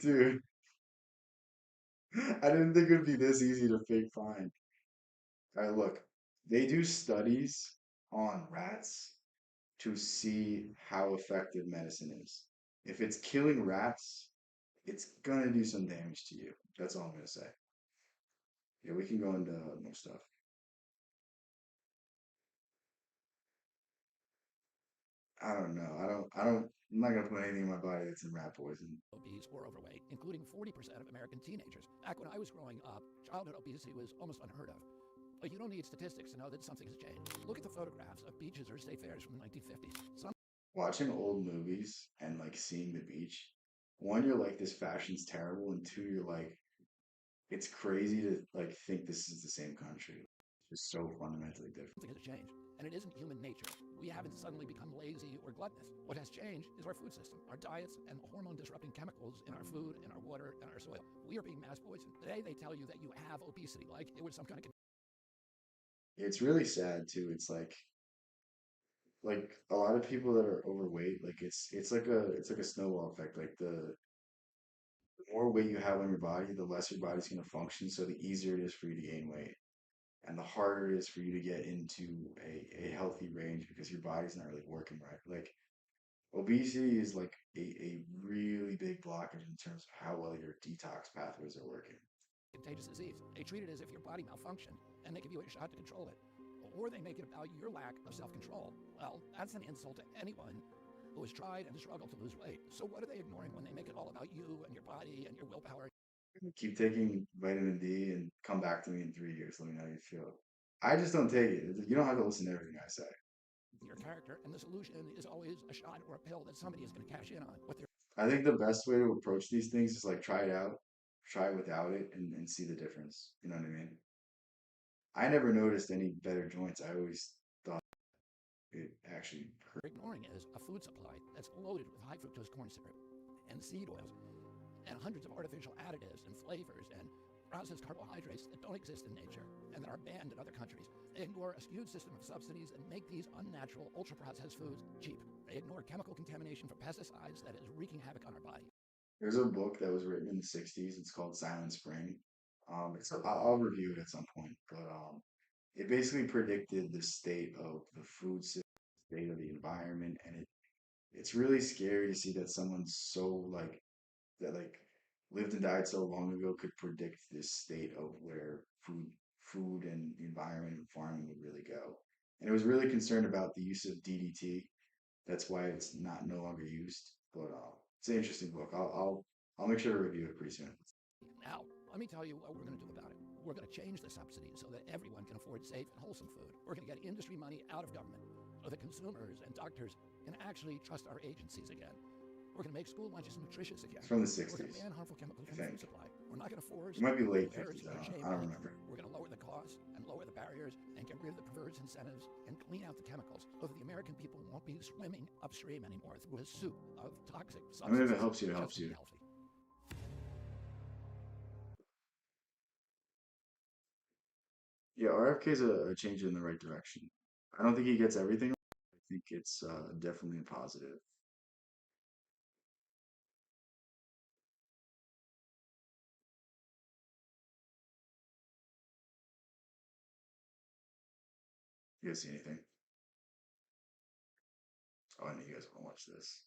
Dude, I didn't think it would be this easy to fake find. All right, look, they do studies on rats to see how effective medicine is. If it's killing rats, it's gonna do some damage to you. That's all I'm gonna say. Yeah, we can go into more stuff. I don't know. I'm not gonna put anything in my body that's in rat poison. Obese or overweight, including 40% of American teenagers. Back when I was growing up, childhood obesity was almost unheard of. But you don't need statistics to know that something has changed. Look at the photographs of beaches or state fairs from the 1950s. Watching old movies and like seeing the beach, one, you're like, this fashion's terrible, and two, you're like, it's crazy to like think this is the same country. It's just so fundamentally different. Something has changed, and it isn't human nature. We haven't suddenly become lazy or gluttonous. What has changed is our food system, our diets, and the hormone-disrupting chemicals in our food, in our water, and our soil. We are being mass poisoned. Today, they tell you that you have obesity, like it was some kind of... It's really sad too. It's like a lot of people that are overweight, like it's like a snowball effect. Like the more weight you have on your body, the less your body's gonna function, so the easier it is for you to gain weight. And the harder it is for you to get into a healthy range because your body's not really working right. Like obesity is like a really big blockage in terms of how well your detox pathways are working. contagious disease. They treat it as if your body malfunctioned, and they give you a shot to control it. Or they make it about your lack of self-control. Well, that's an insult to anyone who has tried and struggled to lose weight. So what are they ignoring when they make it all about you and your body and your willpower? Keep taking vitamin D and come back to me in 3 years. Let me know how you feel. I just don't take it. You don't have to listen to everything I say. Your character, and the solution is always a shot or a pill that somebody is going to cash in on. What they're... I think the best way to approach these things is like try it out, try it without it, and see the difference. You know what I mean? I never noticed any better joints. I always thought it actually hurt. ignoring is a food supply that's loaded with high fructose corn syrup and seed oils and hundreds of artificial additives and flavors and processed carbohydrates that don't exist in nature and that are banned in other countries. They ignore a skewed system of subsidies that make these unnatural, ultra-processed foods cheap. They ignore chemical contamination from pesticides that is wreaking havoc on our body. There's a book that was written in the 60s. It's called Silent Spring. I'll review it at some point, but it basically predicted the state of the food system, state of the environment, and it's really scary to see that someone so like that like lived and died so long ago could predict this state of where food and the environment and farming would really go. And it was really concerned about the use of DDT. That's why it's not no longer used. But it's an interesting book. I'll make sure to review it pretty soon. Now, let me tell you what we're going to do about it. We're going to change the subsidies so that everyone can afford safe and wholesome food. We're going to get industry money out of government so that consumers and doctors can actually trust our agencies again. We're going to make school lunches nutritious again. It's from the We're 60s. going to ban harmful chemicals from the food supply. We're not going to force It might be late embarrass 50s. or shame I don't anyone. remember. We're going to lower the costs and lower the barriers and get rid of the perverse incentives and clean out the chemicals so that the American people won't be swimming upstream anymore through a soup of toxic substances. I mean, if it helps you, it helps just to be you. healthy. Yeah, RFK is a change in the right direction. I don't think he gets everything right. I think it's definitely a positive. You guys see anything? Oh, I know you guys want to watch this.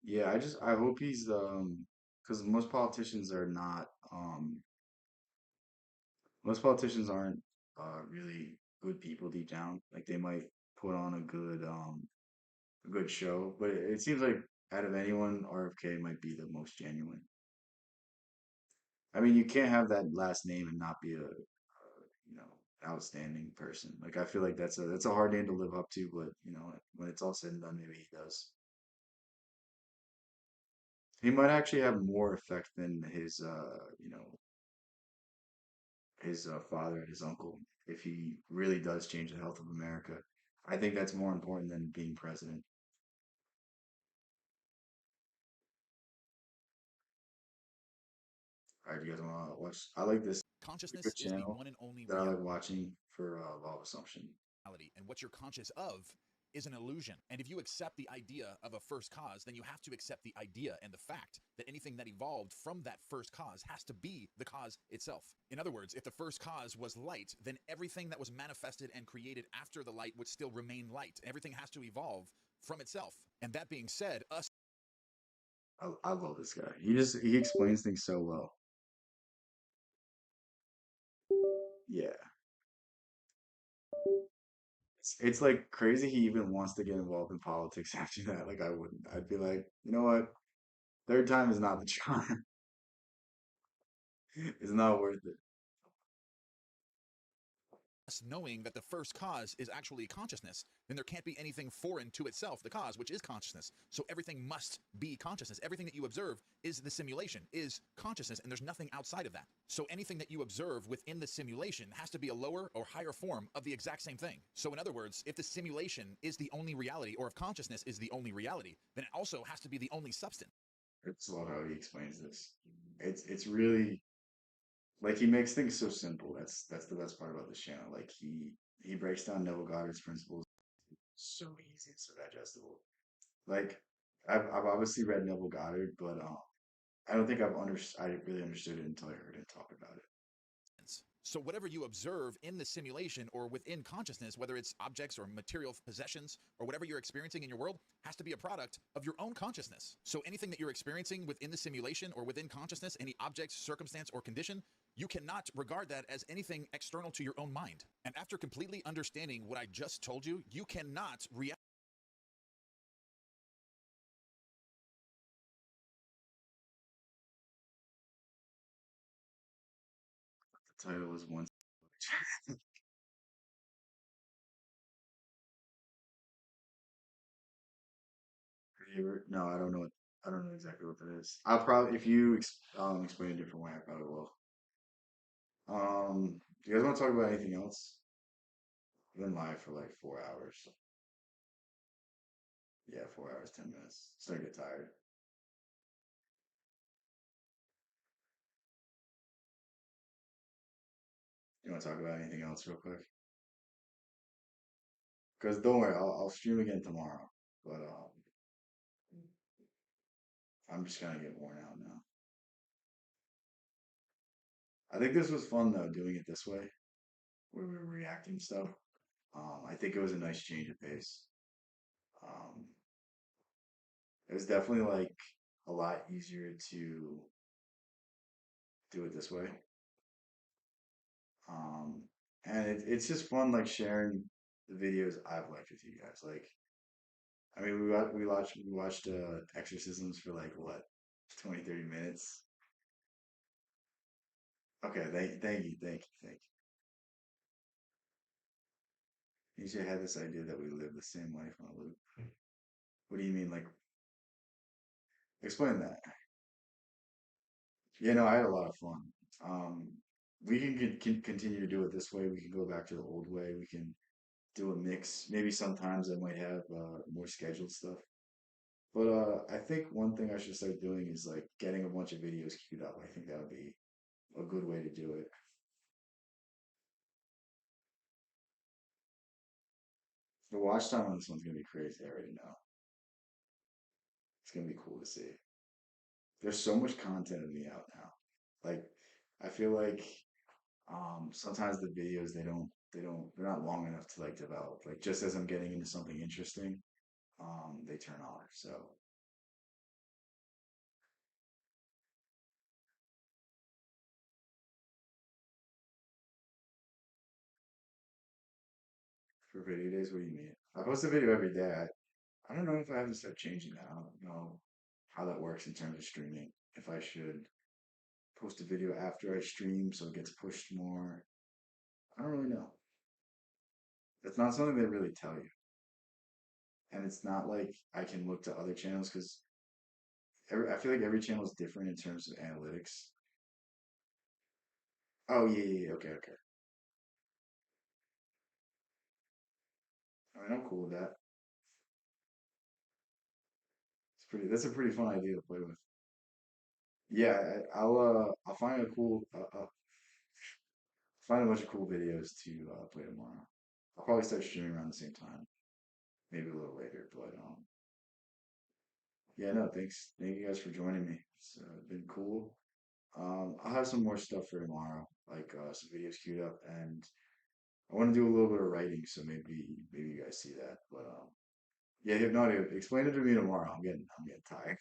Yeah, I hope he's because most politicians aren't really good people deep down. Like they might put on a good show, but it seems like out of anyone, RFK might be the most genuine. I mean, you can't have that last name and not be you know, outstanding person. Like I feel like that's a hard name to live up to, but you know, when it's all said and done, maybe he does. He might actually have more effect than his you know, his father and his uncle if he really does change the health of America. I think that's more important than being president. All right, you guys want to watch? I like this Consciousness good is the channel one and only that I like watching for law of assumption. reality, and what you're conscious of is an illusion. And if you accept the idea of a first cause, then you have to accept the idea and the fact that anything that evolved from that first cause has to be the cause itself. In other words, if the first cause was light, then everything that was manifested and created after the light would still remain light. Everything has to evolve from itself. And that being said, us. I love this guy. He explains things so well. Yeah, it's like crazy he even wants to get involved in politics after that. Like I wouldn't. I'd be like, you know what? Third time is not the charm. It's not worth it. Us knowing that the first cause is actually consciousness, then there can't be anything foreign to itself, the cause, which is consciousness. So everything must be consciousness. Everything that you observe is the simulation, is consciousness, and there's nothing outside of that. So anything that you observe within the simulation has to be a lower or higher form of the exact same thing. So in other words, if the simulation is the only reality, or if consciousness is the only reality, then it also has to be the only substance. It's love how he explains this. It's really like he makes things so simple. That's the best part about this channel. Like he breaks down Neville Goddard's principles so easy and so digestible. Like I've obviously read Neville Goddard, but I don't think I really understood it until I heard him talk about it. So whatever you observe in the simulation or within consciousness, whether it's objects or material possessions or whatever you're experiencing in your world, has to be a product of your own consciousness. So anything that you're experiencing within the simulation or within consciousness, any object, circumstance, or condition, you cannot regard that as anything external to your own mind. And after completely understanding what I just told you, you cannot react. The title is one. No, I don't know I don't know exactly what that is. I'll probably if you explain a different way, I probably will. Do you guys want to talk about anything else? We've been live for like 4 hours. Yeah, 4 hours, 10 minutes. Starting to get tired. You want to talk about anything else real quick? Because don't worry, I'll stream again tomorrow. But I'm just gonna get worn out now. I think this was fun though, doing it this way, where we were reacting to stuff. I think it was a nice change of pace. Um, it was definitely like a lot easier to do it this way. Um, and it's just fun like sharing the videos I've liked with you guys. Like, I mean, we watched exorcisms for like what 20, 30 minutes. Okay, thank you. You should have this idea that we live the same life on a loop. What do you mean? Like, explain that. Yeah, no, I had a lot of fun. Um, we can continue to do it this way. We can go back to the old way. We can do a mix. Maybe sometimes I might have more scheduled stuff. But I think one thing I should start doing is like getting a bunch of videos queued up. I think that would be a good way to do it. The watch time on this one's gonna be crazy. I already know. It's gonna be cool to see. There's so much content of me out now. Like, I feel like sometimes the videos they're not long enough to like develop. Like just as I'm getting into something interesting, they turn off. So for video days, what do you mean? I post a video every day. I don't know if I have to start changing that. I don't know how that works in terms of streaming. If I should post a video after I stream so it gets pushed more. I don't really know. It's not something they really tell you. And it's not like I can look to other channels because I feel like every channel is different in terms of analytics. Oh yeah. Okay, okay. I mean, I'm cool with that. That's a pretty fun idea to play with. Yeah, I'll find find a bunch of cool videos to play tomorrow. I'll probably start streaming around the same time, maybe a little later, but yeah, no, thanks. Thank you guys for joining me. It's been cool. I'll have some more stuff for tomorrow, like some videos queued up, and I want to do a little bit of writing, so maybe you guys see that. But yeah, Hypnotic, explain it to me tomorrow. I'm getting tired.